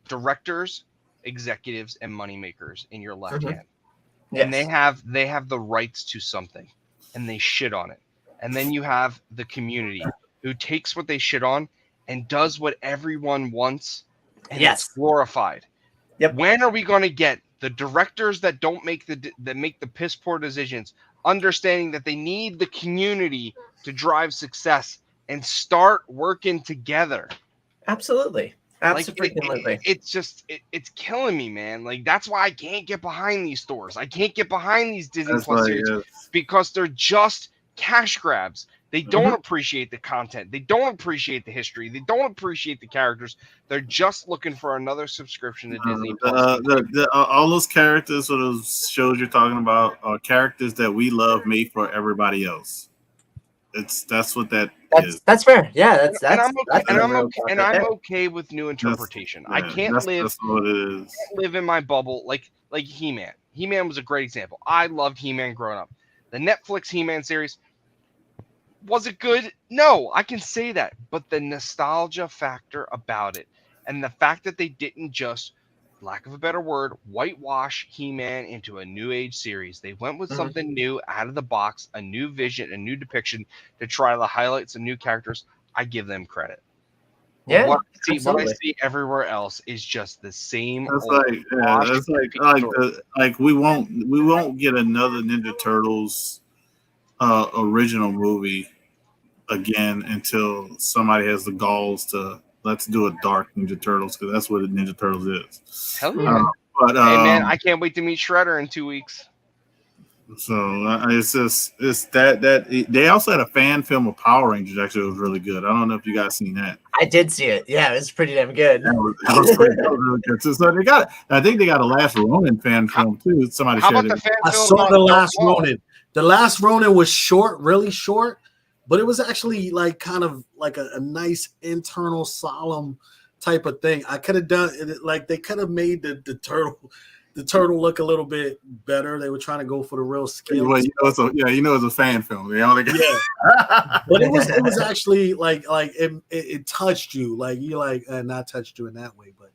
directors, executives, and moneymakers in your left hand, and they have the rights to something, and they shit on it. And then you have the community who takes what they shit on and does what everyone wants, and it's glorified. Yep. When are we going to get the directors that don't make the piss poor decisions, understanding that they need the community to drive success and start working together? Absolutely. Absolutely. It's killing me, man. Like that's why I can't get behind these stores. I can't get behind these Disney Plus series because they're just cash grabs. They don't appreciate the content. They don't appreciate the history. They don't appreciate the characters. They're just looking for another subscription to Disney Plus. All those characters or those shows you're talking about are characters that we love made for everybody else. That's what that is. That's fair. Yeah, I'm okay with new interpretation. I can't live in my bubble like He-Man. He-Man was a great example. I loved He-Man growing up. The Netflix He-Man series, was it good? No, I can say that. But the nostalgia factor about it and the fact that they didn't just, lack of a better word, whitewash He-Man into a new age series. They went with something new out of the box, a new vision, a new depiction to try to highlight some new characters. I give them credit. Yeah, what I see everywhere else is just the same. We won't get another Ninja Turtles original movie again until somebody has the galls to let's do a dark Ninja Turtles, because that's what a Ninja Turtles is. Hell yeah. But hey man, I can't wait to meet Shredder in 2 weeks. So it's that they also had a fan film of Power Rangers. Actually, it was really good. I don't know if you guys seen that. I did see it. Yeah, it was pretty damn good. That was really good. So they got. I think they got a Last Ronin fan film too. Somebody shared it. I saw the Last Ronin. The Last Ronin was short, really short, but it was actually like kind of like a nice internal solemn type of thing. I could have done it, like they could have made the turtle look a little bit better. They were trying to go for the real skill. Well, it's a fan film. They only but it was actually like it touched you. Like you not touched you in that way, but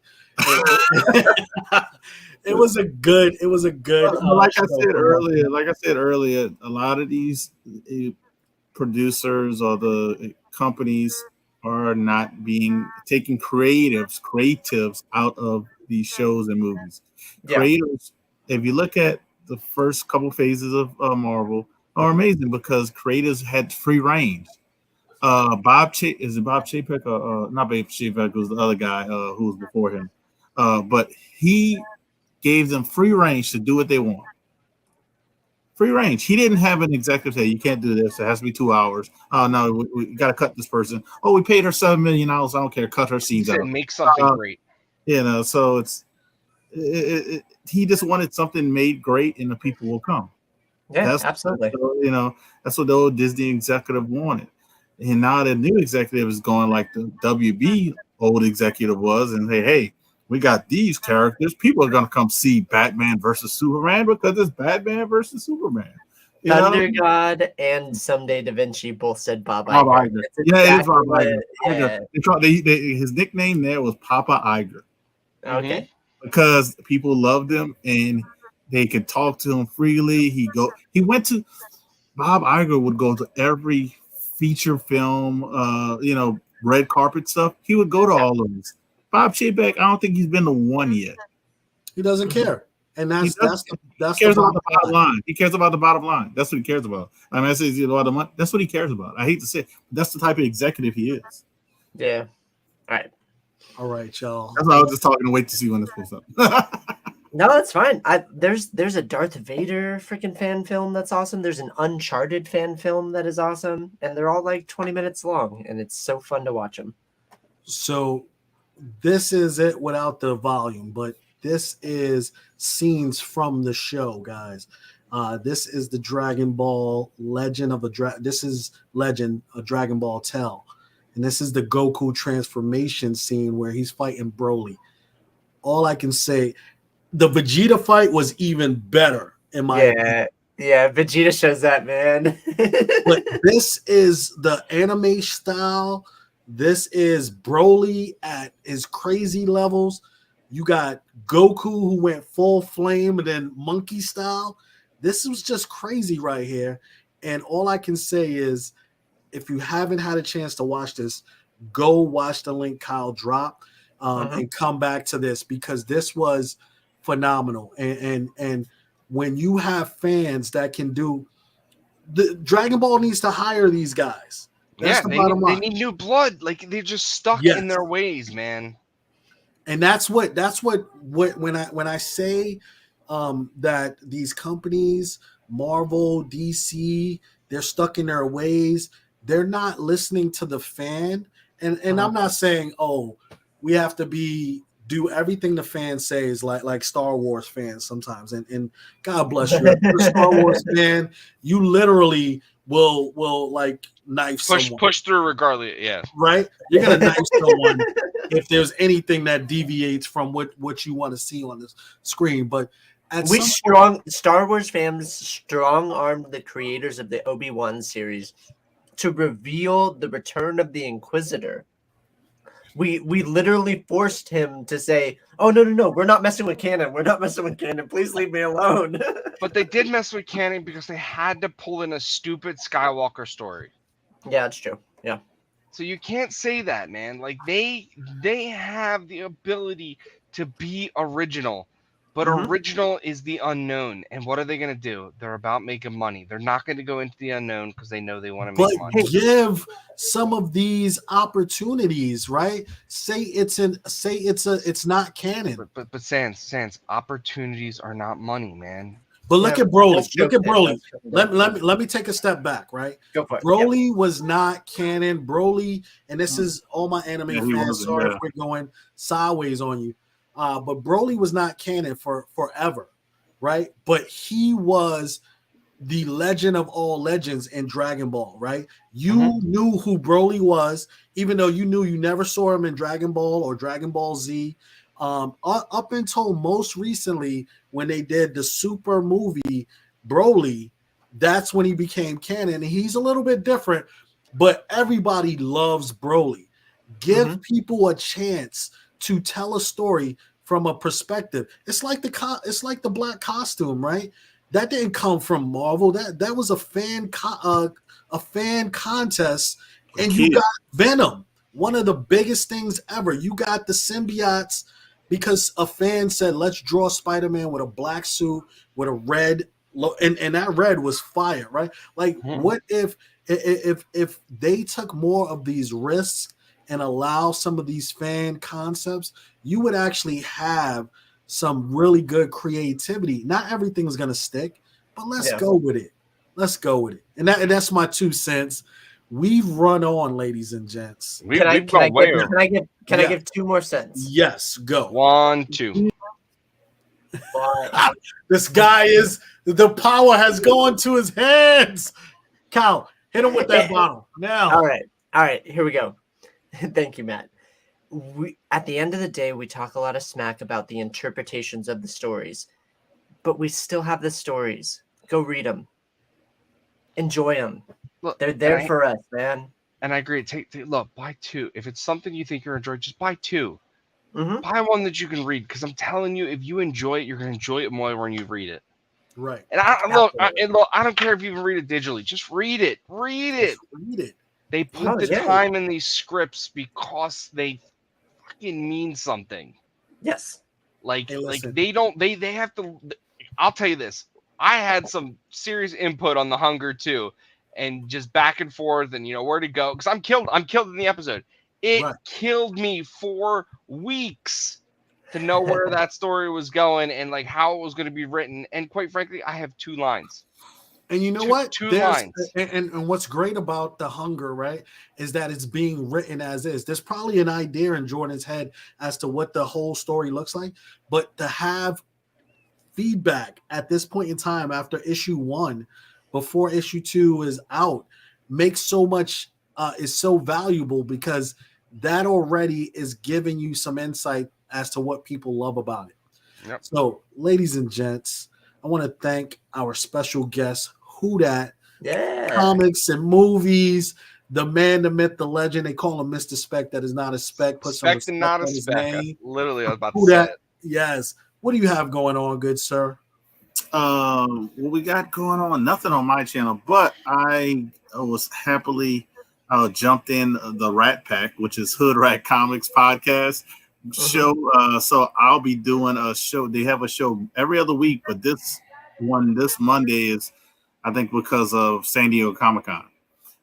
it was a good. Like I said earlier, a lot of these producers or the companies are not taking creatives out of these shows and movies. Yeah. Creators, if you look at the first couple phases of Marvel, are amazing because creators had free range. Bob Chapek or not Bob Chapek, was the other guy who was before him, but he gave them free range to do what they want. Free range. He didn't have an executive say, you can't do this. It has to be 2 hours. Oh, no, we got to cut this person. Oh, we paid her $7 million. I don't care. Cut her scenes out. Make something great. So he just wanted something made great, and the people will come. Yeah, absolutely. That's what the old Disney executive wanted. And now the new executive is going like the WB old executive was, and hey, we got these characters. People are gonna come see Batman versus Superman because it's Batman versus Superman. Thunder God and Someday Da Vinci both said Bob Bob Iger. Iger. Yeah, it is Bob Iger. Yeah. His nickname there was Papa Iger. Okay. Because people loved him and they could talk to him freely. Bob Iger would go to every feature film, red carpet stuff. He would go to all of these. Bob Chapek, I don't think he's been to one yet. He doesn't care. And that's he cares about the bottom line. He cares about the bottom line. That's what he cares about. I mean, I say a lot of money. That's what he cares about. I hate to say it, but that's the type of executive he is. Yeah. All right, y'all. That's why I was just talking to wait to see when this goes up. No, that's fine. There's a Darth Vader freaking fan film that's awesome. There's an Uncharted fan film that is awesome, and they're all like 20 minutes long, and it's so fun to watch them. So this is it without the volume, but this is scenes from the show, guys. This is the Dragon Ball Legend of This is Legend of Dragon Ball Tell, and this is the Goku transformation scene where he's fighting Broly. All I can say, the Vegeta fight was even better in my opinion. Yeah, Vegeta shows that, man. But this is the anime style. This is Broly at his crazy levels. You got Goku who went full flame and then monkey style. This was just crazy right here. And all I can say is, if you haven't had a chance to watch this, go watch the link Kyle dropped and come back to this, because this was phenomenal. And when you have fans that can do, the Dragon Ball needs to hire these guys. That's the bottom line. They need new blood. Like, they're just stuck in their ways, man. And that's what when I say that these companies, Marvel, DC, they're stuck in their ways. They're not listening to the fan. And I'm not saying, oh, we have to do everything the fans say is like Star Wars fans sometimes. And God bless you. If you're a Star Wars fan, you literally will like knife someone. Push through regardless. Yeah. Right? You're gonna knife someone if there's anything that deviates from what you want to see on the screen. But Star Wars fans strong-armed the creators of the Obi-Wan series to reveal the return of the Inquisitor. We literally forced him to say, "Oh no, we're not messing with canon. We're not messing with canon. Please leave me alone." But they did mess with canon because they had to pull in a stupid Skywalker story. Yeah, that's true. Yeah. So you can't say that, man. Like, they have the ability to be original, but original is the unknown. And what are they going to do? They're about making money. They're not going to go into the unknown because they know they want to make money. But give some of these opportunities, right? Say it's not canon. But Sans, opportunities are not money, man. But look at Broly. Look at Broly. Let me take a step back, right? Go for it. Broly was not canon. Broly, and this is all my anime fans. Sorry if we're going sideways on you. But Broly was not canon for forever, right? But he was the legend of all legends in Dragon Ball, right? You knew who Broly was, even though you never saw him in Dragon Ball or Dragon Ball Z. Up until most recently, when they did the Super movie Broly, that's when he became canon. And he's a little bit different, but everybody loves Broly. Give people a chance to tell a story from a perspective. It's like the black costume, right? That didn't come from Marvel. That was a fan contest, and you got Venom, one of the biggest things ever. You got the symbiotes because a fan said, "Let's draw Spider-Man with a black suit with a red," and that red was fire, right? Like, what if they took more of these risks and allow some of these fan concepts? You would actually have some really good creativity. Not everything's gonna stick, but let's go with it. Let's go with it. And that's my 2 cents. We've run on, ladies and gents. Can I give 2 more cents? Yes, go. 1, 2. This guy is the power has gone to his hands. Cal, hit him with that bottle now. All right, here we go. Thank you, Matt. At the end of the day, we talk a lot of smack about the interpretations of the stories, but we still have the stories. Go read them. Enjoy them. Look, They're there for us, man. And I agree. Look, buy 2. If it's something you think you're enjoying, just buy 2. Mm-hmm. Buy one that you can read, because I'm telling you, if you enjoy it, you're going to enjoy it more when you read it. Right. And I don't care if you even read it digitally. Just read it. Read it. Read it. They put the time in these scripts because they fucking mean something. Yes. Like they don't. They have to. I'll tell you this. I had some serious input on The Hunger too, and just back and forth, and where to go, because I'm killed in the episode. It killed me for weeks to know where that story was going and like how it was going to be written. And quite frankly, I have 2 lines. And you know what? Two lines. And what's great about The Hunger, right, is that it's being written as is. There's probably an idea in Jordan's head as to what the whole story looks like, but to have feedback at this point in time after issue 1, before issue 2 is out, makes so much is so valuable, because that already is giving you some insight as to what people love about it. Yep. So, ladies and gents, I want to thank our special guest, Who Dat, Comics and Movies, the man, the myth, the legend. They call him Mr. Spec. That is not a spec. Put some respect not on a his spec. name. Literally, I was about Who to say Dat? it. Yes. What do you have going on, good sir? What we got going on? Nothing on my channel, but I was happily jumped in the Rat Pack, which is Hood Rat Comics podcast show. So I'll be doing a show. They have a show every other week, but this Monday is, I think, because of San Diego Comic-Con.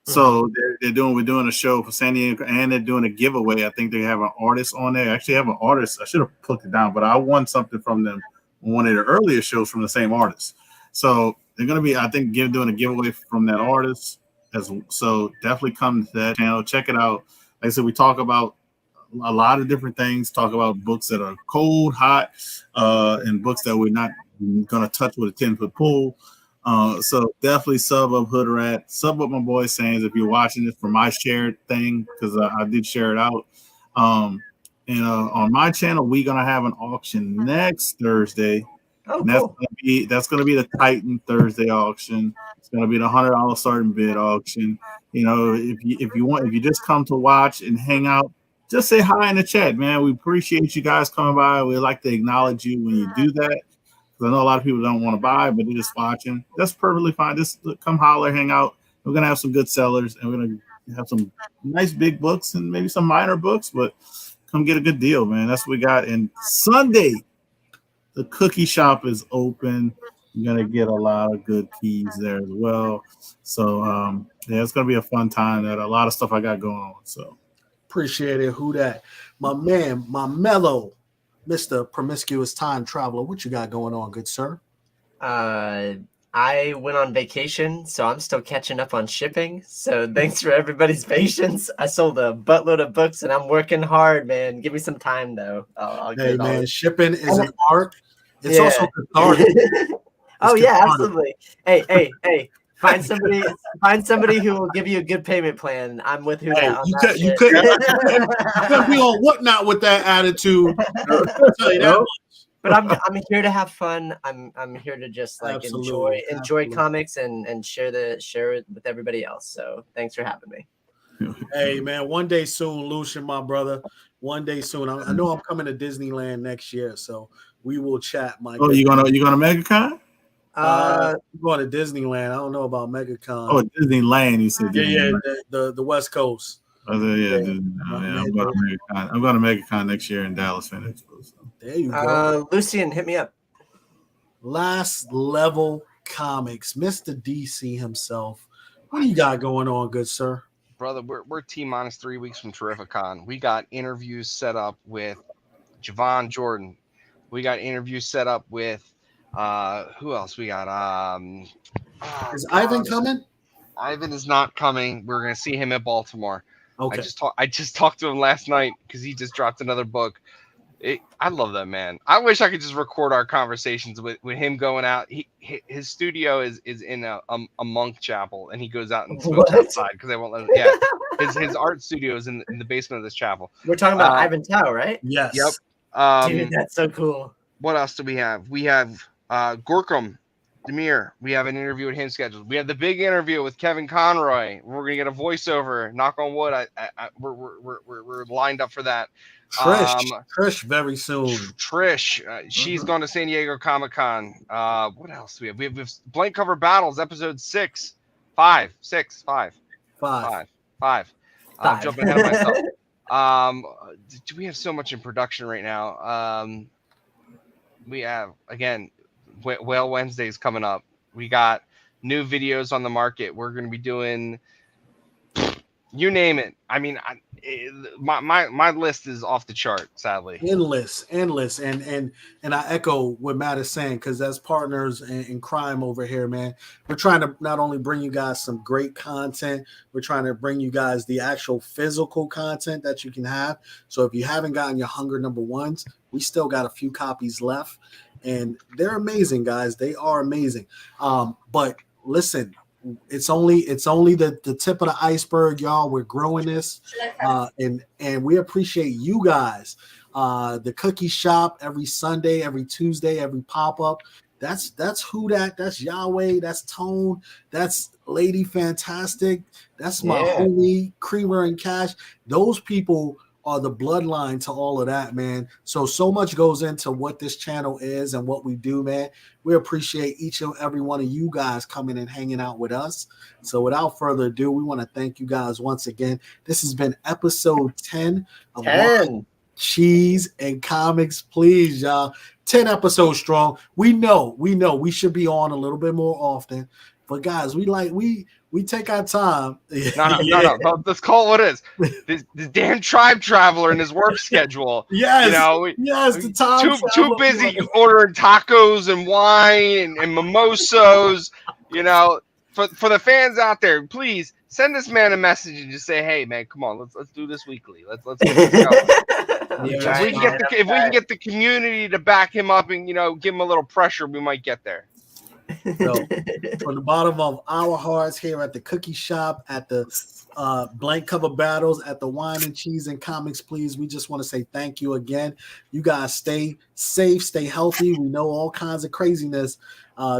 So we're doing a show for San Diego, and they're doing a giveaway. I think they have an artist on there. Actually, have an artist. I should have put it down, but I won something from them on one of the earlier shows from the same artist. So they're going to be, I think, doing a giveaway from that artist. So definitely come to that channel, check it out. Like I said, we talk about a lot of different things. Talk about books that are cold, hot, and books that we're not going to touch with a 10-foot pole. So definitely sub up Hood Rat, sub up my boy Sands if you're watching this for my shared thing, because I did share it out. And on my channel, we're gonna have an auction next Thursday. Oh, cool. That's gonna be the Titan Thursday auction. It's gonna be the $100 starting bid auction. If you just come to watch and hang out, just say hi in the chat, man. We appreciate you guys coming by. We like to acknowledge you when you do that. I know a lot of people don't want to buy, but they're just watching. That's perfectly fine. Just come holler, hang out. We're going to have some good sellers, and we're going to have some nice big books and maybe some minor books, but come get a good deal, man. That's what we got. And Sunday, the cookie shop is open. You're going to get a lot of good keys there as well. So, it's going to be a fun time. A lot of stuff I got going on. So appreciate it. Who Dat? My man, my mellow Mr. Promiscuous Time Traveler, what you got going on, good sir? I went on vacation, so I'm still catching up on shipping. So thanks for everybody's patience. I sold a buttload of books, and I'm working hard, man. Give me some time, though. Hey, man, shipping is an art. It's also cathartic. Absolutely. Hey. Find somebody who will give you a good payment plan. I'm with who that. You couldn't be on Whatnot with that attitude. I'll tell you that much. But I'm here to have fun. I'm here to just like enjoy comics and share it with everybody else. So thanks for having me. Hey man, one day soon, Lucian, my brother. One day soon. I know I'm coming to Disneyland next year, so we will chat. My you gonna MegaCon? Going to Disneyland. I don't know about MegaCon. Oh, Disneyland. You said Disneyland. The West Coast. I'm going to MegaCon next year in Dallas Fan Expo. So. There you go. Lucian, hit me up. Last Level Comics, Mr. DC himself. What do you got going on, good sir? Brother, we're T-minus 3 weeks from Terrificon. We got interviews set up with Javon Jordan. We got interviews set up with who else we got? Is Ivan coming? Ivan is not coming. We're gonna see him at Baltimore. Okay. I just talked to him last night because he just dropped another book. I love that man. I wish I could just record our conversations with him going out. His studio is in a monk chapel, and he goes out and smokes outside because they won't let him. Yeah, his art studio is in the basement of this chapel. We're talking about Ivan Tao, right? Yes. Yep. Dude, that's so cool. What else do we have? We have Gorkum Demir. We have an interview with him scheduled. We have the big interview with Kevin Conroy. We're gonna get a voiceover. Knock on wood. We're lined up for that. Trish very soon. Trish, she's going to San Diego Comic-Con. What else do we have? We have Blank Cover Battles, episode 5. I'm jumping ahead of myself. We have so much in production right now. We have, again, Whale Wednesdays coming up. We got new videos on the market. We're going to be doing, you name it. I mean, my list is off the chart, sadly. Endless. And I echo what Matt is saying, because as partners in crime over here, man, we're trying to not only bring you guys some great content, we're trying to bring you guys the actual physical content that you can have. So if you haven't gotten your Hunger #1s, we still got a few copies left, and they're amazing, guys. They are amazing. But listen, it's only the tip of the iceberg, y'all. We're growing this, and we appreciate you guys. The cookie shop every Sunday, every Tuesday, every pop-up. That's that's Yahweh, that's Tone, that's Lady Fantastic, that's my homie Creamer and Cash. Those people are the bloodline to all of that, man. So much goes into what this channel is and what we do, man. We appreciate each and every one of you guys coming and hanging out with us. So without further ado, we want to thank you guys once again. This has been episode 10 of Wine, Cheese, and Comics, please, y'all. 10 episodes strong. We know we should be on a little bit more often, but guys, we take our time. No. Let's call it what it is. This damn tribe traveler and his work schedule. Yes, the time too busy ordering tacos and wine and mimosas. For the fans out there, please send this man a message and just say, "Hey, man, come on, let's do this weekly. Let's get this going." If we can get the community to back him up and give him a little pressure, we might get there. So, from the bottom of our hearts here at the cookie shop, at the Blank Cover Battles, at the Wine and Cheese and Comics, please, we just want to say thank you again. You guys stay safe, stay healthy. We know all kinds of craziness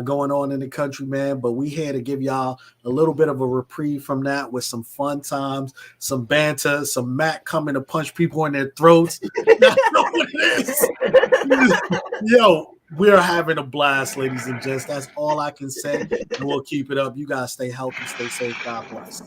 going on in the country, man, but we here to give y'all a little bit of a reprieve from that with some fun times, some banter, some Matt coming to punch people in their throats. That's what it is. Yo, we are having a blast, ladies and gents. That's all I can say. And we'll keep it up. You guys stay healthy, stay safe. God bless.